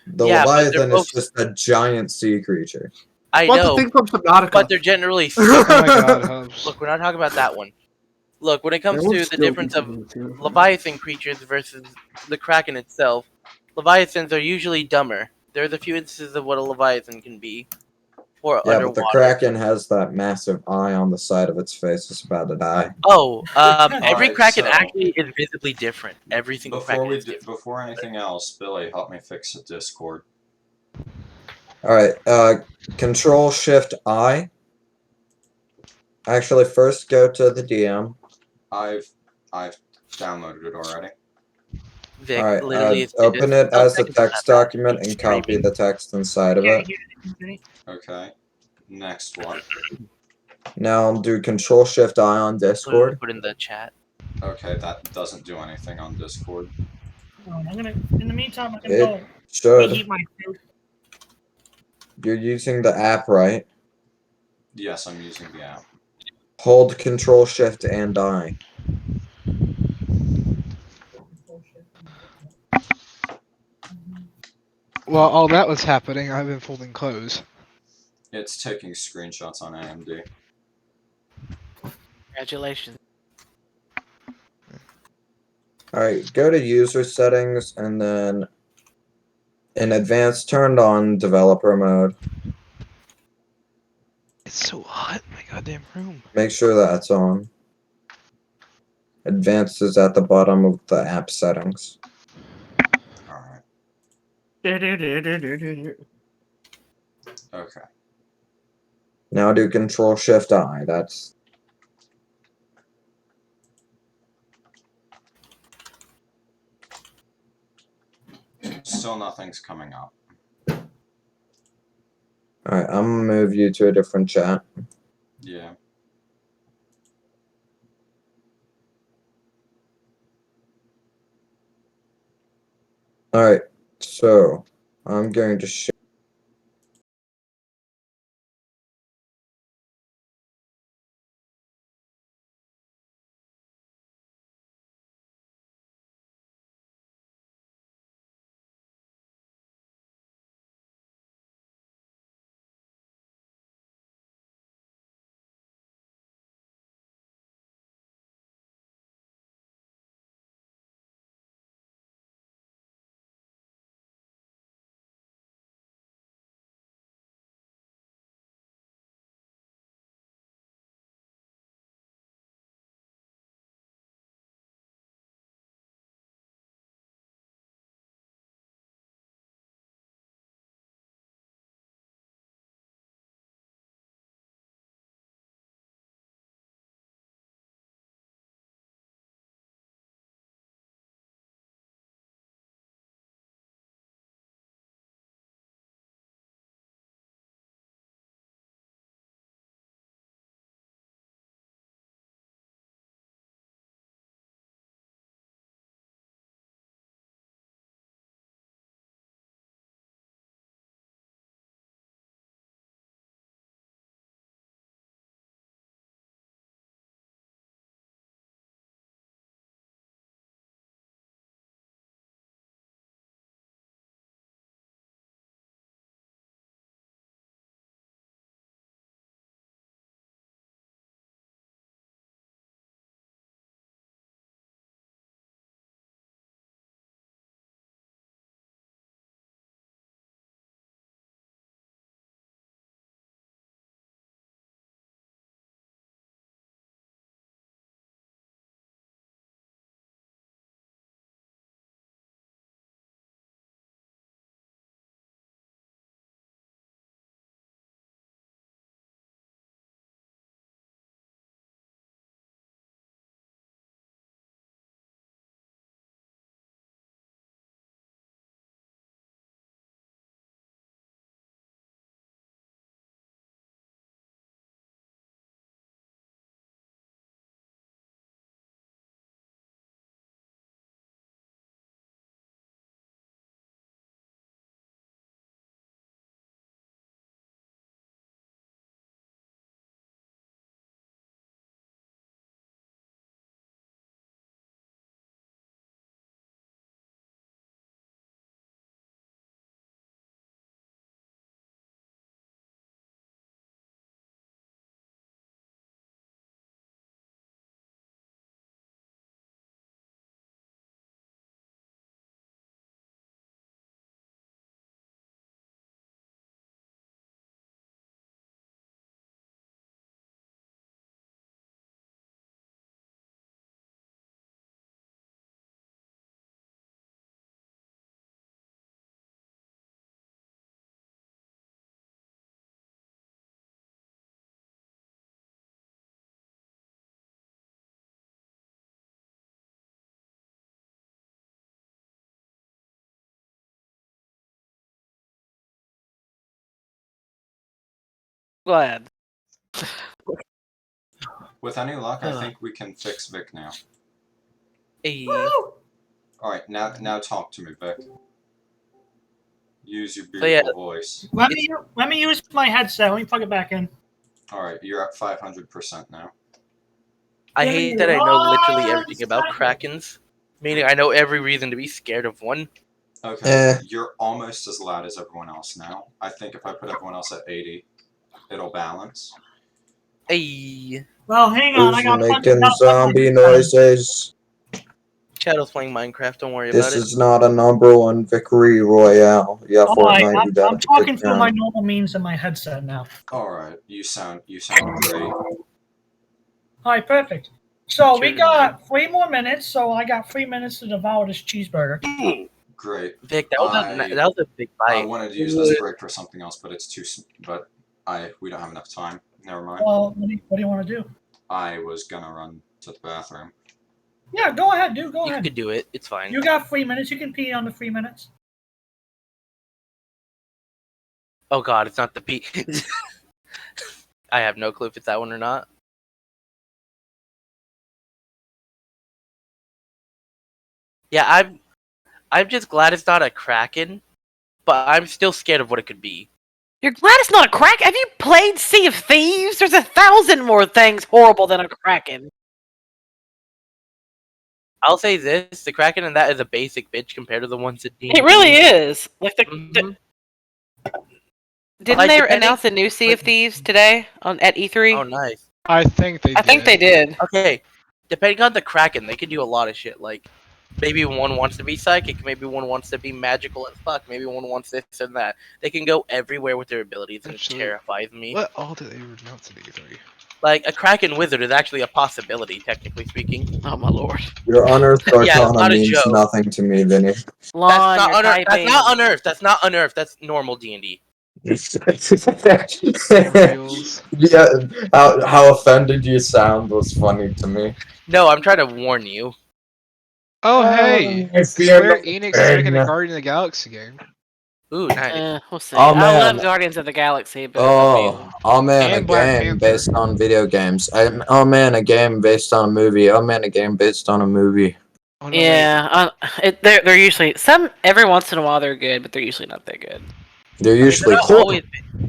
The Yeah, but they're Leviathan is both- just a giant sea creature. I What's know, the thing from Subnautica? but they're generally. Oh my god, Hubs. Look, we're not talking about that one. Look, when it comes There would to the still be difference of something, too. Leviathan creatures versus the Kraken itself, Leviathans are usually dumber. There's a few instances of what a Leviathan can be. Or Yeah, underwater. but the Kraken has that massive eye on the side of its face. It's about to die. Oh, every Alright, Kraken so- actually is visibly different. Every single Kraken is different. Before anything else, Billy, help me fix the Discord. Alright, Control Shift I. Actually, first go to the DM. I've downloaded it already. Vic, Alright, literally, it's open just it as a seconds on text that back. document and It's copy screaming. the text inside of Yeah, it. yeah. Okay. Next one. Now do Control Shift I on Discord. Put in the chat. Okay, that doesn't do anything on Discord. I'm gonna. In the meantime, I'm gonna It go should. reheat my food. You're using the app, right? Yes, I'm using the app. Hold Control Shift and I. While all that was happening, I've been folding clothes. It's taking screenshots on AMD. Congratulations. Alright, go to user settings and then in advanced turned on developer mode. It's so hot in my goddamn room. Make sure that's on. Advanced is at the bottom of the app settings. Alright. Okay. Now do Control Shift I. That's Still nothing's coming up. alright. I'm gonna move you to a different chat. Yeah. Alright, so I'm going to share. Glad. With any luck, I think we can fix Vic now. Hey. Alright, now talk to me, Vic. Use your So, beautiful yeah. voice. Let me use my headset. Let me plug it back in. Alright, you're at 500% now. I hate that I know literally everything about Krakens. Meaning I know every reason to be scared of one. Okay, you're almost as loud as everyone else now. I think if I put everyone else at 80, it'll balance. Hey. Well, hang on. I Who's got making zombie noises? Shadow's playing Minecraft. Don't worry This about it. is not a #1 victory royale. Yeah, Alright, Fortnite, you I'm gotta talking take through my down. normal means in my headset now. Alright, you sound great. Alright, perfect. So we Turn. got 3 more minutes, so I got 3 minutes to devour this cheeseburger. Great. Vic, that was a big I bite. wanted to use this break for something else, but we don't have enough time. Never mind. Well, what do you want to do? I was gonna run to the bathroom. Yeah, go ahead, dude. Go You ahead. could do it. It's fine. You got 3 minutes. You can pee on the 3 minutes. Oh god, it's not the P. I have no clue if it's that one or not. Yeah, I'm just glad it's not a Kraken, but I'm still scared of what it could be. You're glad it's not a crack? Have you played Sea of Thieves? There's 1,000 more things horrible than a Kraken. I'll say this: the Kraken in that is a basic bitch compared to the ones that It really is. Like Mhm. didn't Like, they depending- announce a new Sea of Thieves today at E3? Oh, nice. I think they. I think they did. Okay, depending on the Kraken, they can do a lot of shit. Like, maybe one wants to be psychic, maybe one wants to be magical as fuck, maybe one wants this and that. They can go everywhere with their abilities, and Actually, it terrifies me. What all did they announce at E3? Like, a Kraken wizard is actually a possibility, technically speaking. Oh my lord. Your unearthed Yeah, that's arcana not a means joke. nothing to me, Vinny. Lon, That's you're not unearthed. That's typing. not unearthed. That's not unearthed. That's normal D&D. Reveals. Yeah, how offended you sound was funny to me. No, I'm trying to warn you. Oh hey, I fear Square nothing. Enix is making a Guardian of the Galaxy game. Ooh, nice. We'll see. Oh, I man. love Guardians of the Galaxy, but Oh man, And a Black game Panther. based on video games. Oh man, a game based on a movie. Oh man, a game based on a movie. Oh, no, wait. yeah, they're usually every once in a while they're good, but they're usually not that good. They're I mean, usually horrible.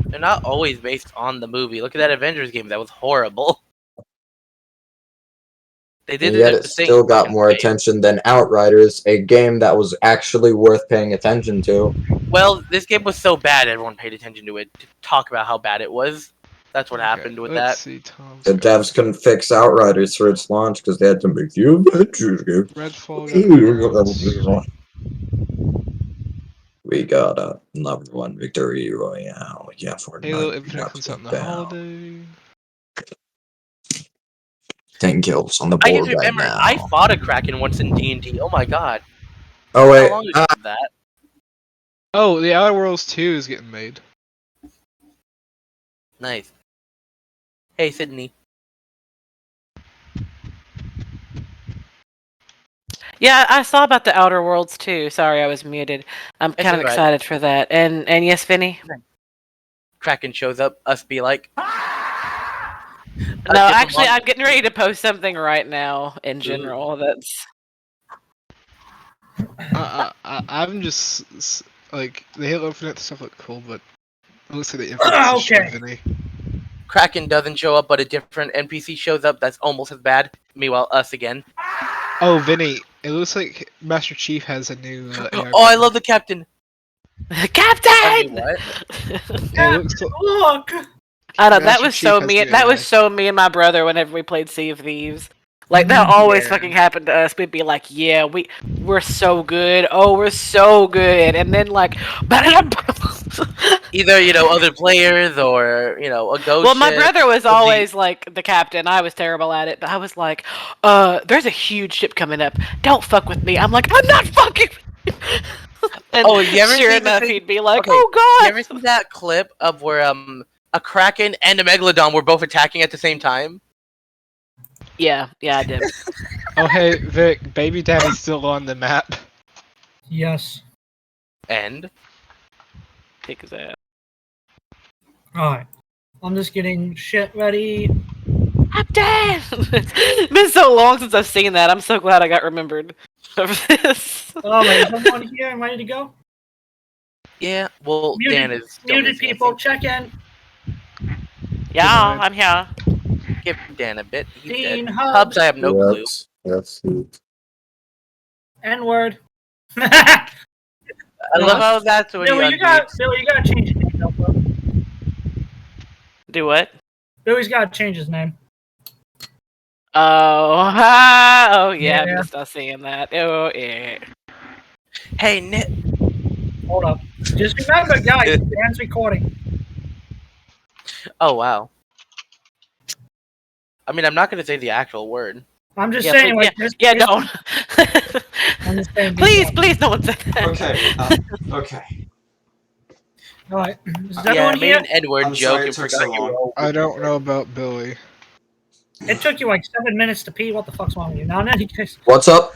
they're not always based on the movie. Look at that Avengers game. That was horrible. They did And yet it the thing still got fucking more great. attention than Outriders, a game that was actually worth paying attention to. Well, this game was so bad, everyone paid attention to it to talk about how bad it was. That's what happened with Let's that. see, Tom's The got devs couldn't fix Outriders for its launch because they had to make the Avengers game. Redfall. Got We got a #1 victory royale. Yeah, Fortnite. Halo we Infinite got comes to out in the down. holiday. 10 kills on the I board just right remember now. I fought a Kraken once in D&D. Oh my god. Oh How wait, long ago was that? Oh, the Outer Worlds 2 is getting made. Nice. Hey, Sydney. Yeah, I saw about the Outer Worlds too. Sorry, I was muted. I'm It's kind of alright. excited for that. And yes, Vinny. Kraken shows up, us be like, No, actually, I'm getting ready to post something right now. In general, that's I'm just like the Halo Infinite stuff look cool, but it looks like the Infinite is Okay. Vinny. Kraken doesn't show up, but a different NPC shows up that's almost as bad. Meanwhile, us again. Oh, Vinny, it looks like Master Chief has a new. AI Oh, I love the captain. I Captain. mean, what? Yeah, it looks like, Look! I know Master that was Chief so has me. new That AI. was so me and my brother whenever we played Sea of Thieves. Like that always fucking happened to us. We'd be like, "Yeah, we're so good. Oh, we're so good," and then like, Either other players or a ghost. well, my ship. brother was the- always like the captain. I was terrible at it, but I was like, there's a huge ship coming up. Don't fuck with me." I'm like, "I'm not fucking." And Oh, you ever sure seen the enough, thing- he'd be like, Okay, "Oh God!" You ever seen that clip of where a Kraken and a Megalodon were both attacking at the same time? Yeah, I did. oh hey Vic, Baby Daddy's still on the map. Yes. And Kick his ass. Alright. I'm just getting shit ready. Captain. It's been so long since I've seen that. I'm so glad I got remembered of this. Alright, is everyone here and ready to go? yeah, well, Dan Muted, is still muted missing, I people, think. check in. Yeah, Denied. I'm here. Give Dan a bit. He's Dean dead. Hubs. Hubs, I have no clue. That's it. N-word. I love how that's when Billy, he you got unmutes. Billy, you gotta change his name, though, bro. Do what? Billy's gotta change his name. Oh yeah, Yeah. I missed us seeing that. Oh yeah. Hey, Nick. Hold up. Just remember, guys, Dan's recording. Oh wow. I mean, I'm not gonna say the actual word. I'm just Yeah, saying, please, like, yeah, don't. I'm just saying, be please, careful. please, don't say that. Okay. Okay. All right. Is Yeah, I everyone made here? an N-word I'm joke sorry it and took forgot so you long. were all- I don't know about Billy. It took you like 7 minutes to pee. What the fuck's wrong with you? Now, in any case. What's up?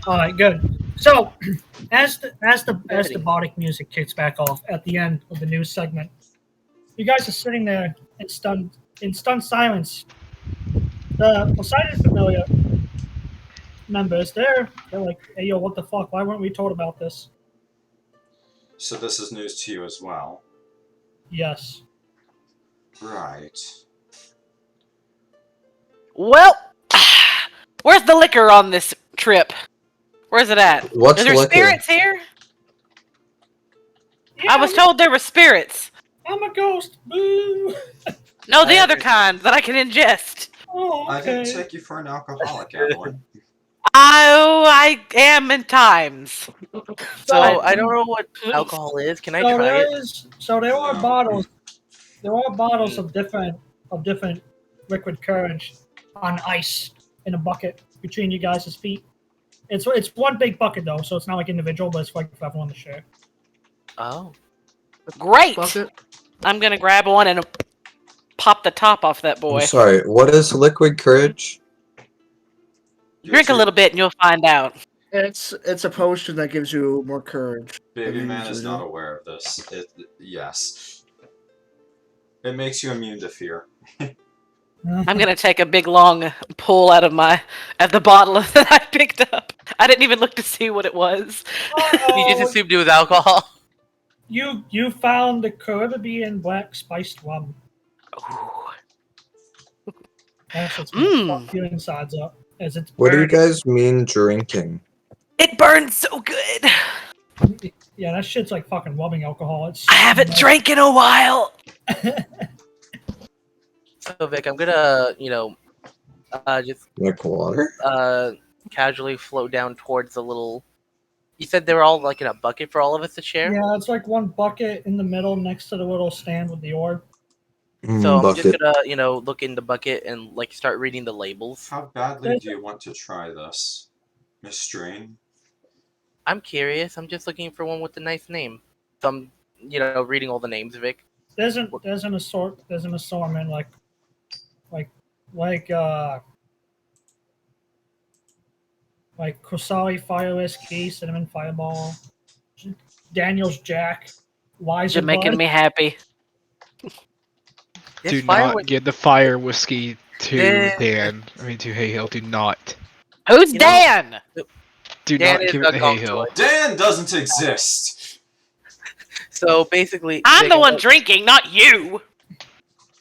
All right, good. So, as the bodic music kicks back off at the end of the news segment, you guys are sitting there in stunned silence. The Poseidon Familia members, they're like, "Hey, yo, what the fuck? Why weren't we told about this?" So this is news to you as well. Yes. Right. Well, where's the liquor on this trip? Where's it at? What's Are there liquor? spirits here? Yeah, I was told there were spirits. I'm a ghost. Boo. No, the other kind that I can ingest. Oh, I didn't okay. take you for an alcoholic, Adewyn. I am in times. So I don't know what alcohol is. Can I So try it? there are No. bottles. There are bottles of different liquid courage on ice in a bucket between you guys' feet. It's one big bucket though, so it's not like individual, but it's like for everyone to share. Oh. Great. Bucket? I'm gonna grab one and pop the top off that boy. I'm sorry, what is liquid courage? Drink a little bit and you'll find out. It's a potion that gives you more courage. Baby than man is usually not do. aware of this. Yes. It makes you immune to fear. I'm gonna take a big long pull out of the bottle that I picked up. I didn't even look to see what it was. You just assumed it was alcohol. You found the Caribbean black spiced rum. That's what's gonna fuck your insides up as it's What do you burning. guys mean drinking? It burns so good. Yeah, that shit's like fucking rubbing alcohol. It's I haven't drank in a while. So Vic, I'm gonna, just Like water? casually float down towards the little. You said they were all like in a bucket for all of us to share. Yeah, it's like one bucket in the middle next to the little stand with the orb. So I'm Bucket. just gonna, look in the bucket and like start reading the labels. How badly do you want to try this, Mystrine? I'm curious. I'm just looking for one with a nice name. So I'm, reading all the names, Vic. There's an assortment like Kosari Fire Whiskey, Cinnamon Fireball, Daniel's Jack, Wiser You're making Bud. me happy. This Do fire not was- give the fire whiskey to Yeah. Dan. I mean to Haehil. Do not. Who's You know- Dan? Do Dan not is give a it to gong Haehil. Dan doesn't exist! So basically, I'm Vic, the one drinking, not you.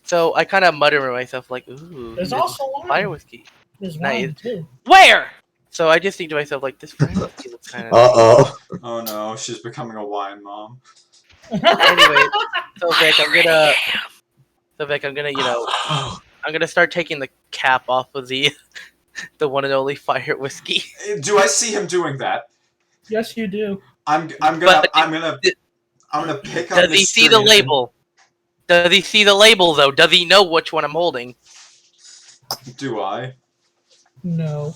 So I kind of mutter to myself like, "Ooh, There's this also wine. fire whiskey." There's Nice. wine too. Where? So I just think to myself like, "This fire whiskey looks kind of." Uh-oh. Oh no, she's becoming a wine mom. Anyway, so Vic, I'm gonna, I'm gonna start taking the cap off of the one and only fire whiskey. Do I see him doing that? Yes, you do. I'm gonna pick up Does he see the Mystrine label? Does he see the label though? Does he know which one I'm holding? Do I? No.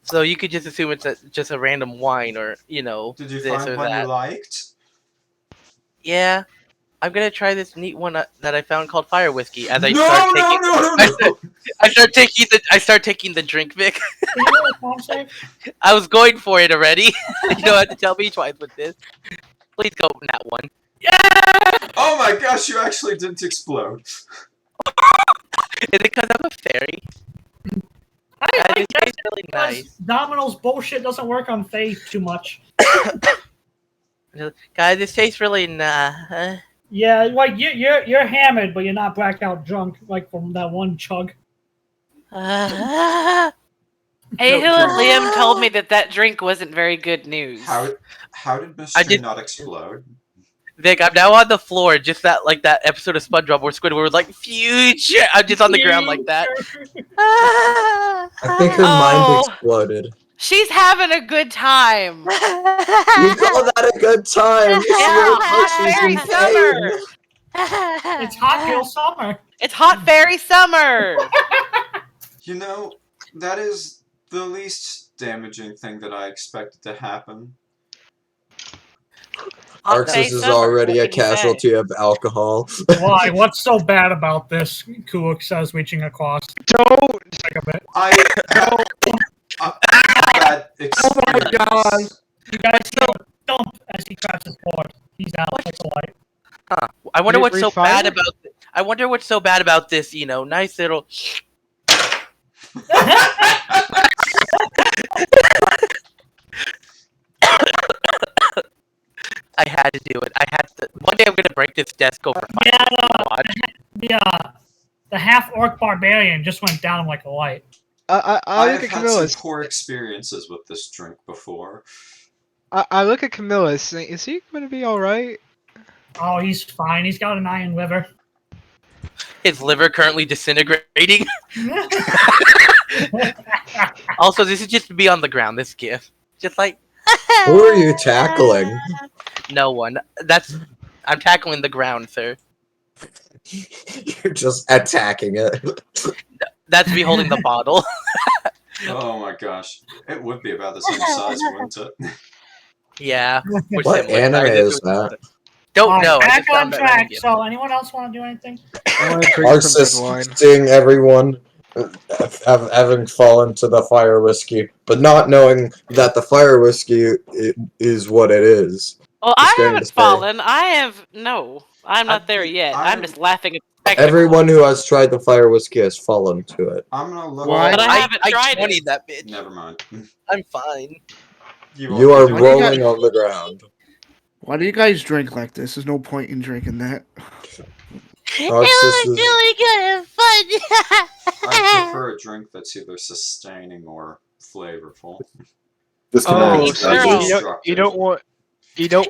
So you could just assume it's just a random wine, or Did you this find or one that. you liked? Yeah, I'm gonna try this neat one that I found called fire whiskey. As I No, start no, taking, no, no, no! I start taking the drink, Vic. Can you roll a con save? I was going for it already. You don't have to tell me twice with this. Please go with that one. Oh my gosh, you actually didn't explode. Is it because I'm a fairy? I It guess tastes really because nice. Domino's bullshit doesn't work on Faye too much. Guys, this tastes really nah. Yeah, like you're hammered, but you're not blackout drunk, like from that one chug. Haehil and Liam told me that drink wasn't very good news. How did Mystrine not explode? Vic, I'm now on the floor, just that episode of SpongeBob where Squidward was like, future! I'm just on the ground like that. I think her mind exploded. She's having a good time. You call that a good time? Fairy summer. It's hot girl summer. It's hot fairy summer. You know, that is the least damaging thing that I expected to happen. Arxus is already a casualty of alcohol. Why? What's so bad about this? Kuluk says, reaching across. Don't. I had bad experience. Oh my god! You guys see him thump as he grabs his board. He's out like a light. Huh. I wonder what's so Refire? bad about. I wonder what's so bad about this. You know, nice little. I had to do it. I had to. One day I'm gonna break this desk over. The half orc barbarian just went down like a light. I look have at had Camilla. some poor experiences with this drink before. I look at Camilla saying, is he going to be alright? Oh, he's fine. He's got an iron liver. His liver currently disintegrating. Also, this is just to be on the ground. This gift, just like. Who are you tackling? No one. I'm tackling the ground, sir. You're just attacking it. That's me holding the bottle. Oh my gosh. It would be about the same size, wouldn't it? Yeah. What anime is that? Don't know. Back on track. So, anyone else want to do anything? I want to drink some red wine. Arxus seeing everyone having fallen to the fire whiskey, but not knowing that the fire whiskey is what it is. Well, Just I going to haven't say. fallen. I'm not there yet. I'm just laughing at the spectacle. Everyone who has tried the fire whiskey has fallen to it. I'm gonna look. Why? But I haven't tried 20 it. that bitch. Never mind. I'm fine. You are Why do you rolling on the ground. Why do you guys drink like this? There's no point in drinking that. Arxus is... really good and fun. I prefer a drink that's either sustaining or flavorful. This can Oh, only so be you don't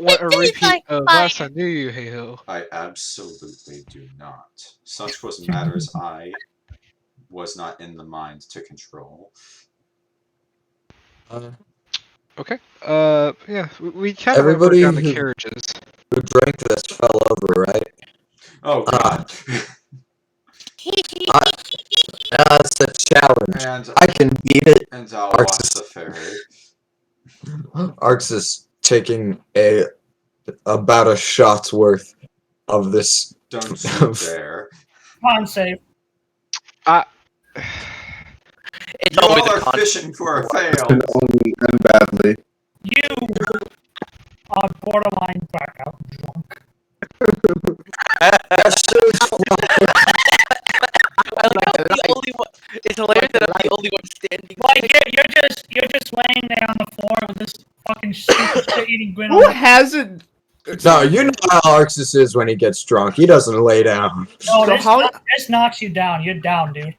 want a tastes repeat like of fire. last time, do you, Haehil? I absolutely do not. Such was matters I was not in the mind to control. Okay. Yeah, we kind of Everybody down the who- carriages. Who drank this fell over, right? Oh god. That's a challenge. And I can beat it. and I'll watch Arxus. the ferry. Arxus taking about a shot's worth of this. Don't you dare. Come on, save. It's You always all a are con. fishing for a fail. can only end badly. You are borderline blackout drunk. I like that I'm the only one. It's hilarious that I'm the only one standing. Like you're just laying there on the floor with this fucking stupid shit-eating grin Who on. hasn't? No, you know how Arxus is when he gets drunk. He doesn't lay down. No, So this knocks you down. You're down, dude.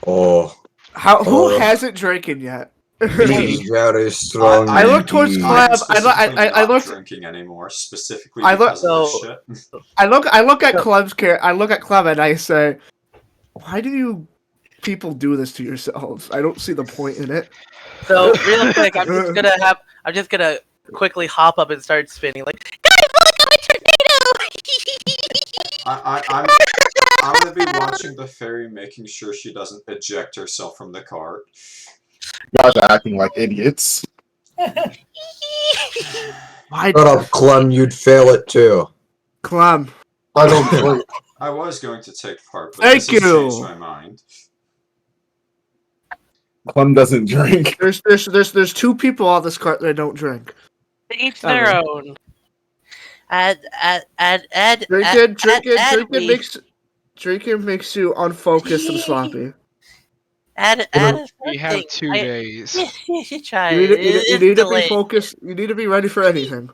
Oh, Who Oh. hasn't drinking yet? he's very strong. I look towards indeed. Clem. I'm I specifically not looked. drinking anymore, specifically I look- because of this shit. I look at Clem's care. I look at Clem and I say, "Why do you people do this to yourselves? I don't see the point in it." So real quick, I'm just gonna quickly hop up and start spinning like. Guys, look at my tornado! I'm gonna be watching the fairy, making sure she doesn't eject herself from the cart. You guys are acting like idiots. Why, Shut up, Clem. You'd fail it too. Clem? I don't drink. I was going to take part, but Thank this has you. changed my mind. Clem doesn't drink. There's two people on this cart that don't drink. Each their own. Drinking makes you unfocused and sloppy. We have 2 days. You should try You it. need, you It's need to be delayed. focused. You need to be ready for anything.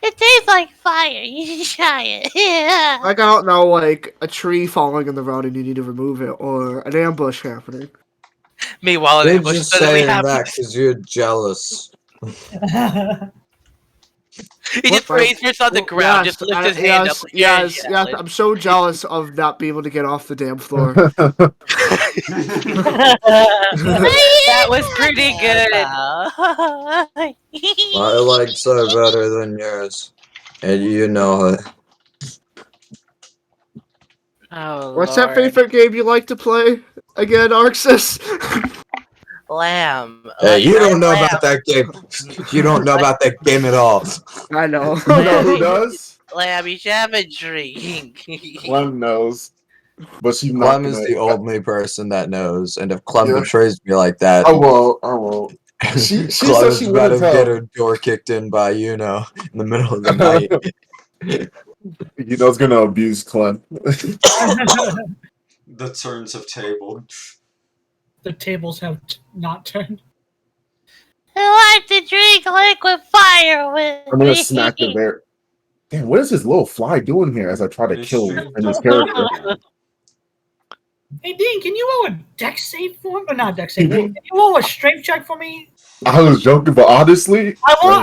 It tastes like fire. You should try it. Yeah. Like, I don't know, like a tree falling in the road and you need to remove it, or an ambush happening. Meanwhile, You're ambush just doesn't saying happen. that because you're jealous. He just raised first on the ground, just lift his hand up. Like, Yes. yeah, I'm so jealous of not being able to get off the damn floor. That was pretty good. My legs are better than yours, and you know it. Oh, What's Lord. that favorite game you like to play again, Arxus? Lamb. Hey, you don't know about that game. You don't know about that game at all. I know. You know who does? Lamb, you should have a drink. Clem knows. But she's not Clem gonna... is the only person that knows, and if Clem Yeah. betrays me like that, I won't. She Clem said is she about to wouldn't get tell. her door kicked in by in the middle of the night. You know, it's gonna abuse Clem. The turns have tabled. The tables have not turned. I like to drink liquid fire with I'm gonna me. smack the bear. Damn, what is this little fly doing here as I try to kill him in his character? Hey, Dean, can you roll a dex save for me? Or not dex save. Can you roll a strength check for me? I was joking, but honestly, I'm for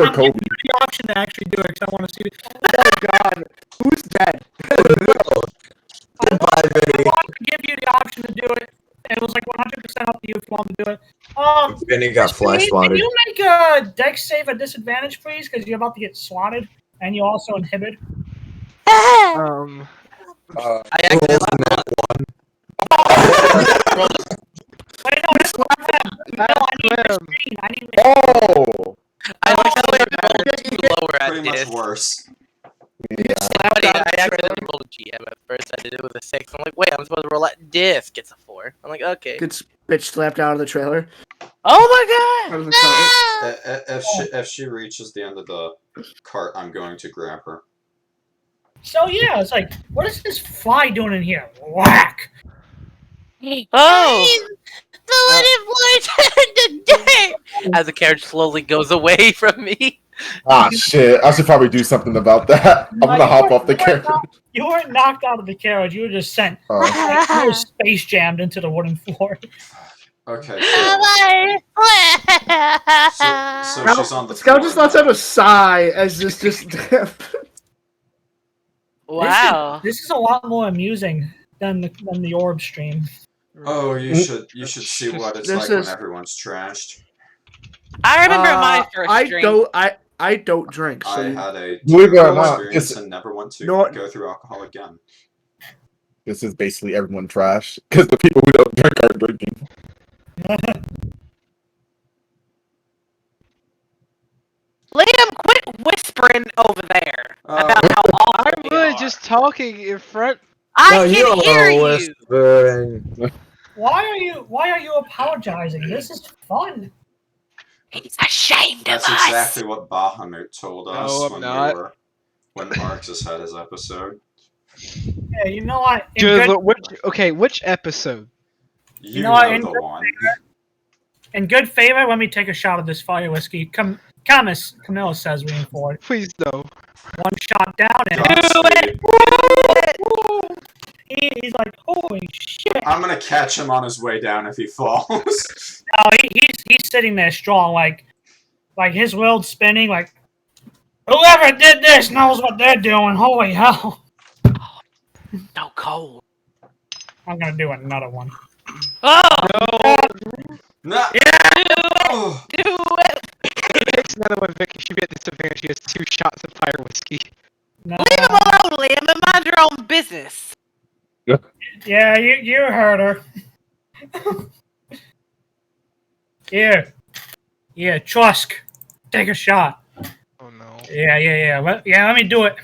giving Kobe. you the option to actually do it because I want to see it. Oh my god. Who's dead? I wanted to give you the option to do it. It was like 100% up to you if you want to do it. Vinny got flash Can swatted. you make a dex save at disadvantage, please? Because you're about to get swatted, and you also inhibit. I actually Wait, no, that's not that. No, I need the screen. I need the Oh! I like how I rolled lower at Pretty much this. worse. Funny, I accidentally rolled a GM at first. I did it with a 6. I'm like, wait, I'm supposed to roll at disc. It's a 4. I'm like, okay. Gets bitch slapped out of the trailer. Oh my god! Out of the car. If she reaches the end of the cart, I'm going to grab her. So yeah, it's like, what is this fly doing in here? Whack! Oh! The little boy turned to dirt. As the carriage slowly goes away from me. Ah, shit. I should probably do something about that. I'm gonna hop off the carriage. You weren't knocked out of the carriage. You were just sent. You were space jammed into the wooden floor. Okay, so Scout, she's on the Scout floor just lets now. out a sigh as this just. Wow. This is a lot more amusing than the orb stream. Oh, you should see what it's This like is- when everyone's trashed. I remember my first stream. I don't drink. So I you- had a Believe it or terrible not, experience it's- and never want to No- go through alcohol again. This is basically everyone trash. Because the people who don't drink are drinking. Liam, quit whispering over there Oh. about how awful I'm we really are. just talking in front. I can hear you. whispering. Why are you apologizing? This is fun. He's ashamed of That's us. exactly what Bahamut told us No, I'm when not. when Arxus had his episode. Yeah, you know what? Which episode? You know what, know in the good one. In good favor, let me take a shot of this fire whiskey. Camnas says lean forward. Please no. One shot down and Godspeed. he's like, holy shit. I'm gonna catch him on his way down if he falls. No, he's sitting there strong, like his world's spinning, like whoever did this knows what they're doing. Holy hell! No cold. I'm gonna do another one. Oh! No. Oh. Do it! He takes another one, Vic. She be at disadvantage. She has 2 shots of fire whiskey. No. Leave him alone, Liam, and mind your own business. Yeah, you heard her. Yeah, Trusk, take a shot. Oh no. Yeah. Let me do it.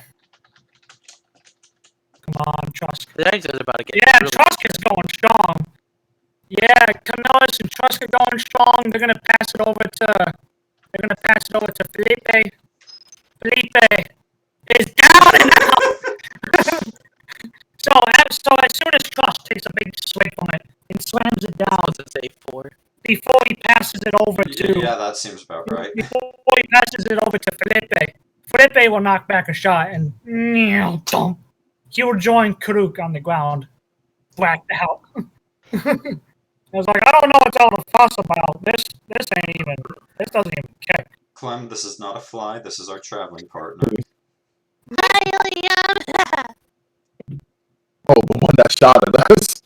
Come on, Trusk. The next is about to get Yeah, really Trusk is going strong. Yeah, Camnas and Trusk are going strong. They're gonna pass it over to Felipe. Felipe is down and out. So as soon as Trusk takes a big swig from it and slams it down supposed to say 4. before he passes it over to Yeah, that seems about right. before he passes it over to Felipe will knock back a shot and he will join Karuk on the ground, blacked out. I was like, I don't know what's all the fuss about. This doesn't even care. Clem, this is not a fly. This is our traveling partner. Hi, Liam. Oh, the one that shot at us.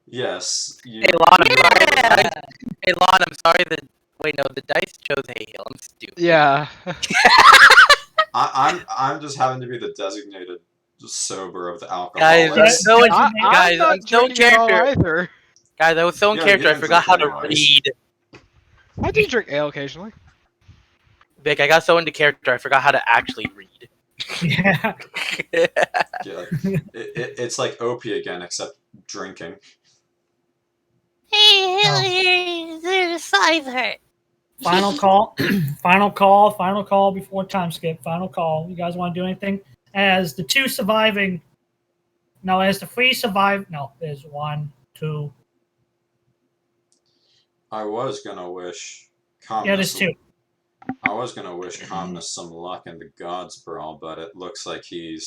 Yes. You, Hey, Lon, I'm sorry. Yeah. Hey, Lon, I'm sorry that. Wait, no, the dice chose Haehil. I'm stupid. Yeah. I'm just having to be the designated sober of the Guys, alcoholics. I'm so in, I'm guys, not I'm so in drinking at all character. either. Guys, I was so in Yeah, character. you I didn't forgot how drink to anyways. read. I do drink ale occasionally. Vic, I got so into character. I forgot how to actually read. Yeah. Yeah, it's like OP again, except drinking. Hey, Hillary, their sides hurt. Final call. Final call before time skip. Final call. You guys want to do anything? As the two surviving. No, as the three survive. No, there's 1, 2. I was gonna wish Camnas. Yeah, there's 2. I was gonna wish Camnas some luck in the Gods Brawl, but it looks like he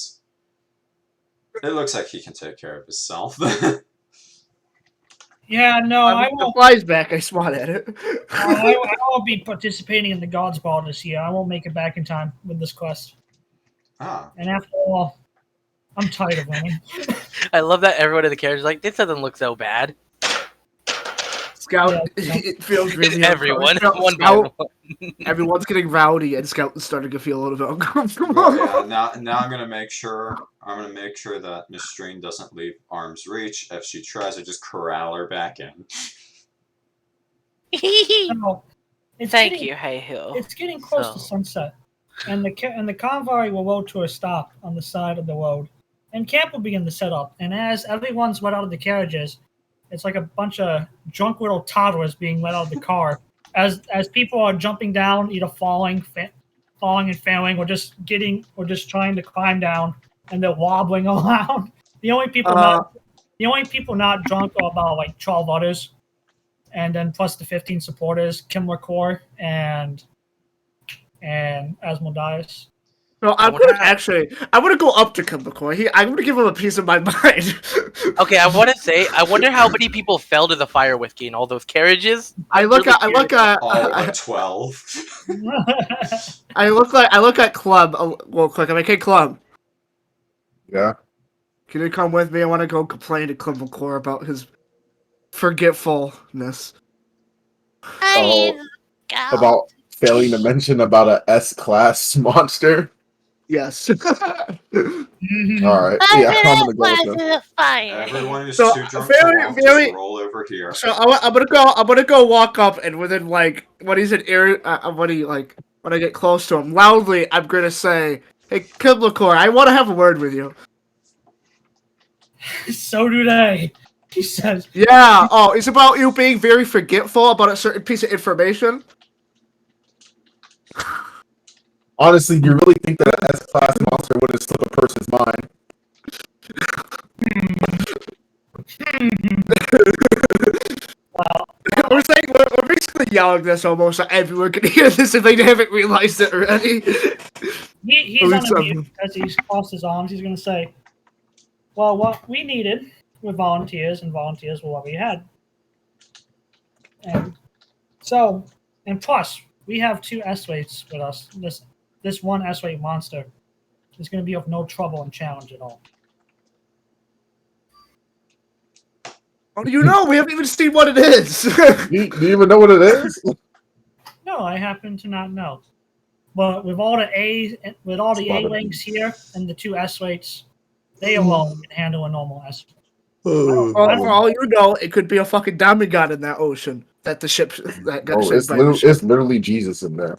can take care of himself. Yeah, no, I The won't. fly's back. I swat at it. I won't be participating in the Gods Ball this year. I won't make it back in time with this quest. Ah, And after all, I'm tired of winning. I love that everyone in the character is like, this doesn't look so bad. Scout, Yeah. it feels really Everyone, uncomfortable. one by Scout, one. everyone's getting rowdy, and Scout is starting to feel a little bit uncomfortable. well, yeah. Now I'm gonna make sure that Mystrine doesn't leave arm's reach. If she tries to just corral her back in. No, it's Thank getting- you, Haehil. It's getting close to So- sunset, and the convoy will roll to a stop on the side of the road, and camp will begin to set up. And as everyone's let out of the carriages, it's like a bunch of drunk little toddlers being let out of the car. As people are jumping down, either falling and failing, or just trying to climb down, and they're wobbling around. The only people not drunk are about like 12 others, and then plus the 15 supporters, Kimrunkor and Asmodias. No, I'm gonna go up to Kimrunkor. I'm gonna give him a piece of my mind. Okay, I want to say, I wonder how many people fell to the fire with in all those carriages. I look at All but 12. I look at Clem real quick. I'm like, hey, Clem, Yeah. can you come with me? I want to go complain to Kimrunkor about his forgetfulness. Hi, Scout. About failing to mention about a S-class monster. Yes. All Mhm. right. I'm Yeah, I'm gonna gonna go go with to them. the fire. Everyone who's So, too drunk very- to walk, very- just roll over here. So I'm gonna go walk up, and within like when he's in ear, when I get close to him, loudly, I'm gonna say, "Hey, Kimrunkor, I want to have a word with you." So do they. He says, Yeah. Oh, it's about you being very forgetful about a certain piece of information. Honestly, you really think that an S-class monster wouldn't slip a person's mind? We're basically yelling this almost so everyone can hear this if they haven't realized it already. he's At on least a mute some- as he's crossed his arms. He's going to say, well, what we needed were volunteers, and volunteers were what we had. And so, and plus, we have 2 S-weights with us. This one S-weight monster is going to be of no trouble and challenge at all. How do you know? We haven't even seen what it is. Do you even know what it is? No, I happen to not know. But with all the A-wings here and the 2 S-weights, they alone can handle a normal S-weight. Well, for all you know, it could be a fucking diamond god in that ocean that the ship that got Oh, saved it's by the ship. literally Jesus in there.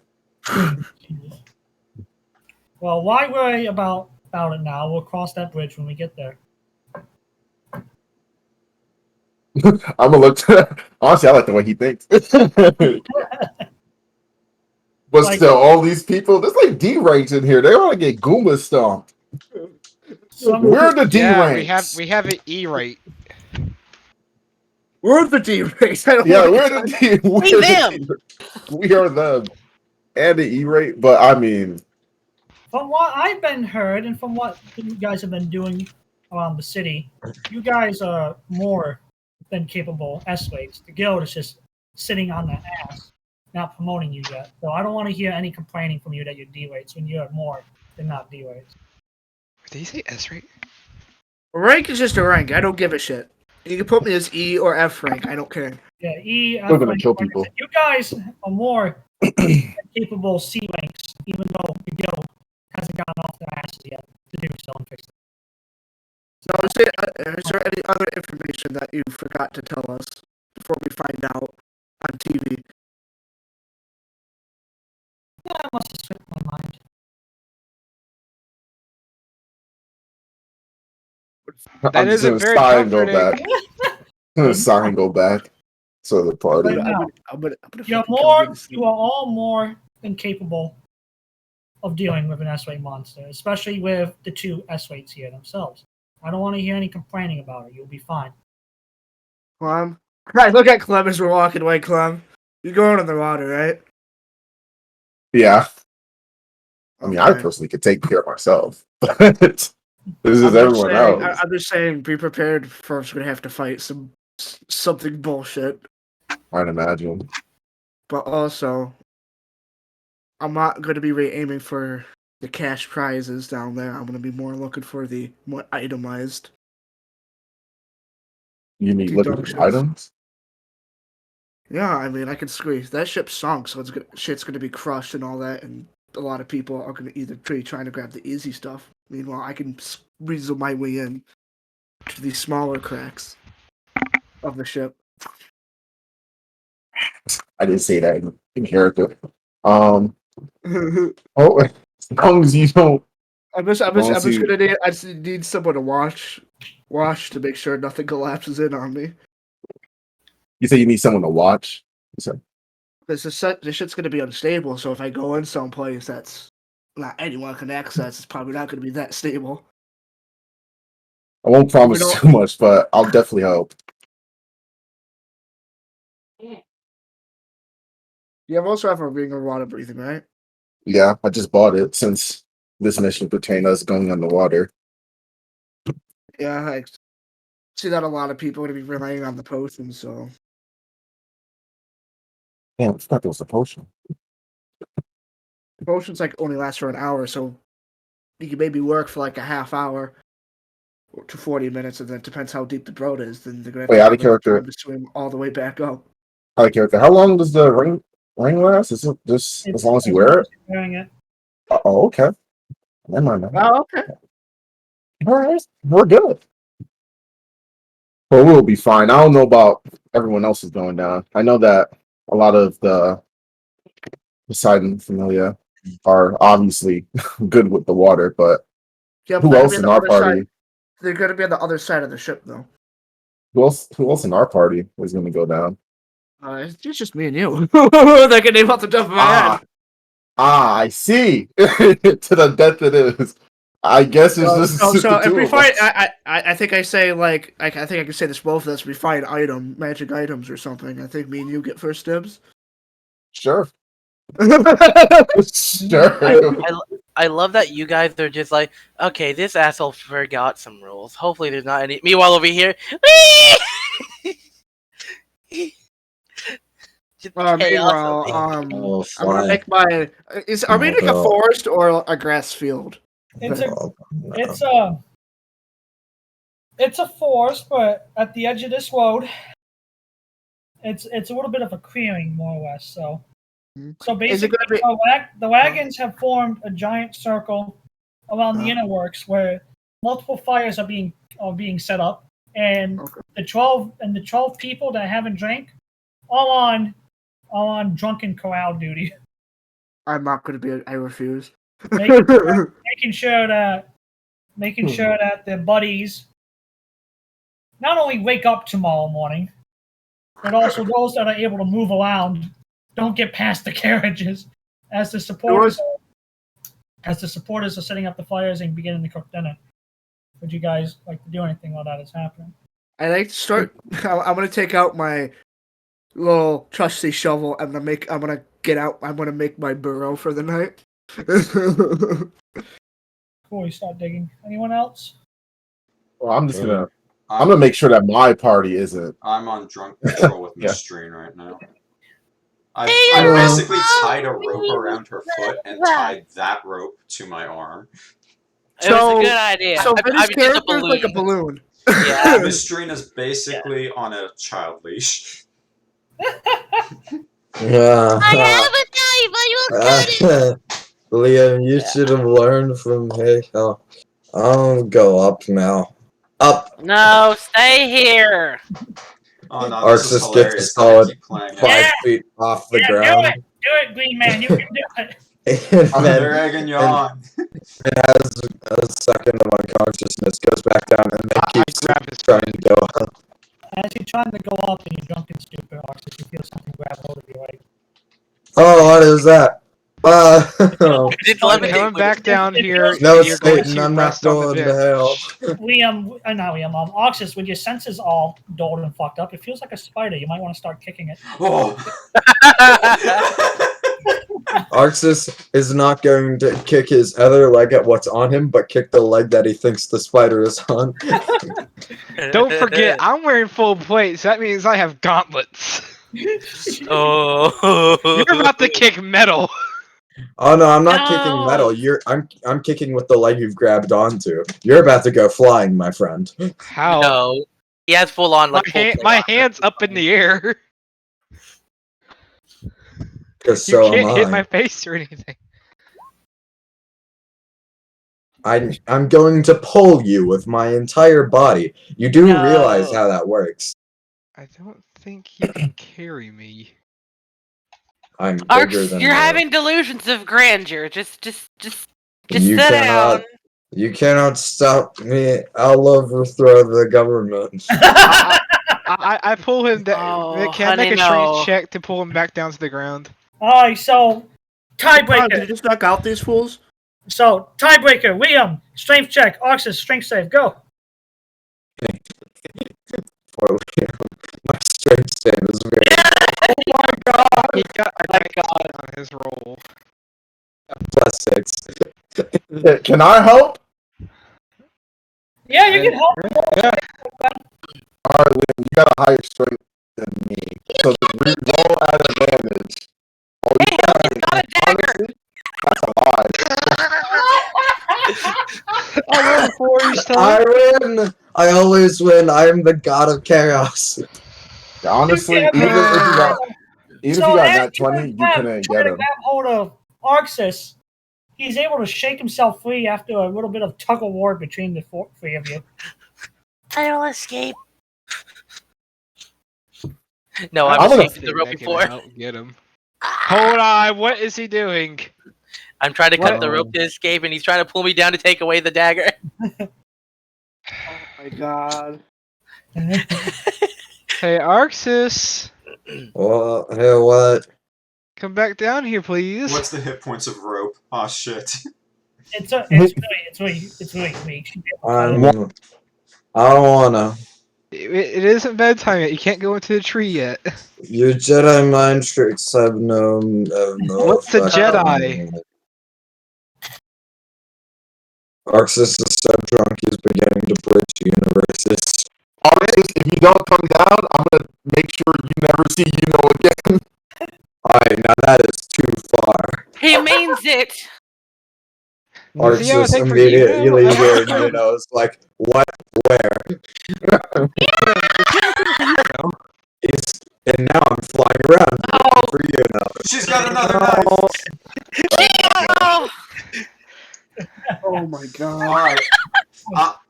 Well, why worry about it now? We'll cross that bridge when we get there. I'm gonna look. Honestly, I like the way he thinks. But Like- still, all these people, there's like D ranks in here. They want to get Goomba stomped. We're the D Yeah, ranks. we have an E rate. We're the D race. Yeah, we're the D. We're them. the D. We are them. And the E rate, but I mean, From what I've been heard, and from what you guys have been doing around the city, you guys are more than capable S-weights. The guild is just sitting on that ass. not promoting you yet. So I don't want to hear any complaining from you that you're D-rates when you're more than not D-rates. Did you say S rate? Rank is just a rank. I don't give a shit. You can put me as E or F rank. I don't care. Yeah, E, F We're gonna rank, kill like I people. said, you guys are more capable C ranks, even though the guild hasn't gotten off their asses yet to do so and fix it. So is there any other information that you forgot to tell us before we find out on TV? Yeah, I must have slipped my mind. That I'm just isn't gonna very sigh and go comforting. back. I'm gonna sigh and go back to the party. But no. I'm gonna You're fucking kill you. you are all more than capable of dealing with an S-rate monster, especially with the two S-rates here themselves. I don't want to hear any complaining about it. You'll be fine. Clem. Right, look at Clem as we're walking away, Clem. You're going in the water, right? Yeah. I mean, I Okay. personally could take care of myself. But this is everyone else. I'm just saying, be prepared for us going to have to fight something bullshit. I'd imagine. But also, I'm not going to be aiming for the cash prizes down there. I'm going to be more looking for the more itemized. You need looking for Deductions. items? Yeah, I mean, I can squeeze. That ship sunk, so shit's going to be crushed and all that, and a lot of people are going to either be trying to grab the easy stuff. Meanwhile, I can weasel my way in to the smaller cracks of the ship. I didn't say that in character. Oh, as long as you don't. I'm just gonna need. I just need someone to watch to make sure nothing collapses in on me. You say you need someone to watch? This shit's gonna be unstable. So if I go in someplace that's not anyone can access, it's probably not gonna be that stable. I won't promise too much, but I'll definitely help. You also have a ring of water breathing, right? Yeah, I just bought it since this mission pertained to us going underwater. Yeah, I see that a lot of people are gonna be relying on the potion. So Damn, it's not those a potion. the potions like only last for an hour, so you can maybe work for like a half hour to 40 minutes, and then it depends how deep the road is. Then they're gonna have Wait, to out of character. time to swim all the way back up. Out of character. How long does the ring last? Is it just as long as you wear it? Wearing it. Oh, okay. Never mind. Oh, okay. All right, we're good. Well, we'll be fine. I don't know about everyone else is going down. I know that a lot of the Poseidon Familia are obviously good with the water, but Yeah, who else in our party? They're gonna be on the other side of the ship, though. Who else in our party is going to go down? It's just me and you. That can name off the top of my head. I see. To the death it is. I guess it's just So the if two we of find, us. I think I say like I think I can say this both of us. We find magic items or something. I think me and you get first dibs. Sure. Sure. I love that you guys are just like, okay, this asshole forgot some rules. Hopefully there's not any. Meanwhile, over here, just chaos. Meanwhile, I'm gonna make my. Are we making a forest or a grass field? It's a forest, but at the edge of this road, it's a little bit of a clearing, more or less. So basically, the wagons have formed a giant circle around the inner works where multiple fires are being set up, and the 12 people that haven't drank, all on drunken corral duty. I'm not gonna be. I refuse. making sure that their buddies not only wake up tomorrow morning, but also those that are able to move around don't get past the carriages as the supporters are setting up the fires and beginning to cook dinner. Would you guys like to do anything while that is happening? I like to start. I'm gonna take out my little trusty shovel. I'm gonna make my burrow for the night. Before we start digging, anyone else? Well, I'm gonna make sure that my party isn't. I'm on drunk patrol with Yeah. Mystrine right now. I Hey, basically oh, tied a rope around her foot and tied that rope to my arm. It was a good idea. So I Viddar's mean, just a character is like a balloon. Yeah. Mystrine is basically on a child leash. Yeah. I have a knife. I will cut it. Liam, you should have learned from Haehil. I'll go up now. Up! No, stay here. Oh no, this is Arxus gets a hilarious. Can I solid keep playing it? 5 feet off the Yeah, ground. do it, Green Man. You can do it. And Oh, then they're egging you on. it has a second of unconsciousness, goes back down, and then I keeps grab his trying to go up. As you're trying to go up and you're drunken stupid, Arxus, you feel something grab hold of your leg. Oh, what is that? Did Oh, levitate Coming with back down here, No, you're going Satan, to I'm not rest on the going to bench. hell. Arxus, with your senses all dulled and fucked up, it feels like a spider. You might want to start kicking it. Oh. Arxus is not going to kick his other leg at what's on him, but kick the leg that he thinks the spider is on. Don't forget, I'm wearing full plate, so that means I have gauntlets. Oh. You're about to kick metal. Oh no, I'm not kicking No. metal. I'm kicking with the leg you've grabbed onto. You're about to go flying, my friend. How? No. He has full on like full plate My armor. hand's up in the air. Because You so can't am hit I. my face or anything. I'm going to pull you with my entire body. You do No. realize how that works. I don't think you can carry me. I'm bigger Arx, than you're you. having delusions of grandeur. Just You sit cannot- down. You cannot stop me. I'll overthrow the government. I pull him down. Oh, Can I make honey, a strength no. check to pull him back down to the ground? Alright, so Did you tiebreaker. just knock out these fools? So tiebreaker, Liam, strength check, Arxus, strength save, go. Poor Liam. My strength save is very He got a My 19 on his roll. +6. Can I help? Yeah, you can help. Yeah. Alright, Liam, you got a higher strength than me. So we roll at advantage. Oh, Hey, help, he's got a dagger. honestly, that's a lie. I rolled 4 each time. I win! I always win. I am the god of chaos. Honestly, You even if you got So nat as 20, you grab- couldn't try get to him. grab hold of Arxus, he's able to shake himself free after a little bit of tug of war between the three of you. I will escape. No, I'm I've gonna escaped the rope before. Get him. Hold on, what is he doing? I'm trying to cut What? the rope to escape, and he's trying to pull me down to take away the dagger. Oh my god. Hey, Arxus, Well, hey, what? come back down here, please. What's the hit points of rope? Oh shit. It's really weak. I don't wanna. It isn't bedtime yet. You can't go into the tree yet. Your Jedi mind tricks have no What's a effect on Jedi? me. Arxus is so drunk he's beginning to bridge universes. Arxus, if you don't come down, I'm gonna make sure you never see again. Alright, now that is too far. He means it. See how I Arxus take for immediately you? hears Inos like, what? Where? And now I'm flying around looking for you now. She's got another knife! Oh, Oh my god. Alright.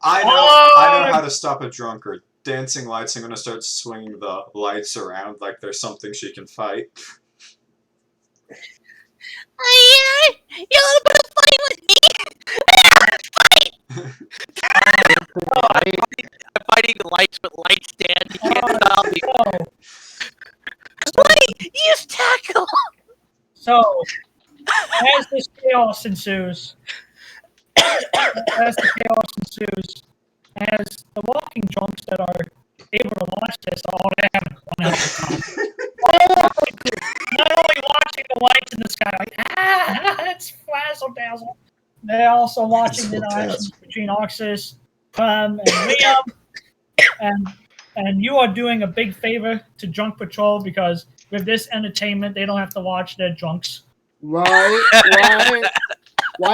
I know how to stop a drunkard. Dancing lights, I'm gonna start swinging the lights around like there's something she can fight. You want to fight with me? I'm fighting the lights with light stand. He can't stop me. Wait, use tackle. So, as this chaos ensues, as the walking drunks that are able to watch this all they have one at a time. Not only watching the lights in the sky, like, it's flazzle dazzle. They're also watching the interactions between Arxus, Clem, and Liam. And you are doing a big favor to Drunk Patrol because with this entertainment, they don't have to watch their drunks. Why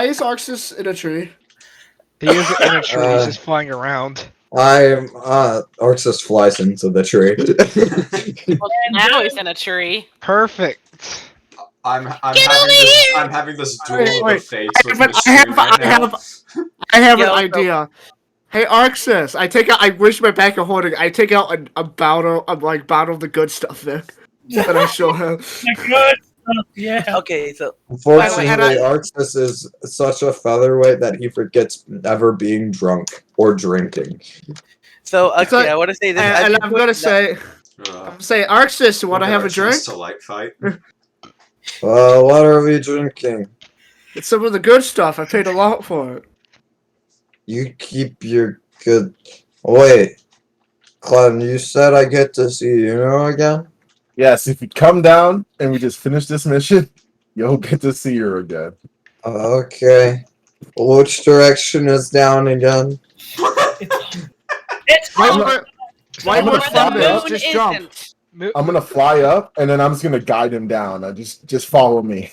is Arxus in a tree? He isn't in a tree. He's just flying around. Arxus flies into the tree. Well, now he's in a tree. Perfect. I'm Get having this duel Wait, of wait. the fates with I Mystrine right now. have an Yo, idea. Hey Arxus, I wish my back of holding. I take out a bottle of the good stuff there, and I show him. The good stuff, yeah. Okay, so Unfortunately, And I- Arxus is such a featherweight that he forgets ever being drunk or drinking. okay, I want to say this. And I'm gonna say, Arxus, you want to have a drink? To light fight. What are we drinking? It's some of the good stuff. I paid a lot for it. You keep your good. Wait, Clem, you said I get to see you again? Yes, if you come down and we just finish this mission, you'll get to see her again. Okay. Which direction is down again? It's Why over. Why I'm gonna would fly Flabber's up. just jump? I'm gonna fly up and then I'm just gonna guide him down. Just follow me.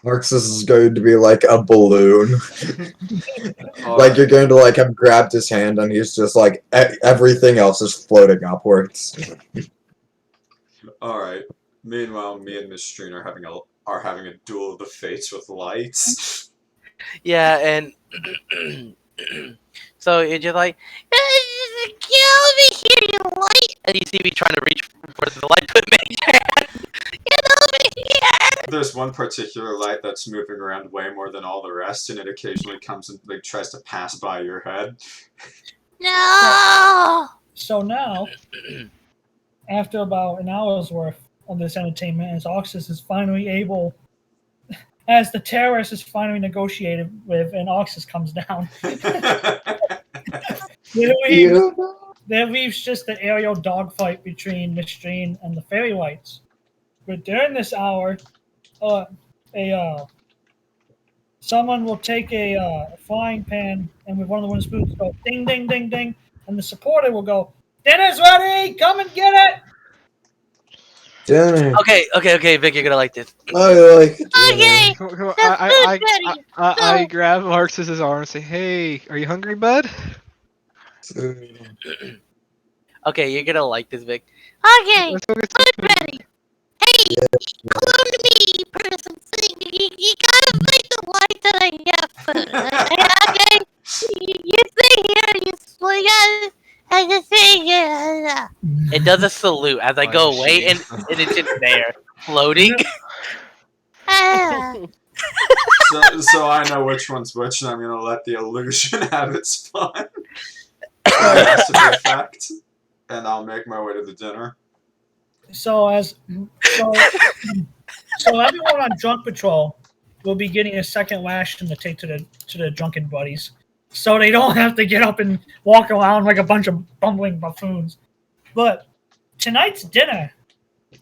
Arxus is going to be like a balloon. Oh, Like you're going to like have grabbed his hand and he's just like everything else is floating upwards. Alright. Meanwhile, me and Mystrine are having a duel of the fates with lights. yeah, and so you're just like, Get over here, you light! and you see me trying to reach for the light equipment. Get over here! There's one particular light that's moving around way more than all the rest, and it occasionally comes and like tries to pass by your head. No! So now, after about an hour's worth of this entertainment, as Arxus is finally able, as the terrorist is finally negotiated with, and Arxus comes down, there leaves just the aerial dogfight between Mystrine and the Fairy Lights. But during this hour, someone will take a frying pan and with one of the wooden spoons go ding, ding, ding, ding, and the supporter will go, "Dinner's ready! Come and get it!" Dinner. Okay, Vic, you're gonna like this. I like dinner. Okay! Come on, The food's ready. I grab Arxus' arm and say, "Hey, are you hungry, bud?" Okay, you're gonna like this, Vic. Okay, Let's go get some food food. ready. Hey, clone me, person thing. You gotta make the light that I have food. Okay? You sit here and you swing at it, and you sit here. It does a salute as I go Oh, away, shit. and it's just there, floating. So I know which one's which, and I'm gonna let the illusion have its fun. The rest of the effect, and I'll make my way to the dinner. So everyone on drunk patrol will be getting a second lash to take to the drunken buddies, so they don't have to get up and walk around like a bunch of bumbling buffoons. But tonight's dinner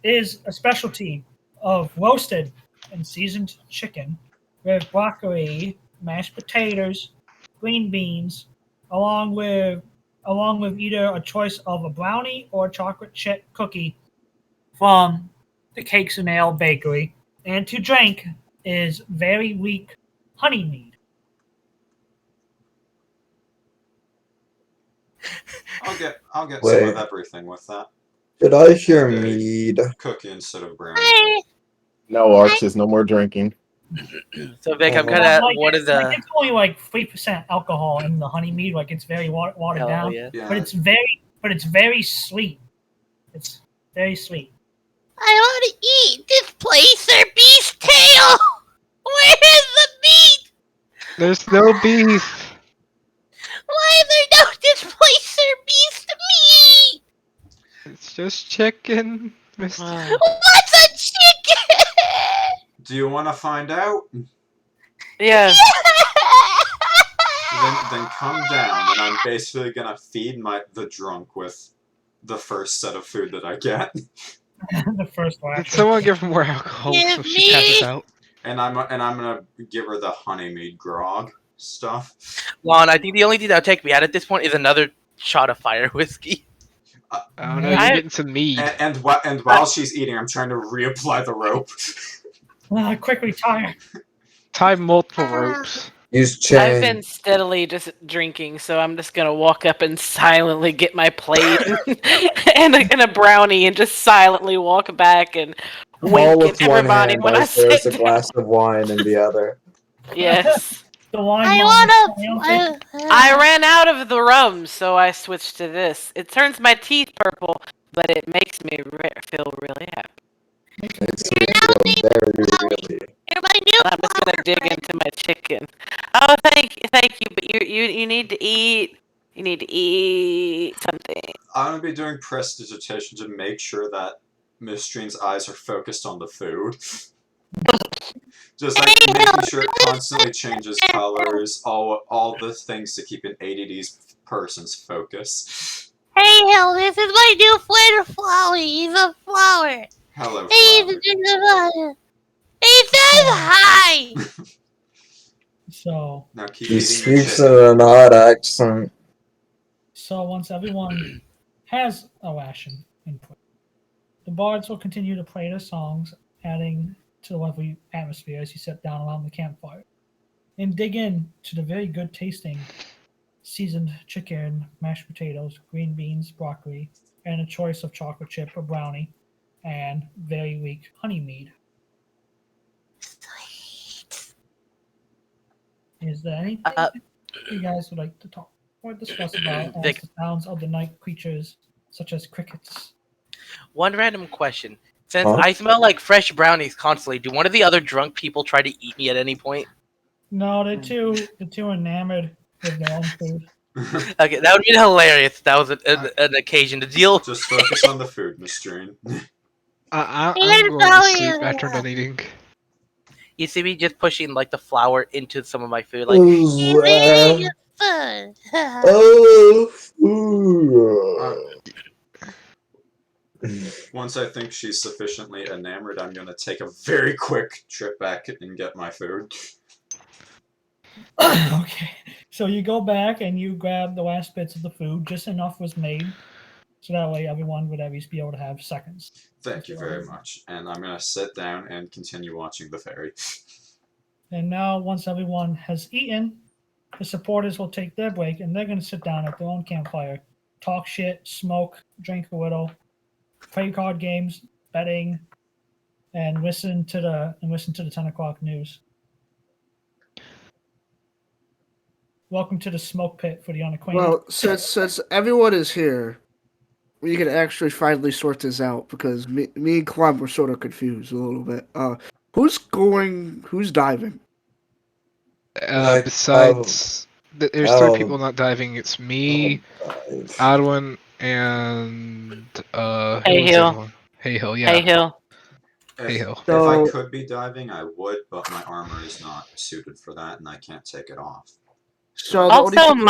is a specialty of roasted and seasoned chicken with broccoli, mashed potatoes, green beans, along with either a choice of a brownie or a chocolate chip cookie from the Cakes and Ale Bakery. And to drink is very weak honey mead. I'll get some Wait. of everything with that. Did I hear mead? Cookie instead of brownie. No, Arxus, no more drinking. So Vic, I'm Oh. kind of Like, what is the it's only like 3% alcohol in the honey mead. Like it's very watered hell down, yeah? Yeah. but it's very sweet. It's very sweet. I want to eat this placer beast tail. Where is the meat? There's no beef. Why is there no displacer beast meat? It's just chicken. Mister. What's a chicken? Do you want to find out? Yes. Then come down, and I'm basically gonna feed the drunk with the first set of food that I get, The first Did lash. someone give her more alcohol so Give she passes me- out? and I'm gonna give her the honey mead grog stuff. Lon, I think the only thing that'll take me out at this point is another shot of fire whiskey. I don't know. You're getting some mead. And while she's eating, I'm trying to reapply the rope. Quick retire. Tie multiple ropes. Use I've been chain. steadily just drinking, so I'm just gonna walk up and silently get my plate and a brownie and just silently walk back and All wink with at one everybody hand when I as there's sit a glass of wine in the other. Yes. The wine. I wanna. I ran out of the rum, so I switched to this. It turns my teeth purple, but it makes me feel really happy. It's very, really. Everybody knew. I'm just gonna dig into my chicken. Oh, thank you, but you need to eat. You need to eat something. I'm gonna be doing prestidigitation to make sure that Mystrine's eyes are focused on the food. Just like making sure it constantly changes colors, all the things to keep an ADD's person's focus. Haehil, this is my new friend Flower. He's a flower. Hello, He's Flower. he says hi. So, Now keep He eating your speaks in chicken. an odd accent. so once everyone has a ration input, the bards will continue to play their songs, adding to the lovely atmosphere as you sit down around the campfire, and dig in to the very good tasting seasoned chicken, mashed potatoes, green beans, broccoli, and a choice of chocolate chip or brownie, and very weak honey mead. Is there anything you guys would like to talk or discuss about as the sounds of the night creatures, such as crickets? One random question. Since Huh? I smell like fresh brownies constantly, do one of the other drunk people try to eat me at any point? No, they're too enamored with their own food. Okay, that would be hilarious. That was an occasion to deal. Just focus on the food, Mystrine. I'm Here's going to how sleep you- after done eating. You see me just pushing like the flour into some of my food, like He's eating his food. Once I think she's sufficiently enamored, I'm gonna take a very quick trip back and get my food. Okay, so you go back and you grab the last bits of the food. Just enough was made, so that way everyone would at least be able to have seconds. Thank you very much. And I'm gonna sit down and continue watching the ferry. And now, once everyone has eaten, the supporters will take their break, and they're going to sit down at their own campfire, talk shit, smoke, drink a little, play card games, betting, and listen to the 10 o'clock news. Welcome to the smoke pit for the unacquainted. Well, since everyone is here, we can actually finally sort this out because me and Clem were sort of confused a little bit. Who's diving? Besides, there's three people not diving. It's me, Adewyn, and Haehil. Haehil, yeah. Haehil. If So- I could be diving, I would, but my armor is not suited for that, and I can't take it off. So the only Also, people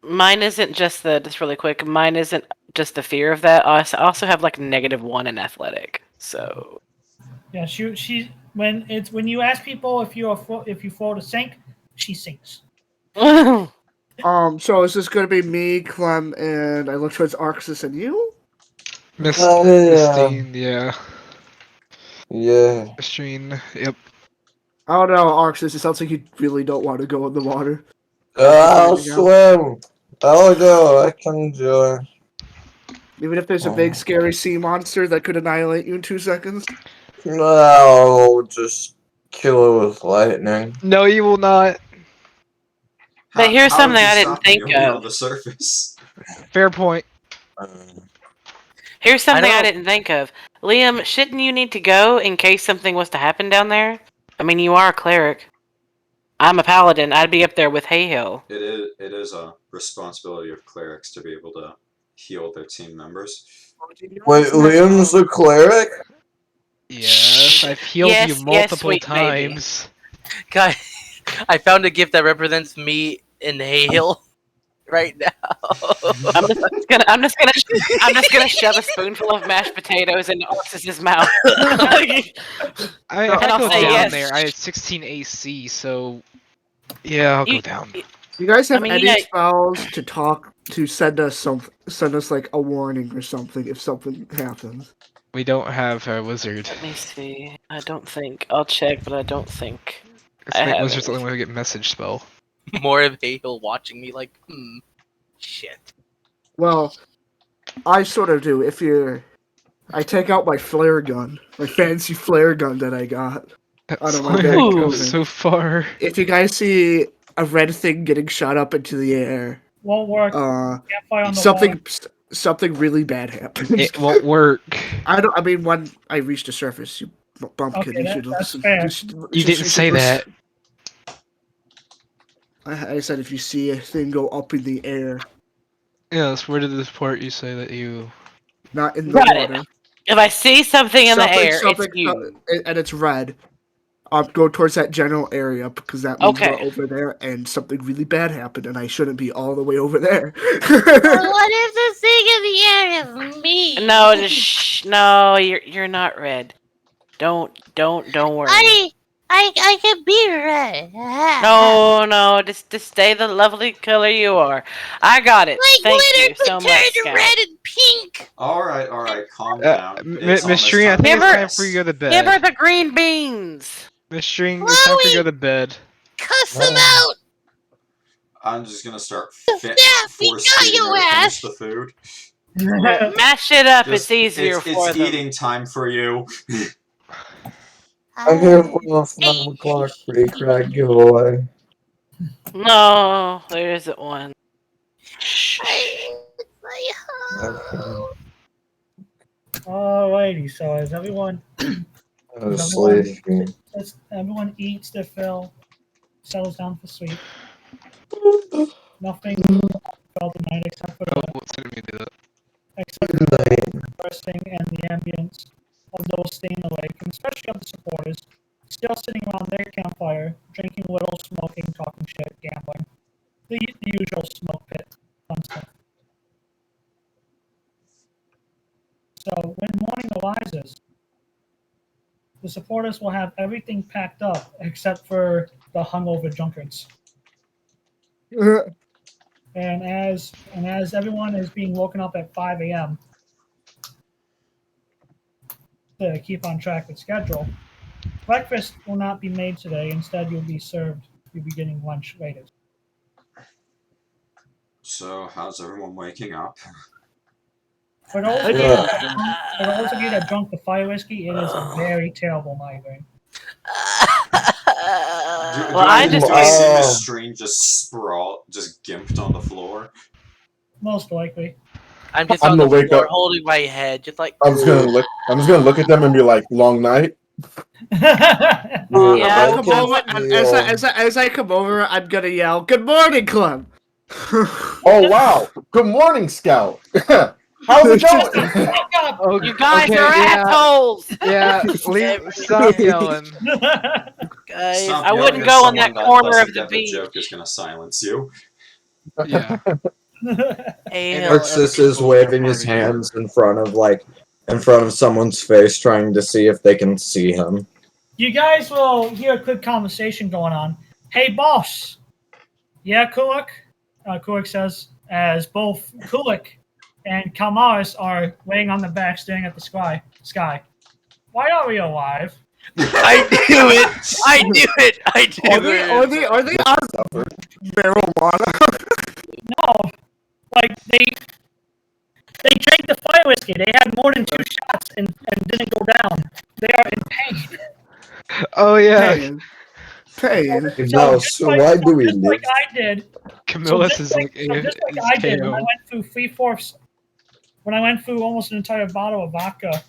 mine isn't just just really quick. Mine isn't just the fear of that. I also have like -1 in athletic. So Yeah, she when you ask people if you fall to sink, she sinks. So is this gonna be me, Clem, and I look towards Arxus and you? Mystrine, yeah. Yeah. Mystrine, yep. I don't know, Arxus. It sounds like you really don't want to go in the water. I'll swim. I'll go. I can do it. Even if there's a big, scary sea monster that could annihilate you in 2 seconds. No, I'll just kill it with lightning. No, you will not. But here's How something would you I didn't stop me? think You'll be on of. the surface. Fair point. Here's something I don't- didn't think of. Liam, shouldn't you need to go in case something was to happen down there? I mean, you are a cleric. I'm a paladin. I'd be up there with Haehil. It is a responsibility of clerics to be able to heal their team members. Wait, Liam's a cleric? Yes, I've healed Yes, you yes, multiple sweet baby. times. Guys, I found a gift that represents me in Haehil right now. I'm just gonna shove a spoonful of mashed potatoes into Arxus's mouth. If I And I'll go say down yes. there, I have 16 AC, so yeah, I'll go down. You guys have I mean, any yeah. spells to send us like a warning or something if something happens? We don't have a wizard. Let me see. I don't think. I'll check, but I don't think. I think have wizard's the any. only way to get message spell. More of Haehil watching me like, shit. Well, I sort of do. I take out my flare gun, my fancy flare gun that I got. That's my why back I go cover. so far. If you guys see a red thing getting shot up into the air, Won't work. Can't fire on the wall. something really bad happens. It won't work. I mean, when I reach the surface, you bumpkin. Okay, You should that's listen. fair. You didn't say that. I said if you see a thing go up in the air, Yes, where did this part you say that you... not in the Got it. water. If I see something in the air, it's you. And it's red. I'll go towards that general area because that means Okay. we're over there and something really bad happened and I shouldn't be all the way over there. What if the thing in the air is me? No, just no. You're not red. Don't worry. I can be red. No, just stay the lovely color you are. I got it. My Thank you glitter so could much, turn Scout. red and pink. Alright, calm down. It's Miss almost String, I time think to it's Give her- time for you to go to Give her bed. the green beans. Miss String, it's time for you to go to bed. Cuss them out. I'm just gonna start Snap, he force got feeding your her to ass. finish the food. Mash it up. Just- it's easier for it's them. eating time for you. I'm here for the 5 o'clock free crack giveaway. No, there isn't one. Alrighty, so as everyone everyone eats their fill, settles down for sleep. Nothing felt tonight except for Oh, the what's gonna be that? bursting and the ambience of those staying awake, and especially of the supporters, still sitting around their campfire, drinking little, smoking, talking shit, gambling. The usual smoke pit fun stuff. So when morning arises, the supporters will have everything packed up except for the hungover drunkards. And as everyone is being woken up at 5 a.m. to keep on track with schedule, breakfast will not be made today. Instead, you'll be getting lunch later. So, how's everyone waking up? For those of you that drunk the fire whiskey, it is a very terrible migraine. I just see Miss String just gimped on the floor. Most likely. I'm just I'm on the gonna wake floor up. holding my head, just like. I'm just gonna look at them and be like, "Long night." Yeah. I'll come over, as I come over, I'm gonna yell, "Good morning, Clem!" Oh wow! Good morning, Scout. How's it going? Oh, You guys okay, are yeah. assholes. Yeah, stop yelling. Guys, Stop I wouldn't yelling go at in that someone that corner doesn't of the get beach. joke is gonna silence you. Yeah. Hail. Arxus is waving his hands in front of someone's face, trying to see if they can see him. You guys will hear a quick conversation going on. Hey, boss. Yeah, Kulik? Kulik says, as both Kulik and Camnas are laying on their back staring at the sky. Why are we alive? I knew it! I knew it! I knew it! Are they on marijuana? No. Like, they drank the fire whiskey. They had more than 2 shots and didn't go down. They are in pain. Oh yeah. Pain. No, so why do we just live? like I did. Camillus is like just like is I did when KO. I went through 3/4. When I went through almost an entire bottle of vodka,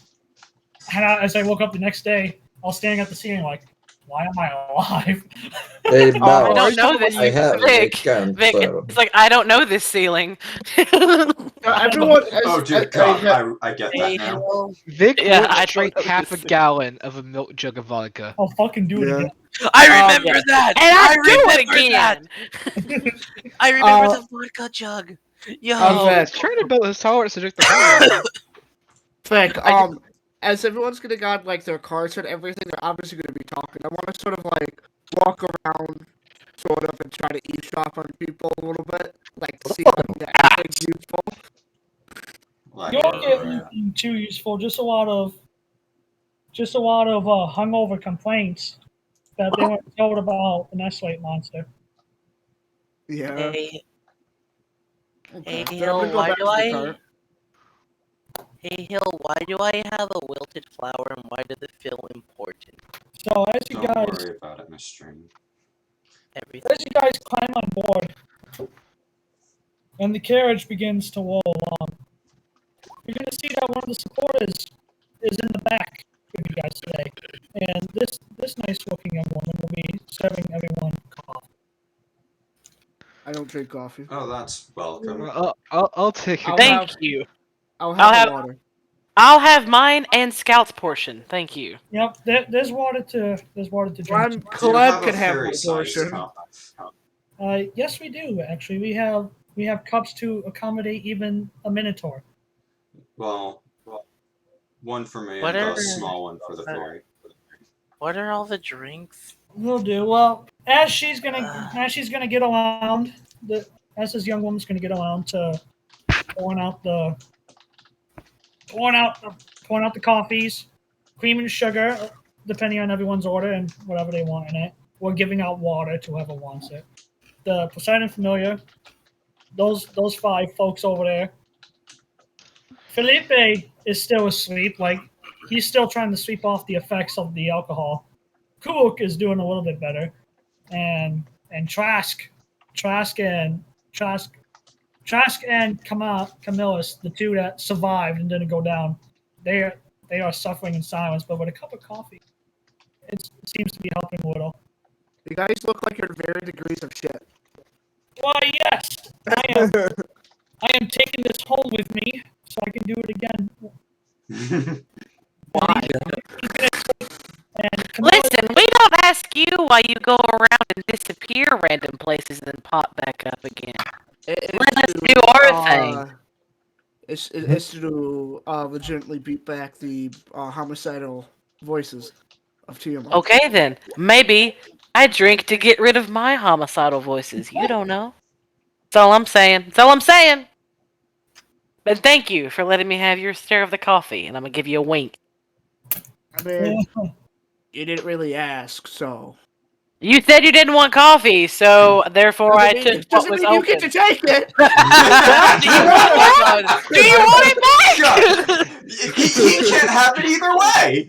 and as I woke up the next day, I was staring at the ceiling like, "Why am I alive?" Hey, I Mouse, don't know this. I have Vic, Vic, it's like I don't know this ceiling. Everyone, Oh dear God, I get that now. Vic Yeah, once I drank don't know half a this. gallon of a milk jug of vodka. I'll fucking do it Yeah. again. I remember yeah. that! And I do remember it again. that! I remember the vodka jug. Yo. Vic, He's trying to build his tolerance to drink the vodka. Vic, as everyone's gonna got like their cards and everything, they're obviously gonna be talking. I want to sort of like walk around sort of and try to eavesdrop on people a little bit, like to see if I can get anything useful. Like, You don't get anything too useful. Just a lot of hungover complaints that they weren't told about the Nestlate monster. Yeah. Hey, Okay. hey, Then I'm gonna Hill, go why back do to the I? cart. Hey, Hill, why do I have a wilted flower, and why does it feel important? So as you don't guys worry about it, Mystrine. Everything. as you guys climb on board, and the carriage begins to roll along, you're going to see that one of the supporters is in the back with you guys today, and this nice-looking young woman will be serving everyone coffee. I don't drink coffee. Oh, that's welcome. I'll take I'll it. have- Thank you. I'll I'll have have- a water. I'll have mine and Scout's portion. Thank you. Yep, there's water to drink. Clem, Do you Clem have a can have my fairy-sized portion. cup? Yes, we do actually. We have cups to accommodate even a minotaur. Well, one for me What and are- a small one for the fairy. What are all the drinks? We'll do. Well, as she's gonna get around, as this young woman's gonna get around to pouring out the coffees, cream and sugar, depending on everyone's order and whatever they want in it. We're giving out water to whoever wants it. The Poseidon Familia, those 5 folks over there. Felipe is still asleep, like he's still trying to sleep off the effects of the alcohol. Kuok is doing a little bit better, and Trask and Camillus, the 2 that survived and didn't go down, they are suffering in silence. But with a cup of coffee, it seems to be helping a little. You guys look like you're in varying degrees of shit. Why, yes, I am taking this home with me so I can do it again. Why? And Camillus, Listen, we don't ask you why you go around and disappear random places and then pop back up again. Let us do our thing. It's to legitimately beat back the homicidal voices of Tiamat. Okay then, maybe I drink to get rid of my homicidal voices. You don't know. That's all I'm saying. That's all I'm saying. But thank you for letting me have your share of the coffee, and I'm gonna give you a wink. I mean, you didn't really ask, so. You said you didn't want coffee, so therefore I took what Doesn't was mean you open. get to take it. Do you want it back? He can't have it either way.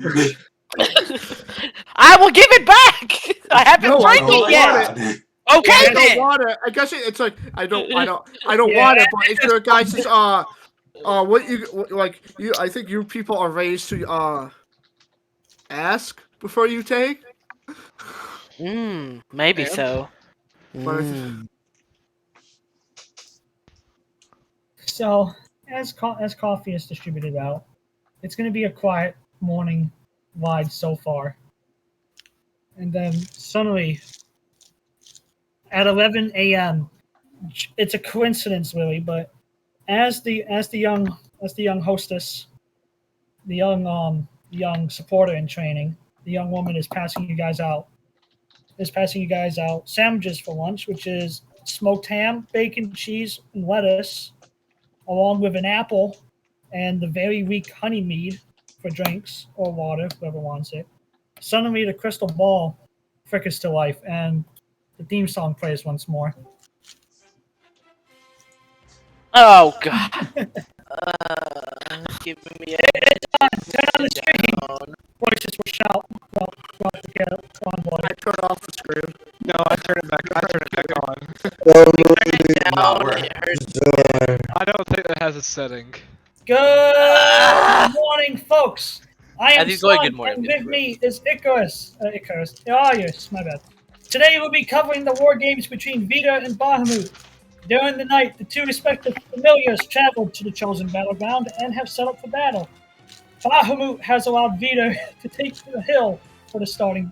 I will give it back. I haven't No, I drank don't it yet. want it. Okay I don't then. want it. I guess it's like I don't want it, but it's your guys' what you like you. I think you people are raised to ask before you take. Maybe And? so. But so as coffee is distributed out, it's going to be a quiet morning ride so far, and then suddenly at 11 a.m. it's a coincidence really, but as the young hostess, the young supporter in training, the young woman is passing you guys out sandwiches for lunch, which is smoked ham, bacon, cheese, and lettuce, along with an apple and the very weak honey mead for drinks or water, whoever wants it. Suddenly the crystal ball flickers to life and the theme song plays once more. Oh god. Give me a Turn on the screen. Voices will shout. Well, convoy. I turn off the screen. No, I turn it back on. No, we're I don't think that has a setting. Good morning, folks. I am As he's going, Son, good morning. and with me is Icarus. Yes, my bad. Today we'll be covering the war games between Vidar and Bahamut. During the night, the 2 respective familiars traveled to the chosen battleground and have set up for battle. Bahamut has allowed Vidar to take to the hill for the starting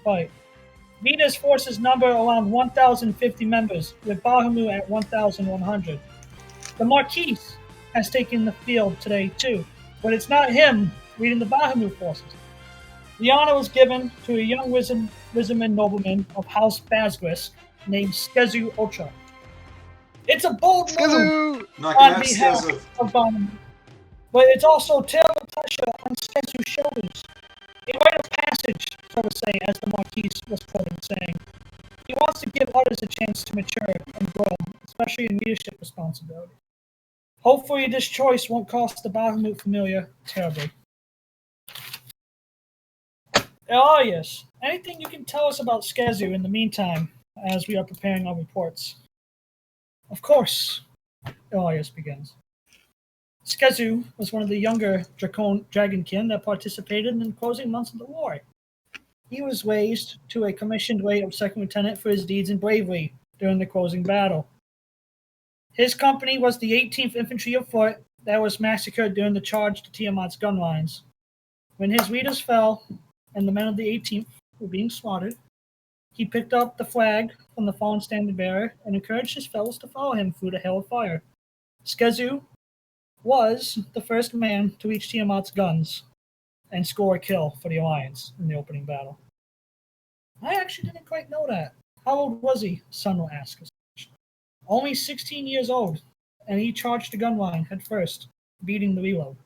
fight. Vidar's forces number around 1,050 members, with Bahamut at 1,100. The Marquis has taken the field today too, but it's not him leading the Bahamut forces. The honor was given to a young Wisman nobleman of House Basgris named Skessuv Ultra. It's a bold move Skessuv! Knocking on out behalf Skessuv. of Bonham, but it's also terrible pressure on Skessuv's shoulders. A rite of passage, so to say, as the Marquis was quoted saying. He wants to give others a chance to mature and grow, especially in leadership responsibility. Hopefully this choice won't cost the Bahamut Familia terribly. Oh yes, anything you can tell us about Skessuv in the meantime, as we are preparing our reports? Of course, Elias begins. Skessuv was one of the younger dragonkin that participated in the closing months of the war. He was raised to a commissioned rank of second lieutenant for his deeds and bravery during the closing battle. His company was the 18th Infantry of Foot that was massacred during the charge to Tiamat's gun lines. When his leaders fell and the men of the 18th were being slaughtered, he picked up the flag from the fallen standard bearer and encouraged his fellows to follow him through the hail of fire. Skessuv was the first man to reach Tiamat's guns and score a kill for the Alliance in the opening battle. I actually didn't quite know that. How old was he? Son will ask. Only 16 years old, and he charged the gun line head first, beating the reload.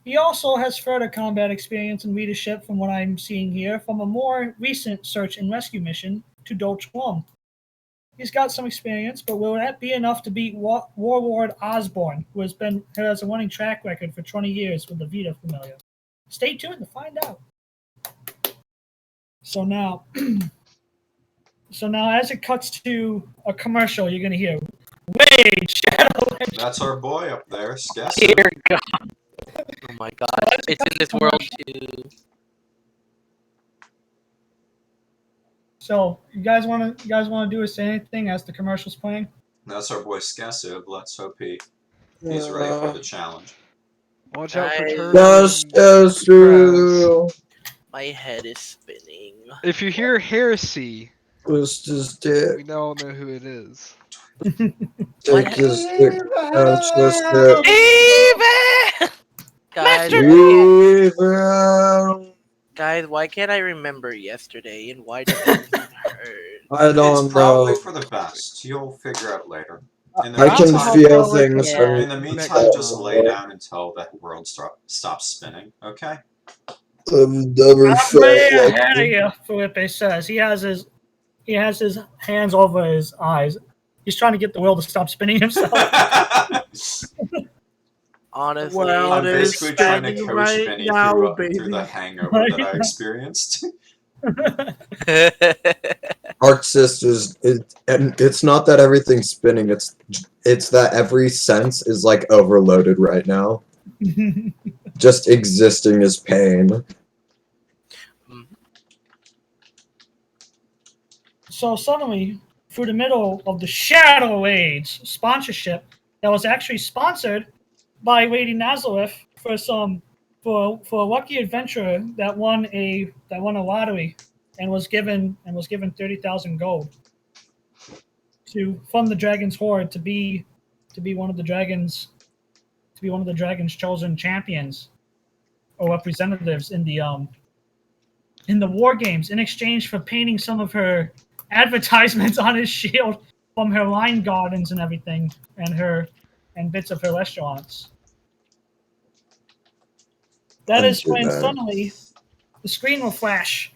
He also has further combat experience and leadership from what I'm seeing here from a more recent search and rescue mission to Dolch Lom. He's got some experience, but will that be enough to beat Warlord Osborne, who has a winning track record for 20 years with the Vita Familia? Stay tuned to find out. So now as it cuts to a commercial, you're going to hear, Wade, Shadow Legend. That's our boy up there, Skessuv. Dear God. Oh my god, it's in this world too. So, you guys want to do or say anything as the commercial's playing? That's our boy Skessuv. Let's hope he's ready for the challenge. Watch out for Nice. turtles. Just through. My head is spinning. If you hear heresy, Twist his dick. we all know who it is. Take his dick. Twist it. Even! Guys, guys, why can't I remember yesterday and why does it hurt? I don't It's probably know. for the best. You'll figure out later. In the I can meantime, feel things Yeah. from in the meantime, just lay down until that world stops spinning. Okay. I'm never I'm way felt ahead of like you, Felipe says. He has his hands over his eyes. He's trying to get the wheel to stop spinning himself. Honestly, Well, I'm there's basically trying to spinning coach right Vinny now, through baby. the hangover that I experienced. Arxus is and it's not that everything's spinning, it's that every sense is like overloaded right now. Just existing is pain. So suddenly, through the middle of the Shadow Age sponsorship that was actually sponsored by Lady Nazareth for a lucky adventurer that won a lottery and was given 30,000 gold to fund the Dragon's Horde to be one of the Dragon's chosen champions or representatives in the war games in exchange for painting some of her advertisements on his shield from her line gardens and everything and bits of her restaurants. That is when suddenly the screen will flash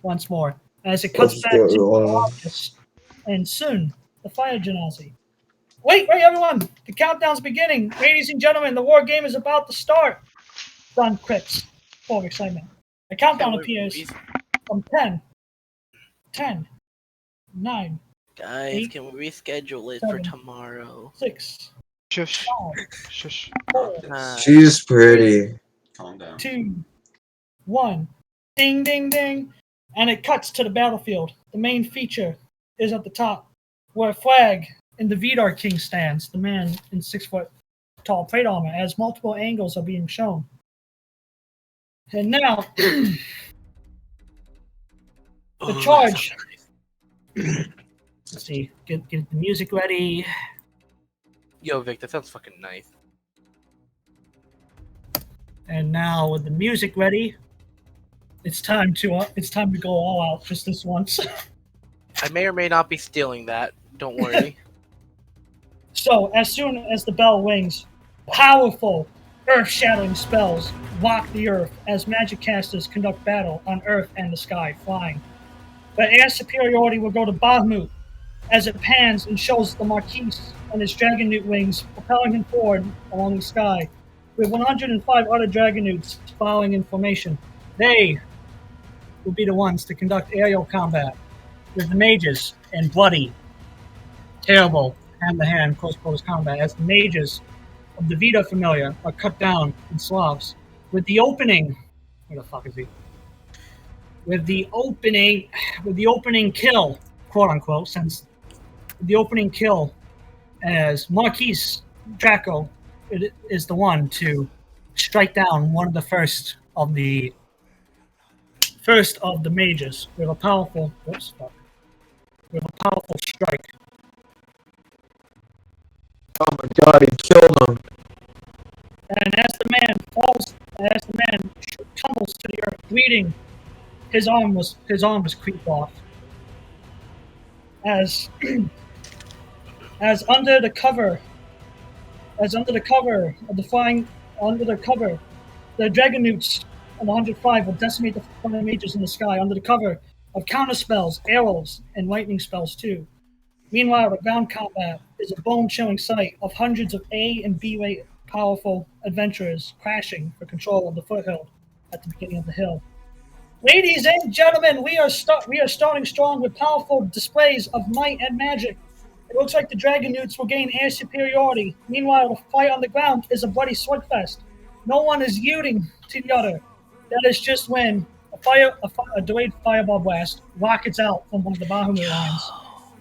once more as it cuts back to August and soon the fire genasi. Wait, everyone! The countdown's beginning. Ladies and gentlemen, the war game is about to start. Don quips, full of excitement. The countdown appears from 10, 9, guys, 8, can we reschedule it for 7, tomorrow? 6, Shush. 5, Shush. 4, She's pretty. Calm down. 2, 1. Ding, ding, ding. And it cuts to the battlefield. The main feature is at the top, where a flag in the Vidar King stands, the man in 6-foot tall plate armor, as multiple angles are being shown. And now, the charge. Let's see, get the music ready. Yo, Vic, that sounds fucking nice. And now, with the music ready, It's time to go all out just this once. I may or may not be stealing that. Don't worry. So, as soon as the bell rings, powerful, earth-shattering spells rock the earth as magic casters conduct battle on earth and the sky, flying. But air superiority will go to Bahamut as it pans and shows the Marquis and his dragon newt wings propelling him forward along the sky, with 105 other dragon newts following in formation. They will be the ones to conduct aerial combat with the mages and bloody, terrible, hand-to-hand, close-quarters combat as the mages of the Vidar Familia are cut down in Slavs. With the opening... Where the fuck is he? With the opening kill, quote-unquote, since the opening kill as Marquis Draco is the one to strike down one of the first of the mages with a powerful... Whoops, fuck. With a powerful strike. Oh my god, he killed him. And as the man tumbles to the earth, bleeding, his arm was creeped off. As under the cover the dragon newts of 105 will decimate the fire mages in the sky under the cover of counter spells, arrows, and lightning spells too. Meanwhile, the ground combat is a bone-chilling sight of hundreds of A and B rate powerful adventurers crashing for control of the foothill at the beginning of the hill. Ladies and gentlemen, we are starting strong with powerful displays of might and magic. It looks like the dragon newts will gain air superiority. Meanwhile, the fight on the ground is a bloody slugfest. No one is yielding to the other. That is just when a delayed fireball blast rockets out from one of the Bahamut lines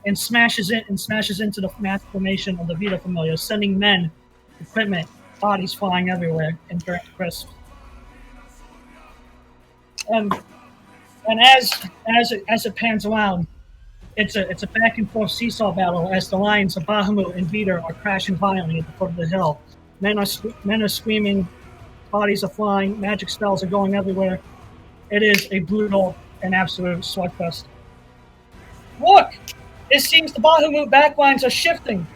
and smashes into the mass formation of the Vidar Familia, sending men, equipment, bodies flying everywhere, and burnt crisp. And as it pans around, it's a back and forth seesaw battle as the lines of Bahamut and Vidar are crashing violently at the foot of the hill. Men are screaming, bodies are flying, magic spells are going everywhere. It is a brutal and absolute slugfest. Look! It seems the Bahamut backlines are shifting.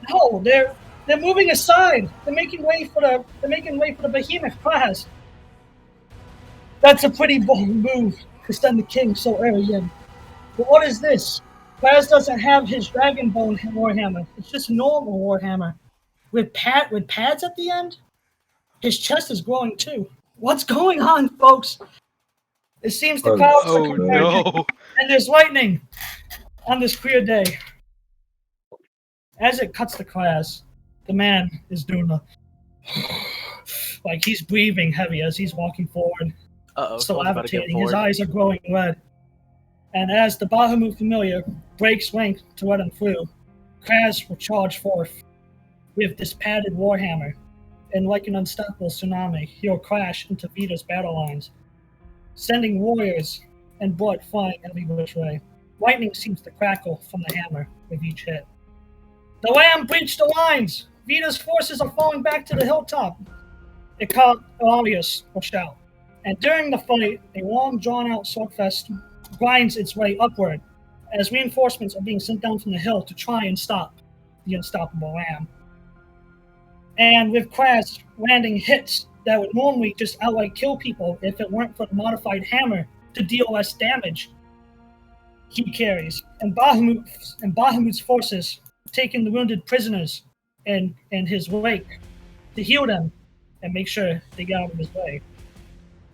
No, they're moving aside. They're making way for the behemoth Kraz. That's a pretty bold move to send the king so early in. But what is this? Kraz doesn't have his Dragonbone warhammer. It's just a normal warhammer with pads at the end. His chest is glowing too. What's going on, folks? It seems the clouds are converging, no. and there's lightning on this clear day. As it cuts to Kraz, the man is doing like he's breathing heavy as he's walking forward. Still agitating. His eyes are glowing red. And as the Bahamut Familia breaks rank to red and blue, Kraz will charge forth with this padded warhammer, and like an unstoppable tsunami, he'll crash into Vidar's battle lines, sending warriors and blood flying every which way. Lightning seems to crackle from the hammer with each hit. The Lamb breached the lines! Vidar's forces are falling back to the hilltop! Arxus will shout. And during the fight, a long drawn-out slugfest grinds its way upward as reinforcements are being sent down from the hill to try and stop the unstoppable Lamb. And with Kraz landing hits that would normally just outright kill people if it weren't for the modified hammer to deal less damage, he carries. And Bahamut's forces taking the wounded prisoners in his wake to heal them and make sure they get out of his way,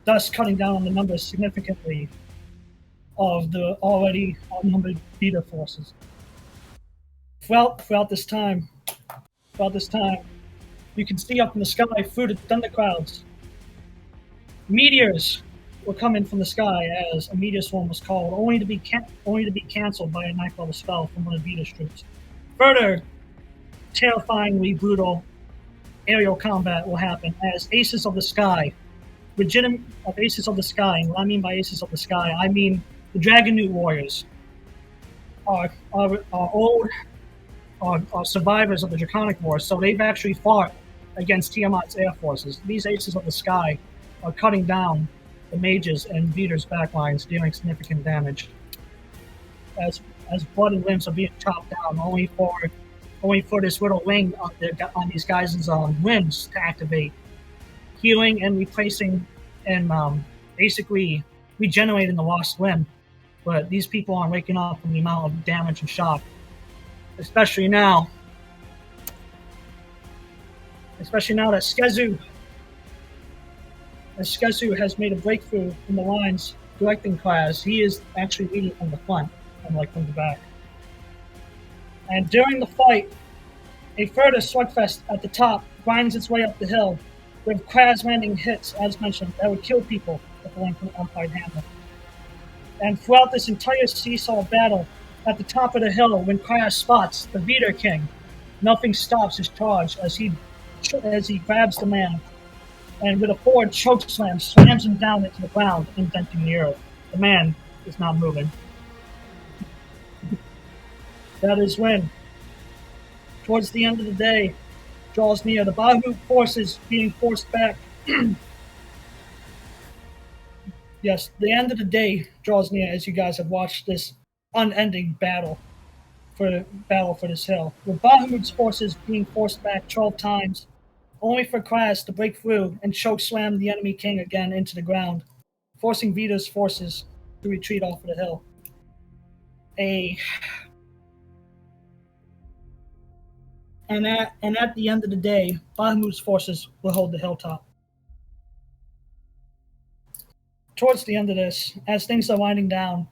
thus cutting down on the numbers significantly of the already outnumbered Vidar forces. Throughout this time, you can see up in the sky through the thunder clouds. Meteors will come in from the sky as a meteor swarm was called, only to be canceled by a ninth level spell from one of Vidar's troops. Further, terrifyingly brutal aerial combat will happen as Aces of the Sky, legitimate Aces of the Sky, and what I mean by Aces of the Sky, I mean the Dragon Newt warriors are survivors of the Draconic War, so they've actually fought against Tiamat's air forces. These Aces of the Sky are cutting down the mages and Vidar's backlines, dealing significant damage. As blood and limbs are being chopped down, only for this little ring on these guys' limbs to activate, healing and replacing and basically regenerating the lost limb. But these people aren't waking up from the amount of damage and shock, especially now that Skessuv has made a breakthrough in the lines directing Kraz. He is actually leading from the front, unlike from the back. And during the fight, a further slugfest at the top grinds its way up the hill, with Kraz landing hits, as mentioned, that would kill people if the link untied handle. And throughout this entire seesaw battle, at the top of the hill, when Kraz spots the Vidar King, nothing stops his charge as he grabs the man, and with a forward choke slam, slams him down into the ground, indenting the earth. The man is not moving. That is when, towards the end of the day, draws near. The Bahamut forces being forced back. Yes, the end of the day draws near as you guys have watched this unending battle for this hill. With Bahamut's forces being forced back 12 times, only for Kraz to break through and choke slam the enemy king again into the ground, forcing Vidar's forces to retreat off of the hill. And at the end of the day, Bahamut's forces will hold the hilltop. Towards the end of this, as things are winding down,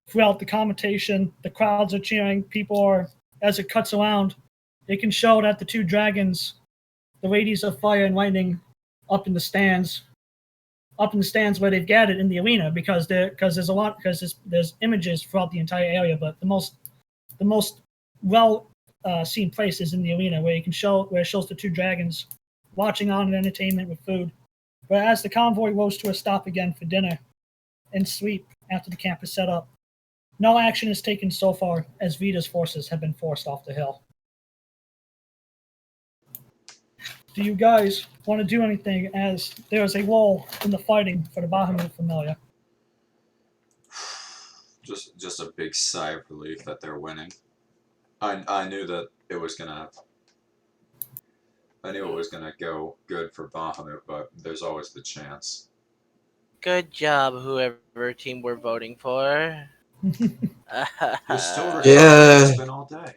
throughout the commentation, the crowds are cheering, as it cuts around, it can show that the two dragons, the ladies of fire and lightning, up in the stands where they've gathered in the arena, because there's images throughout the entire area, but the most well seen place is in the arena, where it shows the two dragons watching on and entertainment with food. But as the convoy rose to a stop again for dinner and sleep after the camp is set up, no action is taken so far, as Vidar's forces have been forced off the hill. Do you guys want to do anything, as there is a lull in the fighting for the Bahamut Familia? Just a big sigh of relief that they're winning. I knew that it was gonna go good for Bahamut, but there's always the chance. Good job, whoever team we're voting for. You're still recovering. Yeah. It's been all day.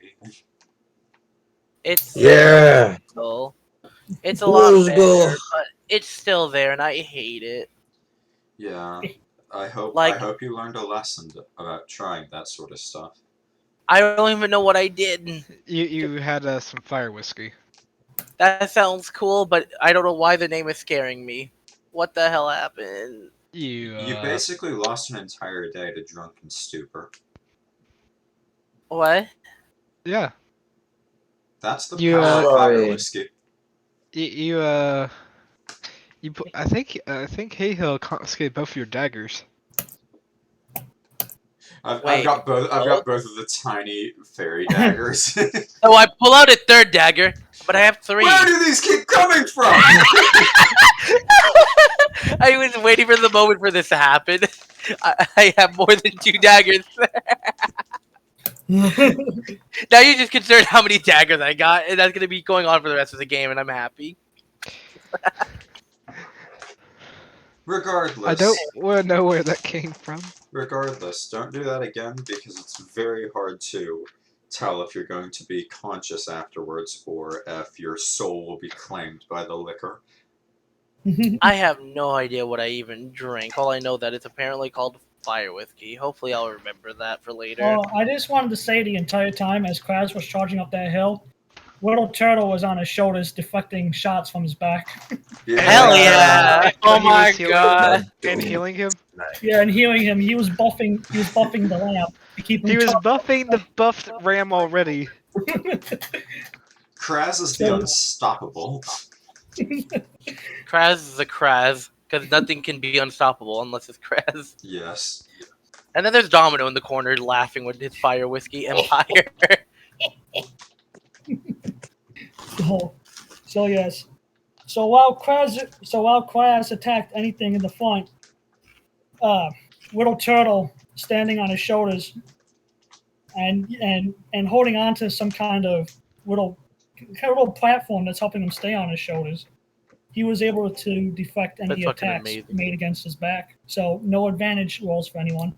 It's Yeah. it's a lot Let's better, go. but it's still there, and I hate it. Yeah. I hope you learned a lesson about trying that sort of stuff. I don't even know what I did. You had some fire whiskey. That sounds cool, but I don't know why the name is scaring me. What the hell happened? You basically lost an entire day to drunken stupor. What? Yeah. That's the You, power of fire Sorry. whiskey. I think Haehil confiscated both of your daggers. I've got both of the tiny fairy daggers. So I pull out a third dagger, but I have 3. Where do these keep coming from? I was waiting for the moment for this to happen. I have more than 2 daggers. Now you're just concerned how many daggers I got, and that's going to be going on for the rest of the game, and I'm happy. Regardless. I don't want to know where that came from. Regardless, don't do that again, because it's very hard to tell if you're going to be conscious afterwards or if your soul will be claimed by the liquor. I have no idea what I even drank. All I know that it's apparently called fire whiskey. Hopefully I'll remember that for later. I just wanted to say the entire time as Kraz was charging up that hill, Little Turtle was on his shoulders deflecting shots from his back. Yeah. Hell yeah! And Oh he was my healing- god! And healing him. Yeah, and healing him. He was buffing the lamp to keep him He was charged. buffing the buffed ram already. Kraz is the Unstoppable. Kraz is a Kraz, because nothing can be unstoppable unless it's Kraz. Yes. And then there's Domino in the corner laughing with his fire whiskey empire. So yes. So while Kraz attacked anything in the front, little turtle standing on his shoulders and holding on to some kind of little platform that's helping him stay on his shoulders. He was able to deflect any That's fucking attacks amazing. made against his back. So no advantage rolls for anyone.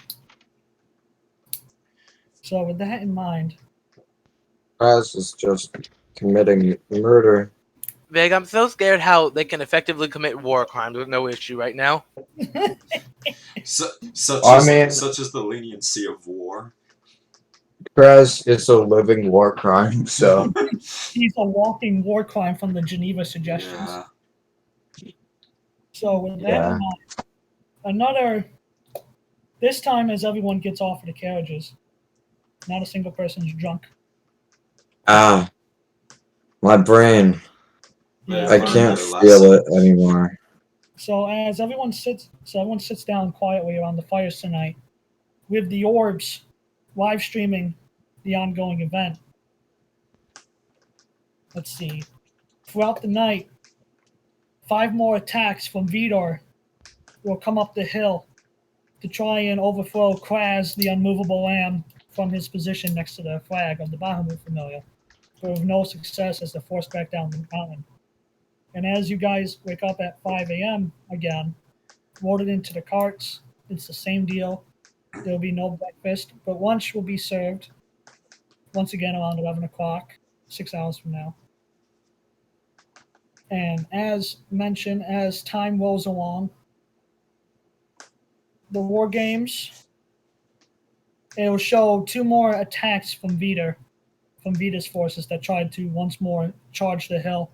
So with that in mind, Kraz is just committing murder. Veg, I'm so scared how they can effectively commit war crimes with no issue right now. Such I as mean- such as the leniency of war. Kraz is a living war crime, so he's a walking war crime from the Geneva Suggestions. Yeah. So with that Yeah. in mind, this time as everyone gets off of the carriages, not a single person's drunk. My brain. Yeah, I learned can't their feel lesson. it anymore. So as everyone sits down quietly around the fires tonight, with the orbs live streaming the ongoing event. Let's see. Throughout the night, 5 more attacks from Vidar will come up the hill to try and overthrow Kraz the Unmovable Lamb from his position next to the flag of the Bahamut Familia, but with no success as they're forced back down the mountain. And as you guys wake up at 5 a.m. again, loaded into the carts, it's the same deal. There will be no breakfast, but lunch will be served once again around 11 o'clock, 6 hours from now. And as mentioned, as time rolls along, the war games, it will show 2 more attacks from Vidar's forces that tried to once more charge the hill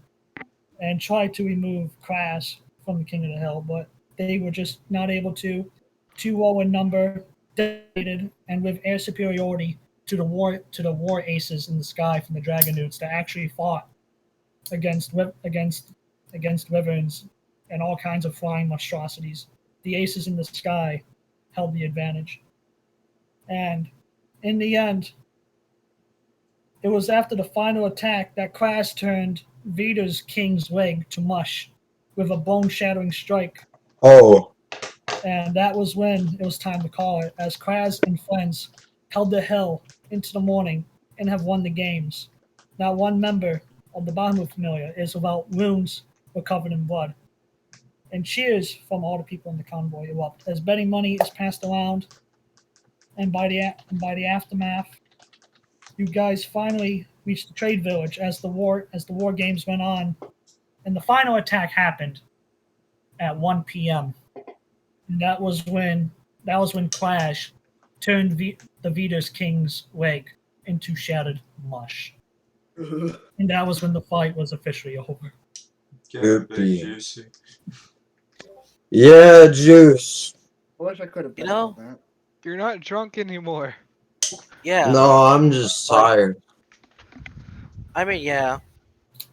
and try to remove Kraz from the King of the Hill, but they were just not able to. 2 low in number, and with air superiority to the war aces in the sky from the Dragonutes that actually fought against wyverns and all kinds of flying monstrosities. The aces in the sky held the advantage. And in the end, it was after the final attack that Kraz turned Vidar's king's leg to mush with a bone-shattering strike. Oh, And that was when it was time to call it, as Kraz and friends held the hill into the morning and have won the games. Not one member of the Bahamut Familia is without wounds or covered in blood. And cheers from all the people in the convoy erupt as betting money is passed around. And by the aftermath, you guys finally reached the trade village as the war games went on, and the final attack happened at 1 p.m. And that was when Clash turned the Vidar's king's leg into shattered mush, and that was when the fight was officially over. Get a big Goopy. juicy. yeah, juice. I wish I could have You bet know? on that. You're not drunk anymore. Yeah. No, I'm just tired. I mean, yeah.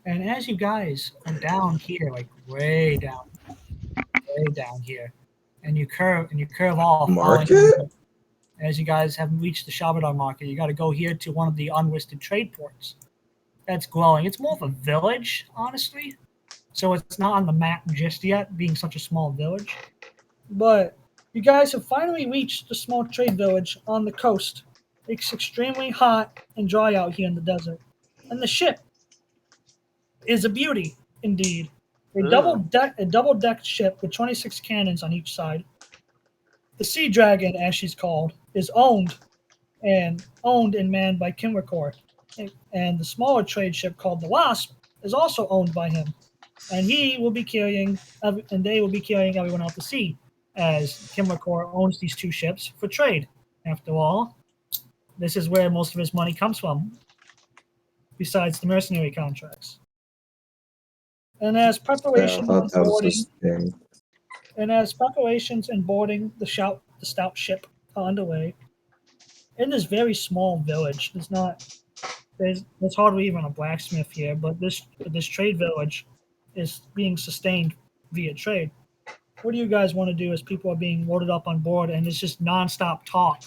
And as you guys are down here, like way down here, and you curve off. Market? As you guys have reached the Shabadar market, you got to go here to one of the unlisted trade ports. That's glowing. It's more of a village, honestly. So it's not on the map just yet, being such a small village. But you guys have finally reached the small trade village on the coast. It's extremely hot and dry out here in the desert. And the ship is a beauty, indeed. A double-decked ship with 26 cannons on each side. The Sea Dragon, as she's called, is owned and manned by Kimrunkor. And the smaller trade ship called the Wasp is also owned by him. And they will be carrying everyone out to sea, as Kimrunkor owns these 2 ships for trade. After all, this is where most of his money comes from, besides the mercenary contracts. And as Yeah, I preparations thought that was boarding, this thing. and as preparations and boarding the stout ship are underway, in this very small village, there's hardly even a blacksmith here, but this trade village is being sustained via trade. What do you guys want to do as people are being loaded up on board and it's just nonstop talk,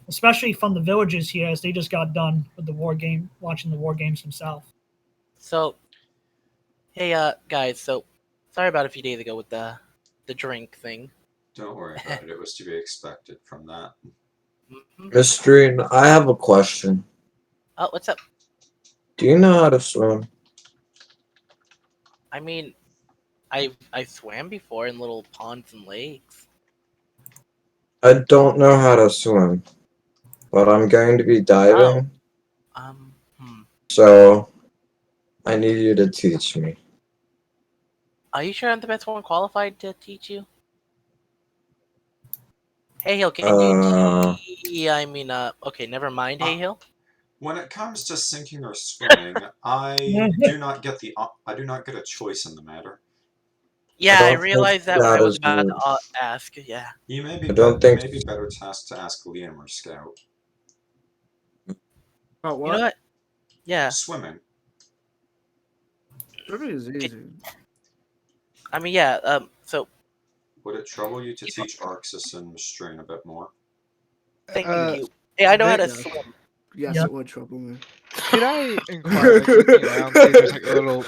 especially from the villagers here as they just got done with the war game, watching the war games themselves. So, hey, guys. So, sorry about a few days ago with the drink thing. Don't worry about it. It was to be expected from that. Mystrine, I have a question. Oh, what's up? Do you know how to swim? I mean, I swam before in little ponds and lakes. I don't know how to swim, but I'm going to be diving, so I need you to teach me. Are you sure I'm the best one qualified to teach you? Haehil, can you okay, never mind, Haehil. When it comes to sinking or swimming, I do not get a choice in the matter. Yeah, I don't realized think that when I that was is about good. to ask. Yeah. You may be I don't think- better tasked to ask Liam or Scout. Oh, You know what? Yeah. Swimming. Swimming is easy. I mean, yeah. So Would it trouble you to teach Arxus and Mystrine a bit more? thank you. Hey, I know how to Yes. swim. Yes, Yep. it would trouble me. Could I inquire, like, looking around, see if there's like a little,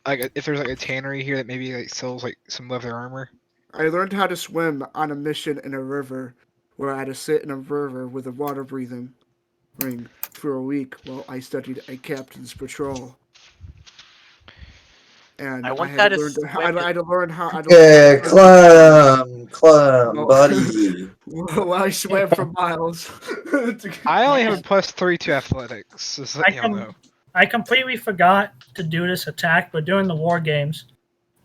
like, if there's like a tannery here that maybe like sells like some leather armor? I learned how to swim on a mission in a river, where I had to sit in a river with a water breathing ring for a week while I studied a captain's patrol. And I I once had had to to learn swim. I had to learn how. Yeah, Clem, Well- buddy. Well, I swam for miles. I only have a +3 to athletics, just so I y'all can- know. I completely forgot to do this attack, but during the war games,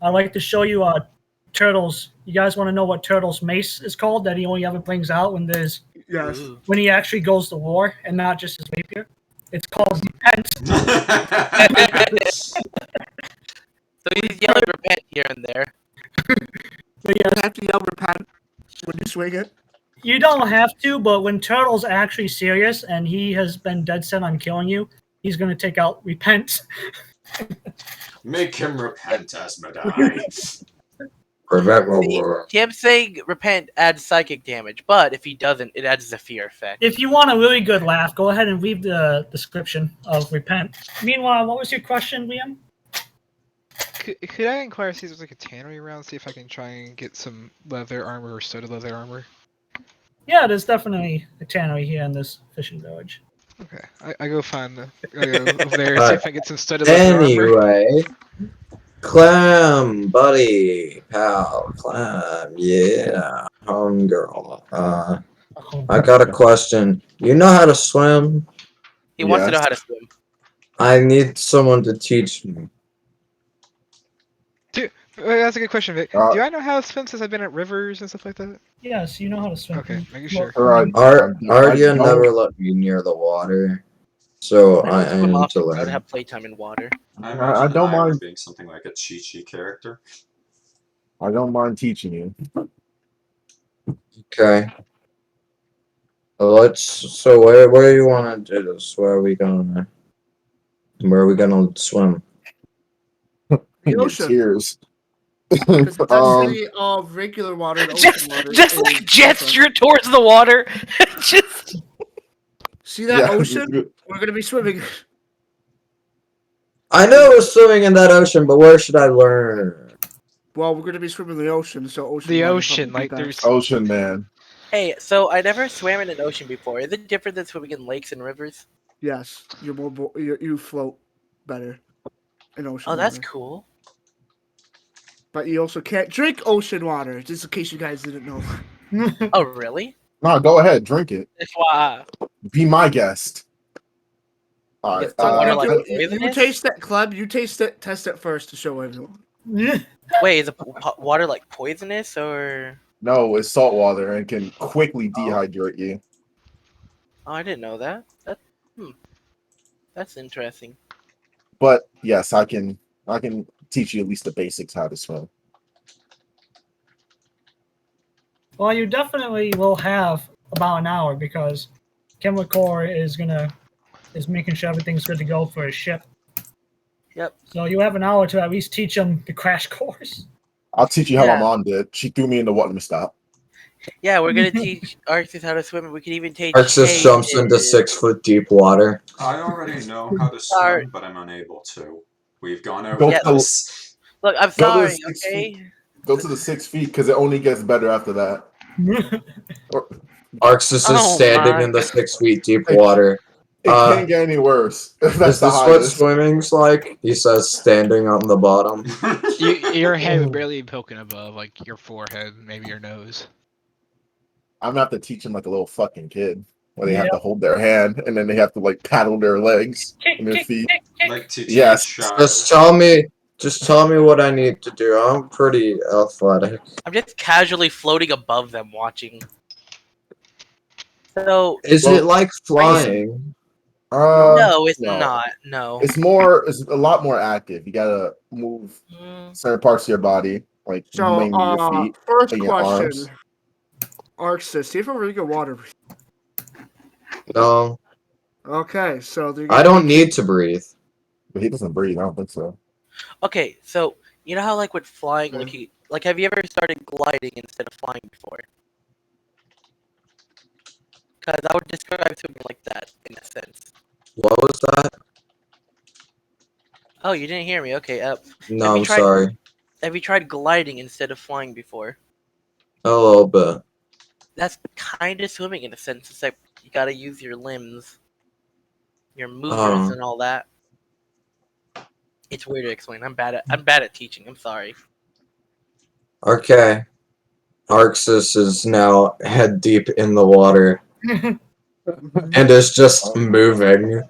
I'd like to show you Turtles. You guys want to know what Turtle's mace is called that he only ever brings out when Yes. Ooh. when he actually goes to war and not just his rapier? It's called Repent. So he's yelling repent here and there. But yes, You have to yell repent when you swing it. you don't have to, but when Turtle's actually serious and he has been dead set on killing you, he's going to take out Repent. Make him repent, Asmodias. Prevent World See, War. him saying repent adds psychic damage, but if he doesn't, it adds a fear effect. If you want a really good laugh, go ahead and read the description of Repent. Meanwhile, what was your question, Liam? Could I inquire, see if there's like a tannery around, see if I can try and get some leather armor or studded leather armor? Yeah, there's definitely a tannery here in this fishing village. Okay, I go find the. I go over there and see if I get some studded leather armor. Anyway, Clem, buddy, pal, Clem, yeah, homegirl. I got a question. You know how to swim? He wants to know Yes. how to swim. I need someone to teach me. That's a good question, Vic. Uh, Do I know how to swim since I've been at rivers and stuff like that? Yes, you know how to swim. Okay, making sure. Alright. Arya I don't- never let me near the water, so I I don't swim need often, to but I'd learn. have playtime in water. I I imagine don't Ira mind. being something like a Chi-Chi character. I don't mind teaching you. Okay. So where do you want to do this? Where are we gonna swim? The ocean. Tears. Because the density of regular water and ocean water Just is like different. gesture towards the water. Just See that ocean? We're gonna be swimming. I know we're swimming in that ocean, but where should I learn? Well, we're gonna be swimming in the ocean, so ocean. The water would ocean, probably like be there's. best. Ocean man. Hey, so I never swam in an ocean before. Is it different than swimming in lakes and rivers? Yes, you're more. You float better in ocean. Oh, that's water. cool. But you also can't drink ocean water, just in case you guys didn't know. Oh, really? No, go ahead, drink it. That's why. Be my guest. All right. It's the water You like do- poisonous? you taste it, Clem. You taste it. Test it first to show everyone. Wait, is the water like poisonous or? No, it's salt water and can quickly dehydrate you. Oh, I didn't know that. That's interesting. But yes, I can teach you at least the basics how to swim. Well, you definitely will have about an hour because Kimrunkor is making sure everything's good to go for his ship. Yep. So you have an hour to at least teach him the crash course. I'll teach you how Yeah. my mom did. She threw me in the water to stop. Yeah, we're gonna teach Arxus how to swim, and we can even teach. Arxus jumps into 6-foot deep water. I already know how to Sorry. swim, but I'm unable to. We've gone over Go Yeah, to- this. Look, I'm Go to sorry. six Okay. Go to the 6 feet because it only gets better after that. Or, Arxus is Oh standing my in the 6 feet deep It- water. it can't get any worse. That's Is the this what highest. swimming's like? He says, standing on the bottom. Your head would barely be poking above, like your forehead, maybe your nose. I'm gonna have to teach him like a little fucking kid, where they have to hold their hand and then they have to like paddle their legs and their feet. Like teaching Yes. a child. Just tell me what I need to do. I'm pretty athletic. I'm just casually floating above them, watching. So Is it like flying? no, it's no. not. No. It's a lot more active. You gotta move Mm, certain parts of your body, like So, mainly your feet first and your question. arms. Arxus, do you have a really good water? No, Okay, so they're I don't need to breathe. But he doesn't breathe. I don't think so. Okay, so you know how like with flying, like have you ever started gliding instead of flying before? Because I would describe something like that in a sense. What was that? Oh, you didn't hear me. Okay. No, Have you I'm tried- sorry. Have you tried gliding instead of flying before? A little bit. That's kind of swimming in a sense. It's like you gotta use your limbs, your movements, and all that. It's weird to explain. I'm bad at teaching. I'm sorry. Okay. Arxus is now head deep in the water and is just moving.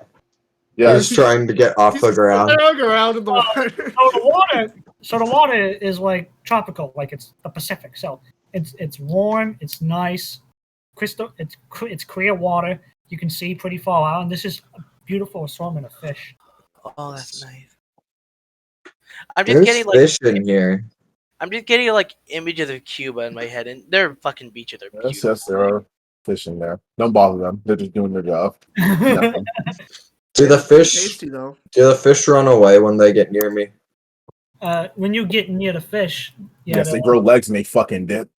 Yeah. He's trying to get off the ground. Floating around in the water. So the water is like tropical, like it's the Pacific. So it's warm, it's nice, crystal. It's clear water. You can see pretty far out, and this is a beautiful assortment of fish. Oh, that's nice. I'm just There's getting like fish in here. I'm just getting like images of Cuba in my head, and their fucking beaches are Yes, beautiful. yes, there are fish in there. Don't bother them. They're just doing their job. Nothing. Do the fish Tasty though. run away when they get near me? When you get near the fish, Yes, they grow legs and they fucking dip.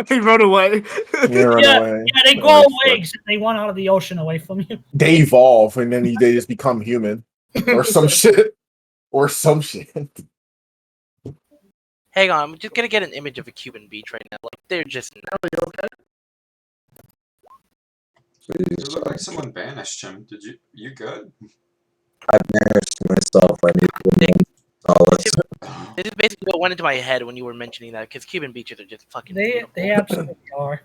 They run away. They run Yeah, away. they grow legs. They run out of the ocean away from you. They evolve and then they just become human or some shit. Or some shit. Hang on, I'm just gonna get an image of a Cuban beach right now. Like they're just You look like someone banished him. You good? I managed myself. I need to solace. This is basically what went into my head when you were mentioning that, because Cuban beaches are just fucking. They beautiful. absolutely are.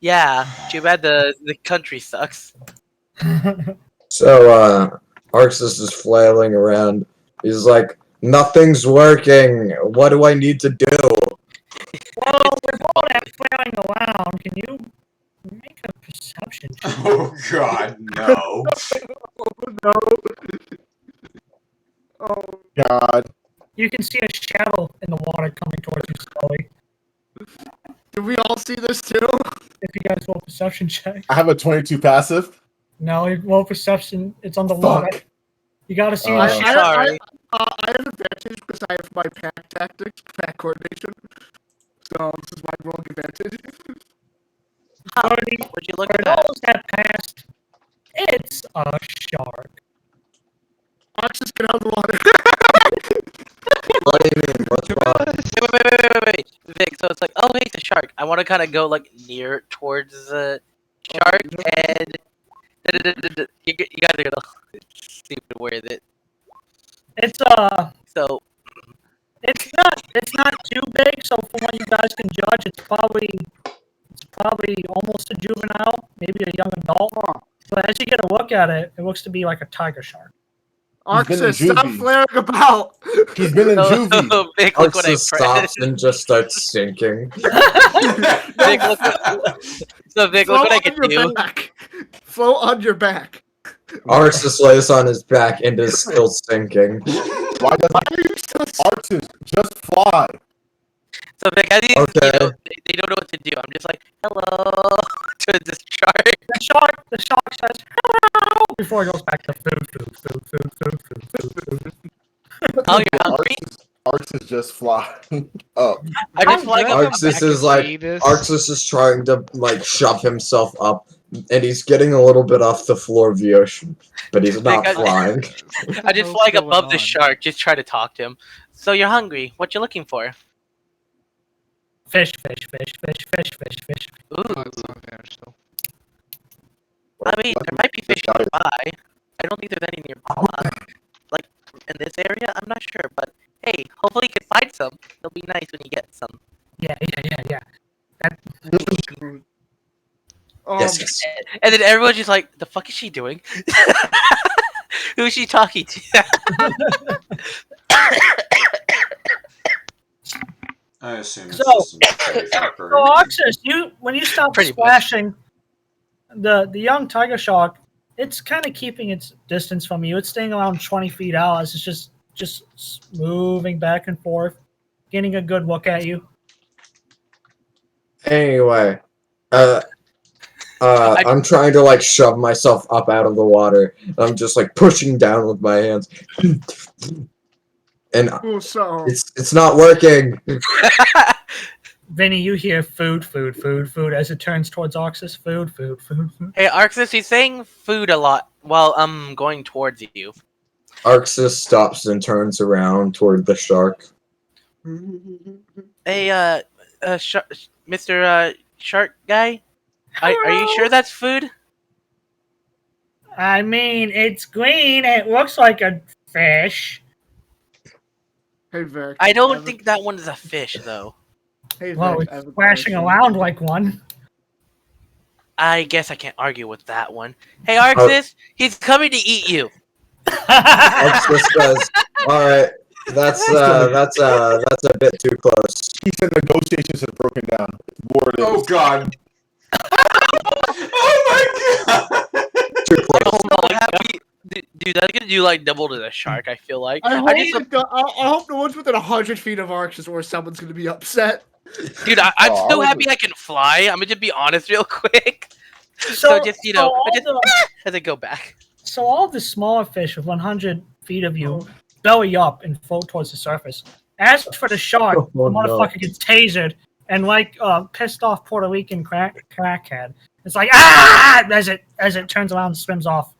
Yeah, too bad the country sucks. So, Arxus is flailing around. He's like, nothing's working. What do I need to do? Well, with all that flailing around, can you make a perception check? Oh God, no. No. Oh, God. You can see a shadow in the water coming towards you slowly. do we all see this too? If you guys roll perception check. I have a 22 passive. No, roll perception. It's underwater. Fuck. You gotta see the I- shadow. Sorry. I have advantage because I have my pack tactics, pack coordination. So this is my rolling advantage. Would you look For at that? those that passed, it's a shark. Arxus, get out of the water. What do you mean? What's wrong? Wait. Vic, so it's like, oh, hey, it's a shark. I want to kind of go like near towards the shark, and you guys are gonna stupid with it. It's So it's not too big. So from what you guys can judge, it's probably almost a juvenile, maybe a young adult. But as you get a look at it, it looks to be like a tiger shark. He's been in Arxus, stop juvie. flaring about. He's been in juvie. so Vic, look what I Arxus stops and just starts sinking. Vic, look what I can on your do. back. Float on your back. Arxus lays on his back and is still sinking. Why does Why are you so Arxus just fly? So Vic, as you Okay. know, they don't know what to do. I'm just like, hello to this shark. The shark says hello before it goes back to food. Oh, you're hungry? Arxus just fly up. I just fly I'm up. glad Arxus I can is like- see this. Arxus is trying to like shove himself up, and he's getting a little bit off the floor of the ocean, but he's not Because- flying. I just flying above the shark, just try to talk to him. So you're hungry? What you looking for? Fish, fish, fish, fish, fish, fish, fish. Ooh. Oh, it's not vanished though. I mean, there might be fish nearby. I don't think there's any nearby. Like, in this area? I'm not sure, but hey, hopefully you can find some. It'll be nice when you get some. Yeah. Yes. And then everyone's just like, the fuck is she doing? Who is she talking to? I assume it's So- just an okay So fucker. Arxus, when you stop Pretty much. splashing, the young tiger shark, it's kind of keeping its distance from you. It's staying around 20 feet out. It's just moving back and forth, getting a good look at you. Anyway, I'm trying to like shove myself up out of the water. I'm just like pushing down with my hands, and Cool, so it's not working. Vinny, you hear food as it turns towards Arxus. Food. Hey, Arxus, he's saying food a lot while I'm going towards you. Arxus stops and turns around toward the shark. Hey, Mr. Shark guy? Are you sure that's food? I mean, it's green. It looks like a fish. hey Vic. I I don't have a- think that one is a fish, though. Hey Vic, Well, I it's have a splashing question. around like one. I guess I can't argue with that one. Hey, Arxus, he's coming to eat you. Arxus says, "All right, that's a bit too close." He said negotiations have broken down. War it is. Oh god. Oh my god. Too close. I'm so happy. Dude, that's gonna do like double to the shark, I feel like. I just- hope no one's within 100 feet of Arxus or someone's gonna be upset. Dude, I'm Oh, so I happy I can fly. I'm gonna just be honest real quick. So So just, you know, all I just the- as I go back. So all the smaller fish with 100 feet of you belly up and float towards the surface. As for the shark, Oh, the no. motherfucker gets tasered and like pissed off Puerto Rican crackhead. It's like as it turns around and swims off.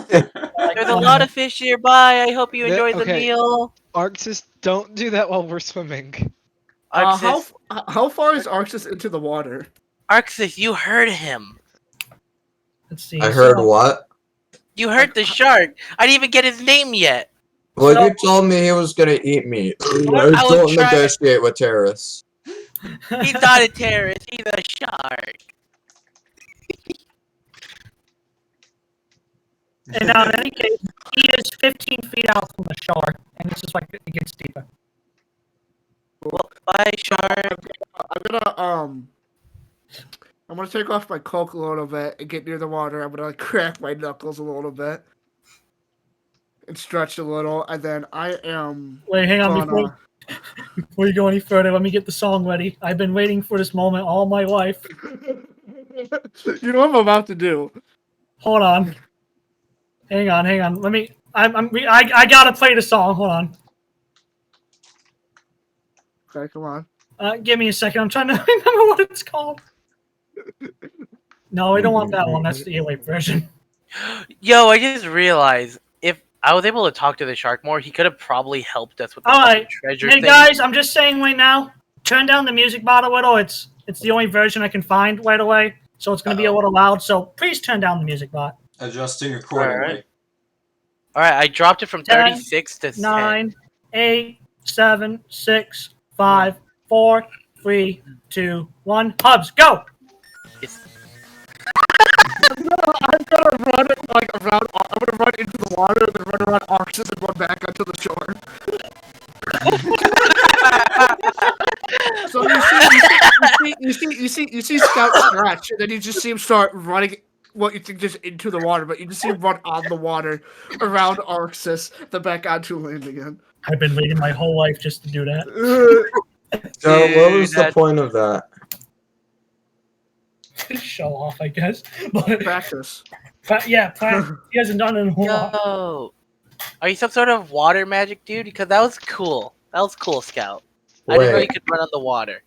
There's a lot of fish nearby. I hope you Yeah, enjoy the okay. meal. Arxus, don't do that while we're swimming. Arxus, How far is Arxus into the water? Arxus, you heard him. Let's see. I heard So- what? You heard the shark. I didn't even get his name yet. Well, So- you told me he was gonna eat me. I I will don't try- negotiate with terrorists. He's not a terrorist. He's a shark. And now, in any case, he is 15 feet out from the shore, and it's just like it gets deeper. Well, bye, shark. I'm gonna take off my cloak a little bit and get near the water. I'm gonna like crack my knuckles a little bit and stretch a little, and then I am Wait, hang on. gonna. Before you go any further, let me get the song ready. I've been waiting for this moment all my life. You know what I'm about to do. Hold on. Hang on. Let me. I gotta play the song. Hold on. Okay, come on. Give me a second. I'm trying to remember what it's called. No, I don't want that one. That's the airwave version. Yo, I just realized if I was able to talk to the shark more, he could have probably helped us with the All fucking right. treasure Hey thing. guys, I'm just saying right now. Turn down the music bot a little. It's the only version I can find right away, so it's gonna be a little loud. So please turn down the music bot. Adjusting accordingly. All right, I dropped it from 10, 36 to 10. 9, 8, 7, 6, 5, 4, 3, 2, 1. Hubs, go! I'm gonna run it like around. I'm gonna run into the water and then run around Arxus and run back onto the shore. So you see Scout scratch, and then you just see him start running. What you think just into the water, but you just see him run on the water around Arxus, then back onto land again. I've been waiting my whole life just to do that. So what was Dude, the point of that? Show off, I guess. But Practice. yeah, he hasn't done it in a while. Yo, are you some sort of water magic dude? Because that was cool. That was cool, Scout. I didn't know you Wait. could run on the water.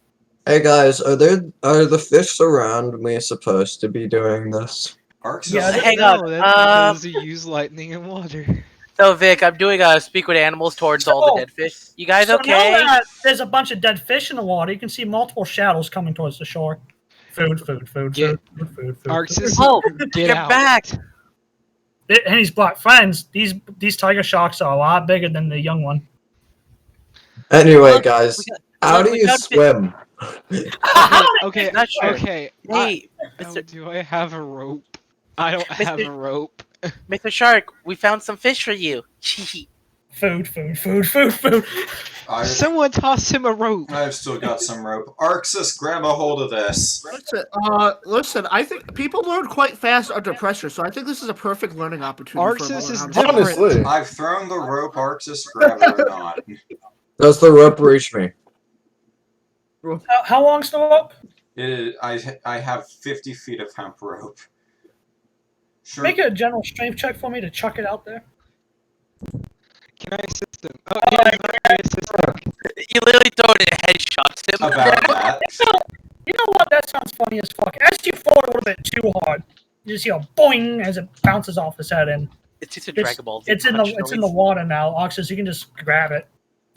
Hey guys, are the fish around me supposed to be doing this? Arxus. Yeah, Hang no, on, that's because you use lightning and water. So Vic, I'm doing a speak with animals towards all the dead fish. You guys So okay? now that there's a bunch of dead fish in the water, you can see multiple shadows coming towards the shore. Food. Arxus, Oh, get out. back! And he's black friends. These tiger sharks are a lot bigger than the young one. Anyway, Look, guys, we got- how look, do we you got swim? Okay, Not sure. okay. Hey, Oh, do I have a rope? I don't have a rope. Mr. Shark, we found some fish for you. Food. Someone toss him a rope. I've still got some rope. Arxus, grab a hold of this. Listen. I think people learn quite fast under pressure, so I think this is a perfect learning opportunity. Arxus is for different. Honestly, I've thrown the rope, Arxus, grab it or not. Does the rope reach me? How long's the rope? I have 50 feet of hemp rope. Sure. Make a general strength check for me to chuck it out there. Can I assist him? Oh, yeah, I assist him. You literally throw it in and headshots him. About that. You know what? That sounds funny as fuck. As you fall a little bit too hard, you just hear boing as it bounces off his head, and It's just a Dragon Ball Z it's in the water now. Arxus, you can just grab it.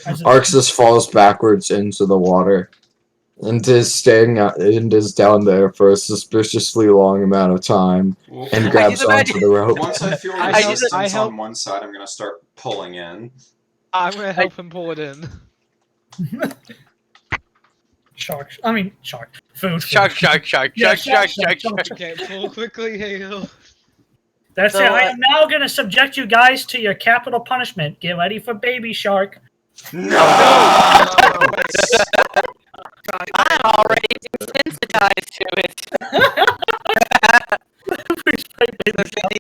Arxus falls backwards into the water and is down there for a suspiciously long amount of time and grabs onto the rope. Once I feel I resistance help- on one side, I'm gonna start pulling in. I'm gonna help him pull it in. Shark. Food. Shark. Yeah, shark. Okay, pull quickly, Haehil. That's So, it. I am now going to subject you guys to your capital punishment. Get ready for baby shark. No! I'm already desensitized to it.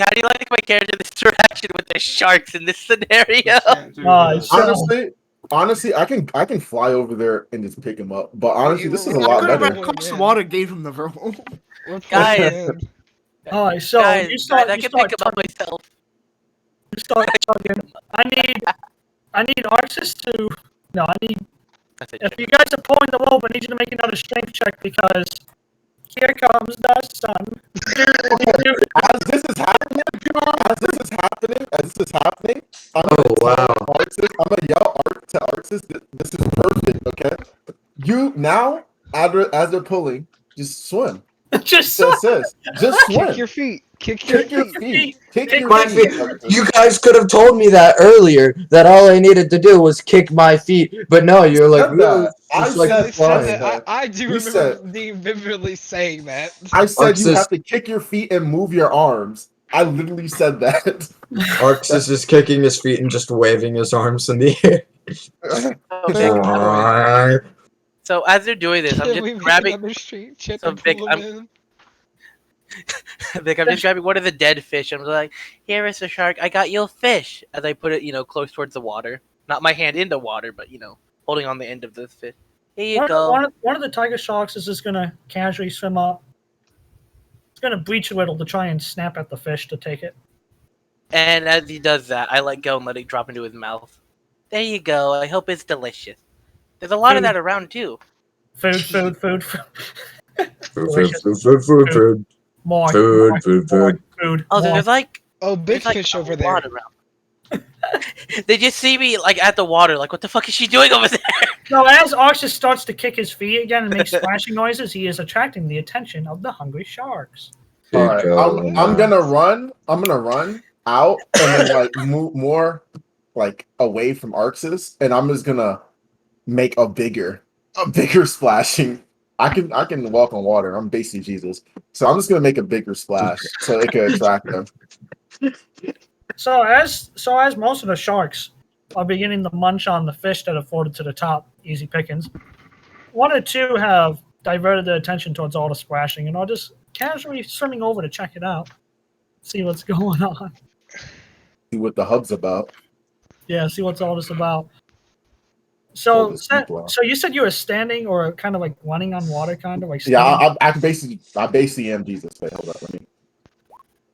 How do you like my character's interaction with the sharks in this scenario? Honestly, I can fly over there and just pick him up. But honestly, this is a lot I could have better. ran across the water and gave him the rope. Guys. All right, so Guys, you start. I You can start pick him up myself. You start chugging. I need Arxus to. No, I need. If you guys are pulling the rope, I need you to make another strength check because here comes the sun. As this is happening, I'm gonna yell to Arxus, this is perfect, okay? You now, as they're pulling, just swim. Just swim. Kick your feet. Kick your feet. Kick My your feet. feet. You guys could have told me that earlier, that all I needed to do was kick my feet, but no, you're like, said that. just I like said flying. that. I do You remember said- Dean vividly saying that. I said you Arxus- have to kick your feet and move your arms. I literally said that. Arxus is kicking his feet and just waving his arms in the air. So as they're doing this, I'm Can just we make grabbing. another street chip So and Vic, pull him in? Vic, I'm just grabbing one of the dead fish. I'm like, "Here, Mr. Shark, I got you a fish." As I put it, close towards the water. Not my hand in the water, but holding on the end of the fish. Here you go. One of the tiger sharks is just gonna casually swim up. It's gonna breach a little to try and snap at the fish to take it. And as he does that, I let go and let it drop into his mouth. There you go. I hope it's delicious. There's a lot of that around too. Food. Food. More. Food. Oh, there's Oh, big there's like fish a over lot there. around. They just see me at the water, like, what the fuck is she doing over there? So as Arxus starts to kick his feet again and make splashing noises, he is attracting the attention of the hungry sharks. All right, I'm gonna run. I'm gonna run out and then move more away from Arxus, and I'm just gonna make a bigger splashing. I can walk on water. I'm basically Jesus, so I'm just gonna make a bigger splash so it can attract them. So as most of the sharks are beginning to munch on the fish that are floated to the top, easy pickings, one or two have diverted their attention towards all the splashing and are just casually swimming over to check it out, see what's going on. See what the hub's about. Yeah, see what's all this about. So, this people out. so you said you were standing or kind of like running on water, kind of like. Yeah, standing? I basically am Jesus. Wait, hold up. Let me.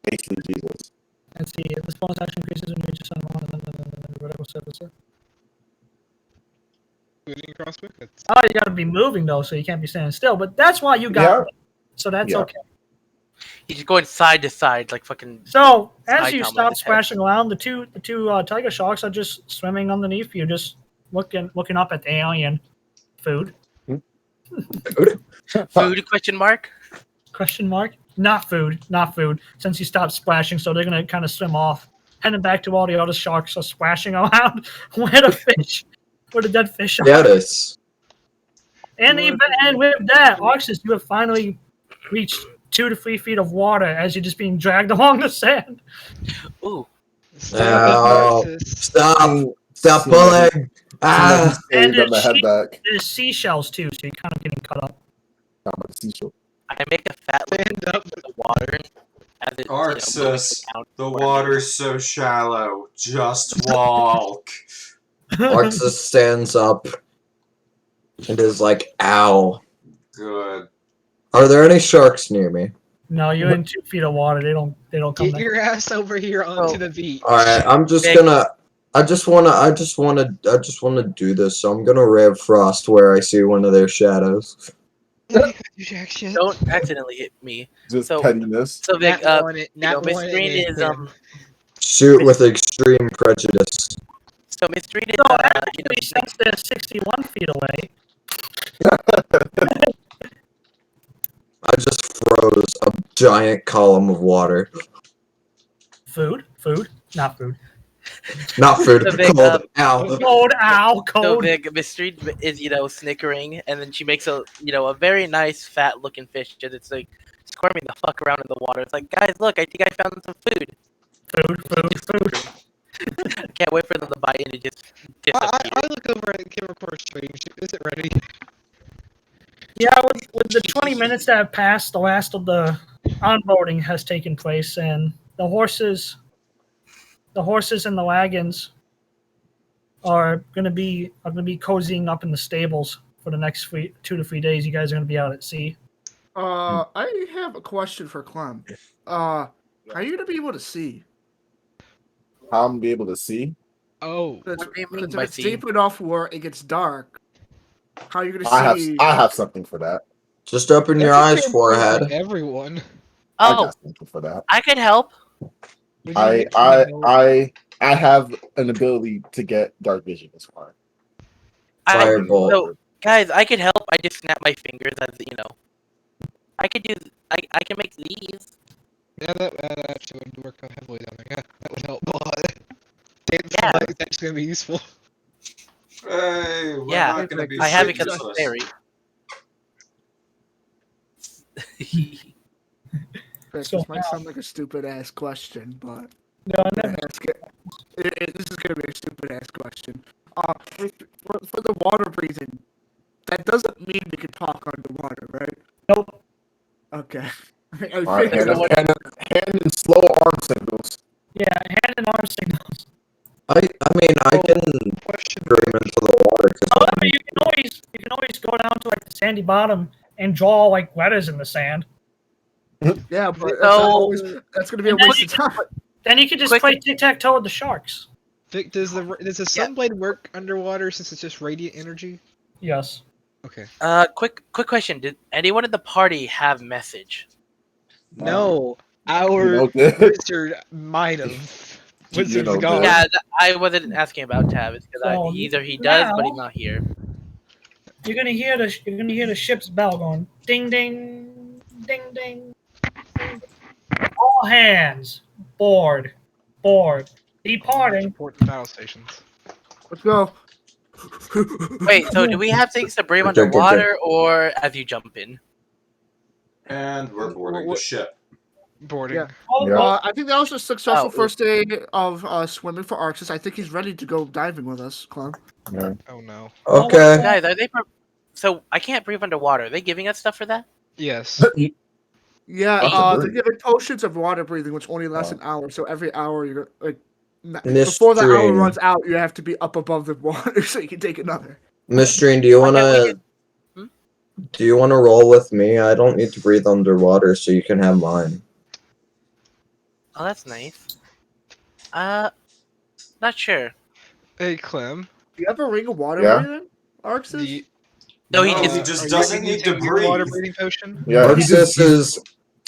Basically Jesus. Let's see. This bonus action increases when you reach a center whatever said this. Moving crosswick? Oh, you got to be moving though, so you can't be standing still. But that's why you got. Yeah. it. So that's Yeah. okay. He's just going side to side like fucking. So as Side you helmet stop is head. splashing around, the two tiger sharks are just swimming underneath you, just looking up at the alien. Food? Food? Question mark. Question mark? Not food. Not food. Since you stopped splashing, so they're gonna kind of swim off, heading back to all the other sharks are splashing around where the fish, where the dead fish are. Yes. And with that, Arxus, you have finally reached 2 to 3 feet of water as you're just being dragged along the sand. Ooh. Ow. Arxus. Stop pulling. Ah. And Got my head back. there's seashells too, so you're kind of getting cut up. I'm a seashell. I make a fat looking Stand up. fish in the water. As it, Arxus, the water's so shallow. Just walk. Arxus stands up and is like, ow. Good. Are there any sharks near me? No, you're in 2 feet of water. They don't come Get back. your ass over here onto the beach. Alright, I'm just Big- gonna I just wanna do this, so I'm gonna rev frost where I see one of their shadows. Jack shit. Don't accidentally hit me. Just So- pettiness. So Vic, Nat one it- you know, nat Miss one it Green is is Shoot with extreme prejudice. So Miss Green is So you know, since they're 61 feet away, I just froze a giant column of water. food, not food. Not food, The big, cold. Ow. Cold, ow, So cold. Vic, Miss Green is snickering, and then she makes a a very nice fat looking fish, and it's like squirming the fuck around in the water. It's like, guys, look, I think I found some food. Food. Can't wait for them to bite and it just disappear. I look over at Kimrunkor's stream. Is it ready? Yeah, with the 20 minutes that have passed, the last of the onboarding has taken place, and the horses and the wagons are gonna be cozying up in the stables for the next 2 to 3 days. You guys are gonna be out at sea. I have a question for Clem. How are you gonna be able to see? How I'm gonna be able to see? Oh, Because What do you mean if by it's see? deep enough where it gets dark, how are you gonna I see? have something for that. Just open your eyes, forehead. Everyone. I Oh, got something for that. I could help. We I need to I have an ability to get dark vision this far. Fireball. So, guys, I could help. I just snap my fingers as I could do. I can make these. Yeah, that actually would work out heavily down there. Yeah, that would help a lot. Dance Yeah. light is actually gonna be useful. Hey, we're Yeah, not gonna be I have shit it because useless. it's fairy. This So might sound like a stupid ass question, but No, I'm gonna ask it. This is gonna be a stupid ass question. For the water breathing, that doesn't mean we can talk underwater, right? Nope. Okay. I All right, figured hand and slow arm signals. Yeah, hand and arm signals. I mean, I can Question. scream into the water. 'Cause However, you can always go down to like the sandy bottom and draw like letters in the sand. Yeah, but So- that's gonna be a And then waste you of time. Then you could just Quick- play tic-tac-toe with the sharks. Vic, does the sunblade work underwater since it's just radiant energy? Yes. Okay. Quick question. Did anyone in the party have message? No, You our know, wizard might have. You Wizard's know, gone. Yeah, I wasn't asking about Tab. It's because So, either he does, but now- he's not here. You're gonna hear the ship's bell going ding ding ding ding. ding. All hands board departing. Report to battle stations. Let's go. Wait, so do we have things to bring Okay, okay, underwater, or as you jump in? And we're boarding the What- ship. Boarding. Yeah. Oh, Yeah. well, I think that was a successful Oh. first day of swimming for Arxus. I think he's ready to go diving with us, Clem. Yeah. Oh no. Okay. Guys, are they? So I can't breathe underwater. Are they giving us stuff for that? Yes. Yeah, That's a they're breathe. giving potions of water breathing, which only lasts Oh. an hour. So every hour, you're like, before the hour Mystrine. runs out, you have to be up above the water so you can take another. Mystrine, do you Why can't we wanna do you wanna roll with me? I don't need to breathe underwater, so you can have mine. Oh, that's nice. Not sure. Hey, Clem. Do you have a ring of water Yeah. breathing, Arxus? Do you, No, he No, just. he just are you doesn't gonna need to take your water breathe. breathing potion? Yeah, Arxus is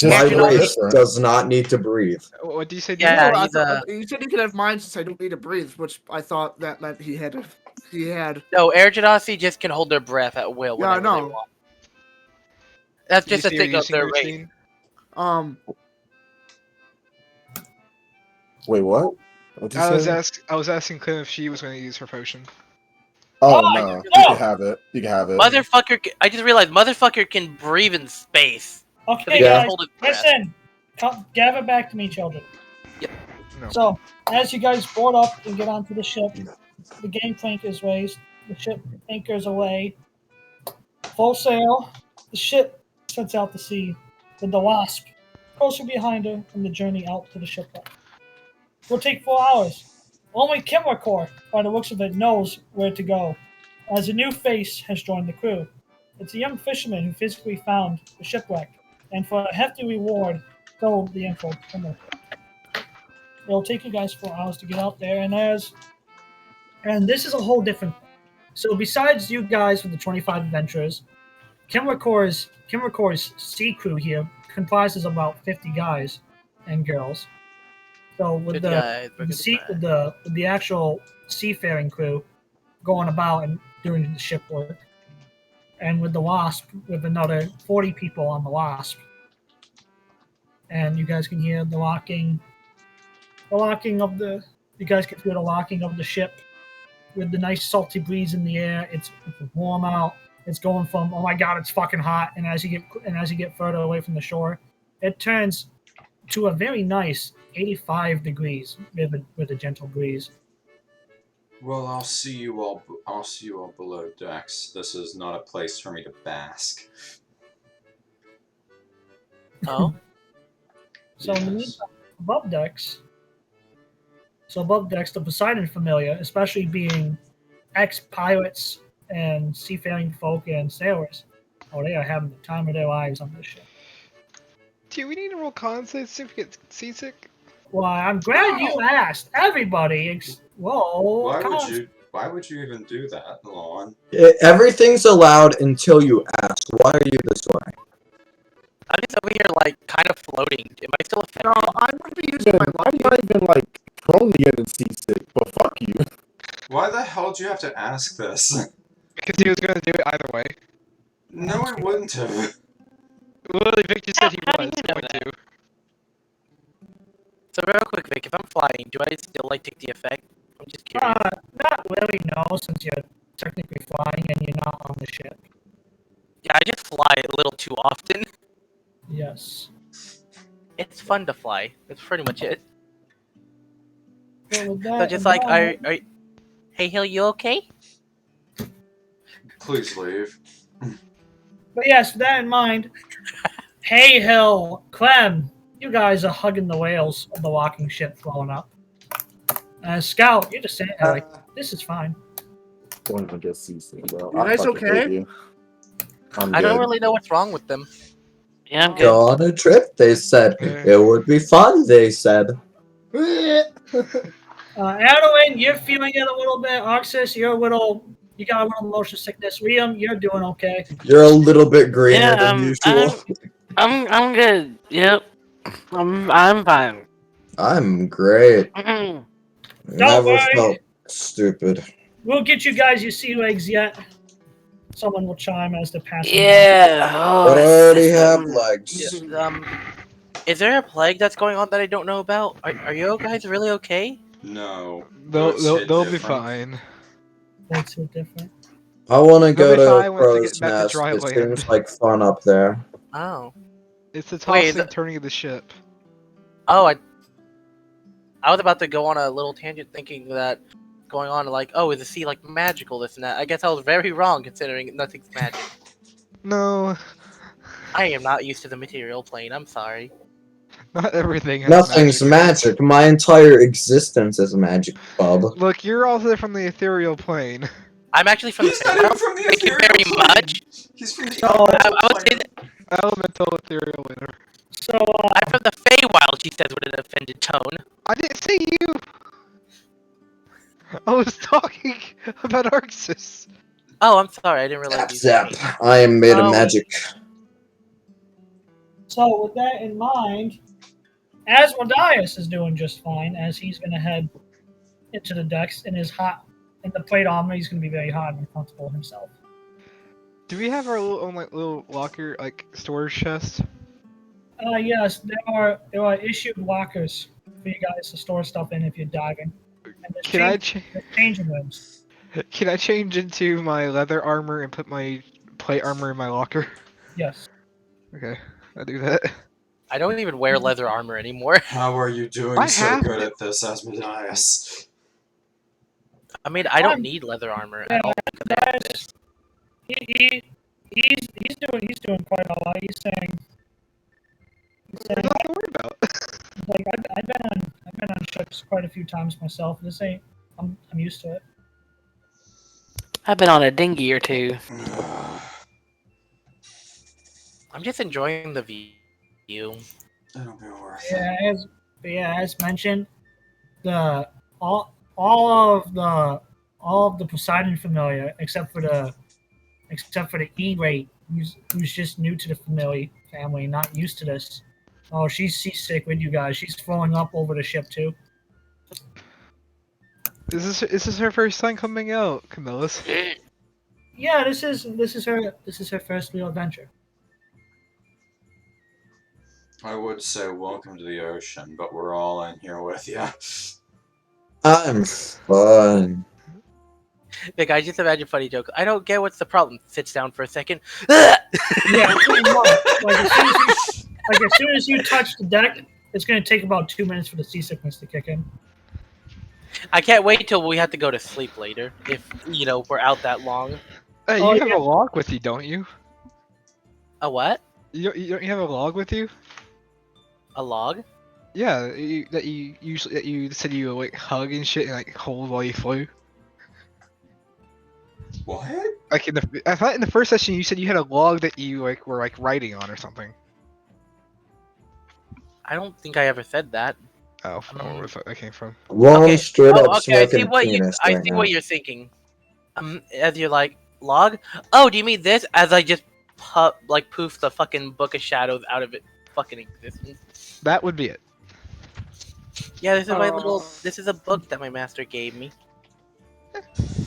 My You're not race does not need to breathe. What do you say? Yeah, No, I he's thought, you said he could have mine since I don't need to breathe, which I thought that meant he had. No, Air Genasi just can hold their breath at will Yeah, I whenever they know. want. That's Did you just a say you're thing of using their your race. machine? Wait, what? What'd you say? I was asking Clem if she was going to use her potion. Oh Oh, no, you no! can have it. You can have it. Motherfucker, I just realized Motherfucker can breathe in space. Okay, He Yeah. can guys, hold his breath. listen. Come, gather back to me, children. Yep. No. So, as you guys board up and get onto the ship, the gangplank is raised. The ship anchors away. Full sail. The ship sets out to sea with the Wasp closer behind her on the journey out to the shipwreck. Will take 4 hours. Only Kimrunkor, by the looks of it, knows where to go, as a new face has joined the crew. It's a young fisherman who physically found the shipwreck, and for a hefty reward, told the info to Kimrunkor. It'll take you guys 4 hours to get out there, and this is a whole different thing. So besides you guys with the 25 adventurers, Kimrunkor's sea crew here comprises about 50 guys and girls. So with the actual seafaring crew going about and doing the ship work, and with the Wasp with another 40 people on the Wasp, and you guys can hear the locking of the. You guys can feel the locking of the ship with the nice salty breeze in the air. It's warm out. It's going from oh my god, it's fucking hot, and as you get further away from the shore, it turns to a very nice 85 degrees with a gentle breeze. Well, I'll see you all below decks. This is not a place for me to bask. Oh? So in the meantime, above decks, the Poseidon Familia, especially being ex-pirates and seafaring folk and sailors, they are having the time of their lives on this ship. Do we need to roll con saves if we get seasick? Well, I'm glad you asked. Everybody, Why would you even do that, Lon? Everything's allowed until you ask. Why are you this way? I'm just over here, like, kind of floating. Am I still No, offended? I would be using my I'm not even like prone to getting seasick, but fuck you. Why the hell do you have to ask this? Because he was going to do it either way. No, I wouldn't have. Literally, Vic just said he How do was you know going that? to. So real quick, Vic, if I'm flying, do I still, like, take the effect? I'm just curious. not really, no, since you're technically flying and you're not on the ship. Yeah, I just fly a little too often. Yes. It's fun to fly. That's pretty much it. Well, with So that just in like, mind- hey, Hill, you okay? Please leave. But yes, with that in mind, Haehil, Clem, you guys are hugging the whales of the walking ship flowing up. Scout, you're just saying like, this is fine. Don't even get seasick, bro. You I guys fucking okay? hate you. I'm I don't good. really know what's wrong with them. Yeah, I'm good. Go on a trip, they said. Yeah. It would be fun, they said. Adewyn, you're feeling it a little bit. Arxus, you got a little motion sickness. Liam, you're doing okay. You're a little bit greener Yeah, than usual. I'm good. Yep. I'm fine. I'm great. Mhm. Never worry. felt stupid. We'll get you guys your sea legs yet. Someone will chime as they're passing. Yeah. But I Oh, already have legs. Is there a plague that's going on that I don't know about? Are you guys really okay? No. They'll Those hit be different. fine. That's so different. I want to They'll go be to fine once they Crow's get back to Nest. dry It land. seems like fun up there. Oh. It's the Wait, tossing, turning of the ship. Oh, I was about to go on a little tangent thinking that going on like, oh, is the sea like magical, this and that. I guess I was very wrong considering nothing's magic. No, I am not used to the material plane, I'm sorry. not everything has Nothing's magic. My entire existence is magic, bub. Look, you're also from the ethereal plane. I'm actually from the He's not Feywild. even from the Thank you ethereal very plane. much. He's from the No, elemental I would say plane. that Elemental ethereal winner. So, I'm from the Feywild, she says with an offended tone. I didn't say you! I was talking about Arxus. Oh, I'm sorry, I didn't realize Zap you zap. said me. I am made of Oh. magic. So with that in mind, Asmodias is doing just fine as he's going to head into the decks in the plate armor. He's going to be very hot and comfortable himself. Do we have our own little locker, like storage chest? Yes, there are issued lockers for you guys to store stuff in if you're diving. And there's changing rooms. Can I change into my leather armor and put my plate armor in my locker? Yes. Okay, I'll do that. I don't even wear leather armor anymore. How are you doing I so have good it. at this, Asmodias? I mean, I don't need leather armor at all. He's doing quite all right. He's saying What to worry about? like I've been on ships quite a few times myself. I'm used to it. I've been on a dinghy or two. I'm just enjoying the view. It'll be worth it. As mentioned, all of the Poseidon familia except for the E-Rate, who's just new to the Familia family, not used to this. Oh, she's seasick with you guys. She's throwing up over the ship too. Is this her first time coming out, Camillus? Yeah, this is her first real adventure. I would say welcome to the ocean, but we're all in here with you. I'm fun. Vic, I just imagine a funny joke. I don't get what's the problem. Sits down for a second. Yeah, pretty much. As soon as you touch the deck, it's going to take about 2 minutes for the seasickness to kick in. I can't wait till we have to go to sleep later. If we're out that long. Hey, you have a log with you, don't you? A what? You don't you have a log with you? A log? Yeah, that you said you like hug and shit and like hold while you flew. What? Like I thought in the first session you said you had a log that you like were like writing on or something. I don't think I ever said that. Oh, I don't know where that came from. One straight up Okay, I see smoking what penis I right see now. what you're thinking. As you're like log. Oh, do you mean this? As I just poof the fucking book of shadows out of it fucking existence. That would be it. Yeah, this is my little. This is a book that my master gave me.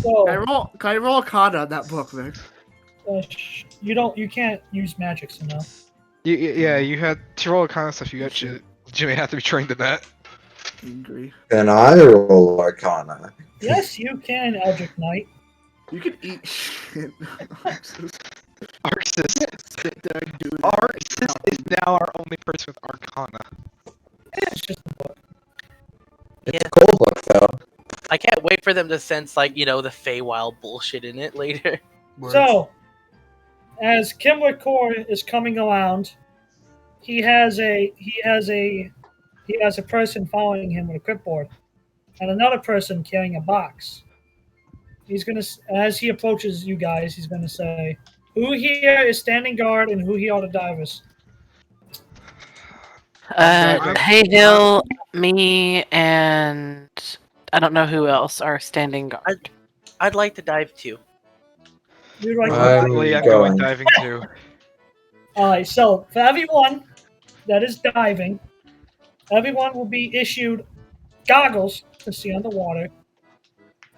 So, Can I roll a card on that book, Vic? you can't use magics, you know. You had to roll a kind of stuff. You may have to be trained in that. Angry. Can I roll Arcana? Yes, you can, Eldritch Knight. You can eat shit. Arxus Sit there and do that. Arxus is now our only person with Arcana. It's just a book. It's a cold book, though. I can't wait for them to sense the Feywild bullshit in it later. So, as Kimrunkor is coming around, he has a person following him with a clipboard, and another person carrying a box. He's gonna, as he approaches you guys, he's gonna say, "Who here is standing guard, and who here are the divers?" Haehil, me, and I don't know who else are standing guard. I'd like to dive too. You'd like to I'm Probably I'm going. going diving too. Alright, so for everyone that is diving, everyone will be issued goggles to see underwater,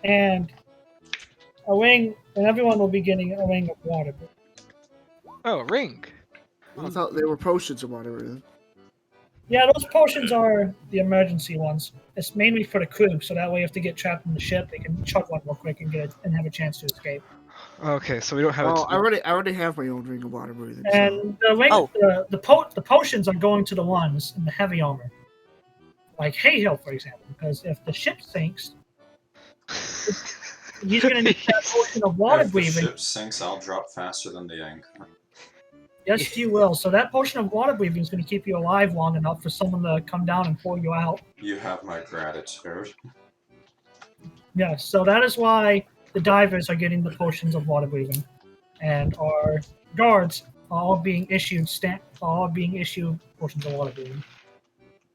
and a ring, and everyone will be getting a ring of water. Oh, ring. I thought they were potions or whatever. Yeah, those potions are the emergency ones. It's mainly for the crew, so that way if they get trapped in the ship, they can chug one real quick and have a chance to escape. Okay, so we don't have. Well, I already have my own ring of water breathing. So. And the ring, the potions are going to the ones in the heavy armor, like Haehil, for example, because if the ship sinks, he's going to need that potion of water If the breathing. ship sinks, I'll drop faster than the anchor. Yes, you will. So that potion of water breathing is going to keep you alive long enough for someone to come down and pull you out. You have my gratitude. Yes, so that is why the divers are getting the potions of water breathing, and our guards are all being issued potions of water breathing.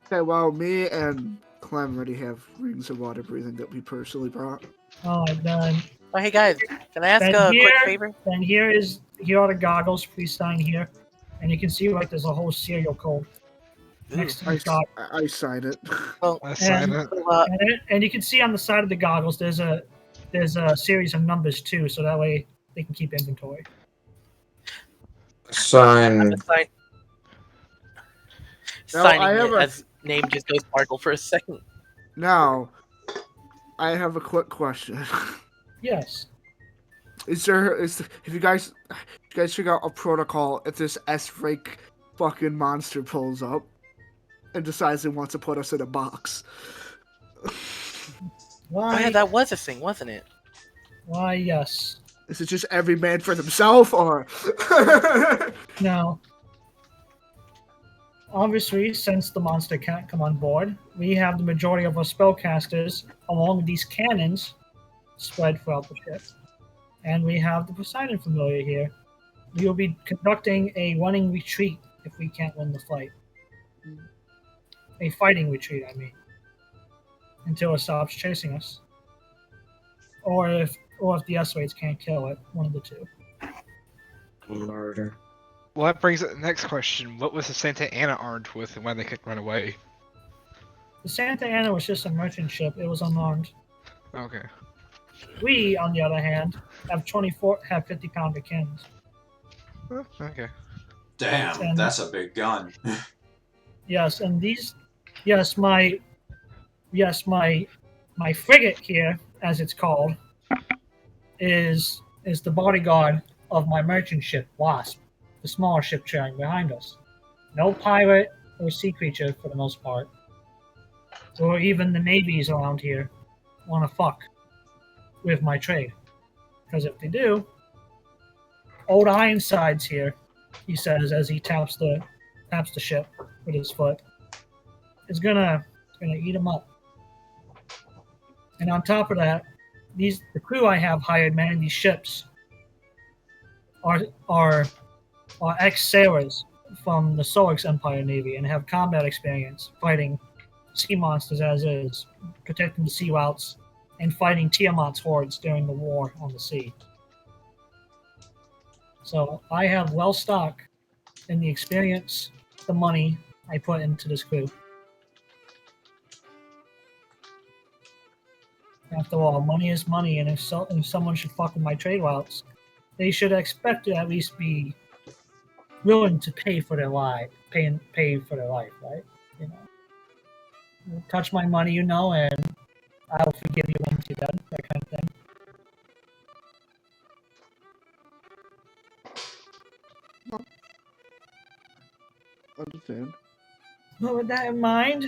Okay, well, me and Clem already have rings of water breathing that we personally brought. Then Oh, hey guys, can I ask Then a quick here- favor? then here are the goggles. Please sign here. And you can see like there's a whole serial code next to I, the goggles. I sign it. I sign it. And you can see on the side of the goggles there's a series of numbers too, so that way they can keep inventory. Sign. Now, Signing I have it a- as name just goes sparkle for a second. Now, I have a quick question. Yes. If you guys figure out a protocol if this S-rank fucking monster pulls up and decides it wants to put us in a box? Oh Why? yeah, that was a thing, wasn't it? Why? Yes. Is it just every man for themselves, or? Now, obviously, since the monster can't come on board, we have the majority of our spellcasters along with these cannons spread throughout the ship. And we have the Poseidon Familia here. We will be conducting a running retreat if we can't win the fight. A fighting retreat, I mean. Until it stops chasing us. Or if the S-Raids can't kill it, one of the two. Murder. Well, that brings up the next question. What was the Santa Ana armed with and why they couldn't run away? The Santa Ana was just a merchant ship. It was unarmed. Okay. We, on the other hand, have 50-pounder cannons. Oh, okay. Damn, And- that's a big gun. Yes, and my frigate here, as it's called, is the bodyguard of my merchant ship, Wasp, the smaller ship trailing behind us. No pirate or sea creature for the most part, or even the navies around here want to fuck with my trade, because if they do, old Ironsides here, he says as he taps the ship with his foot, is gonna eat him up. And on top of that, the crew I have hired manning these ships are ex-sailors from the Solix Empire Navy and have combat experience fighting sea monsters as is, protecting the sea routes, and fighting Tiamat's hordes during the war on the sea. So I have well stock in the experience, the money I put into this crew. After all, money is money, and if someone should fuck with my trade routes, they should expect to at least be willing to pay for their life, pay for their life, right? You know, you touch my money, and I'll forgive you once you're dead, that kind of thing. Understand. But with that in mind,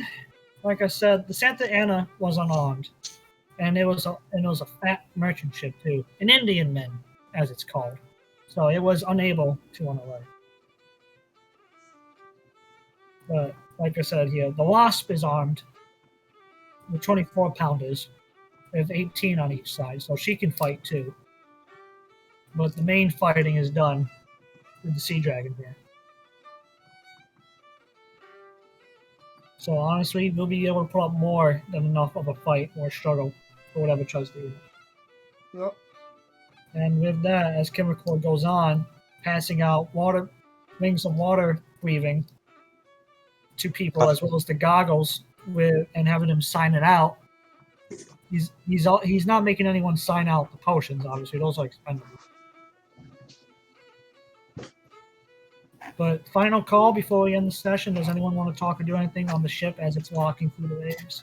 like I said, the Santa Ana was unarmed, and it was a fat merchant ship too, an Indian man, as it's called. So it was unable to run away. But like I said here, the Wasp is armed with 24-pounders. There's 18 on each side, so she can fight too. But the main fighting is done with the Sea Dragon here. So honestly, we'll be able to put up more than enough of a fight or struggle for whatever tries to do. Yep. And with that, as Kimrunkor goes on, passing out rings of water breathing to people, as well as the goggles, and having them sign it out. He's not making anyone sign out the potions. Obviously, those are expendable. But final call before we end the session. Does anyone want to talk or do anything on the ship as it's walking through the waves?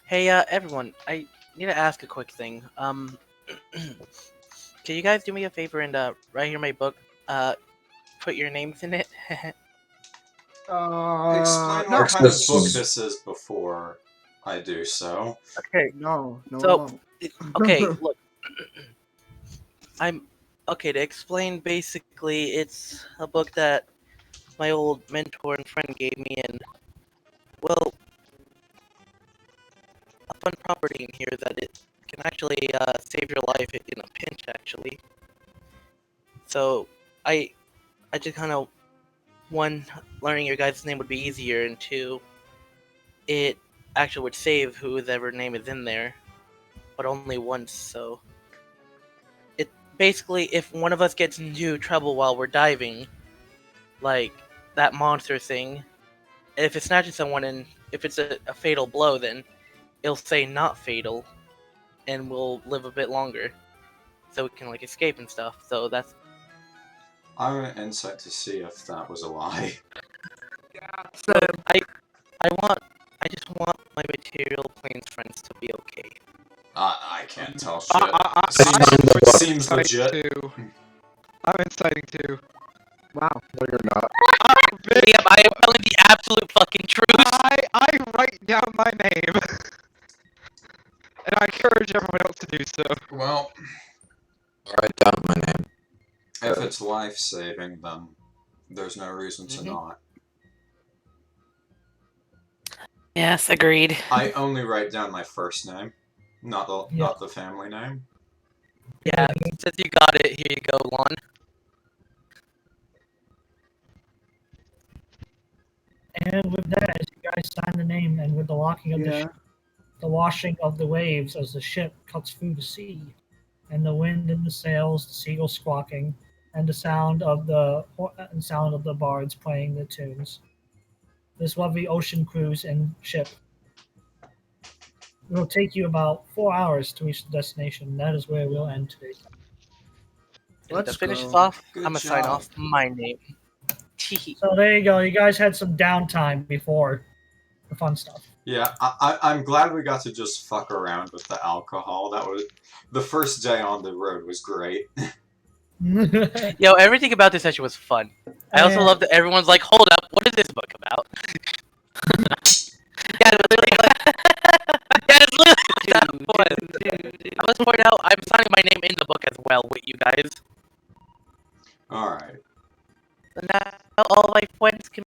Hey, everyone, I need to ask a quick thing. Can you guys do me a favor and right here in my book, put your names in it? Explain no, what kind of Arxus book is- this is before I do so. Okay. no. So, okay, look. Okay, to explain, basically, it's a book that my old mentor and friend gave me, and, well, a fun property in here that it can actually save your life in a pinch, actually. So, I just kind of, one, learning your guys' name would be easier, and two, it actually would save whoever name is in there, but only once, so... Basically, if one of us gets into trouble while we're diving, like that monster thing. And if it snatches someone and if it's a fatal blow, then it'll say not fatal, and we'll live a bit longer, so we can like escape and stuff. So that's. I went insight to see if that was a lie. I just want my material planes friends to be okay. I can't tell shit. Seems I'm legit. too. I'm inciting too. Wow. No, you're not. Liam, I am telling the absolute fucking truth. I write down my name. And I encourage everyone else to do so. Well, Write down my name. if it's life-saving, then there's no reason to Mhm. not. Yes, agreed. I only write down my first name, not Yeah. the family name. Yeah, since you got it, here you go, Lon. And with that, as you guys sign the name, and with the locking of the Yeah. ship, the washing of the waves as the ship cuts through the sea, and the wind in the sails, the seagulls squawking, and the sound of the bards playing the tunes. This lovely ocean cruise and ship will take you about 4 hours to reach the destination. That is where we'll end today. And Let's to finish go. this off, Good I'm gonna sign job. off my name. Tee. So there you go. You guys had some downtime before the fun stuff. Yeah, I'm glad we got to just fuck around with the alcohol. That was the first day on the road was great. Yo, everything about this session was fun. I also And- love that everyone's like, hold up, what is this book about? Yeah, it's literally like, yeah, it's literally that one. I must point out, I'm signing my name in the book as well with you guys. All right. So now all my friends can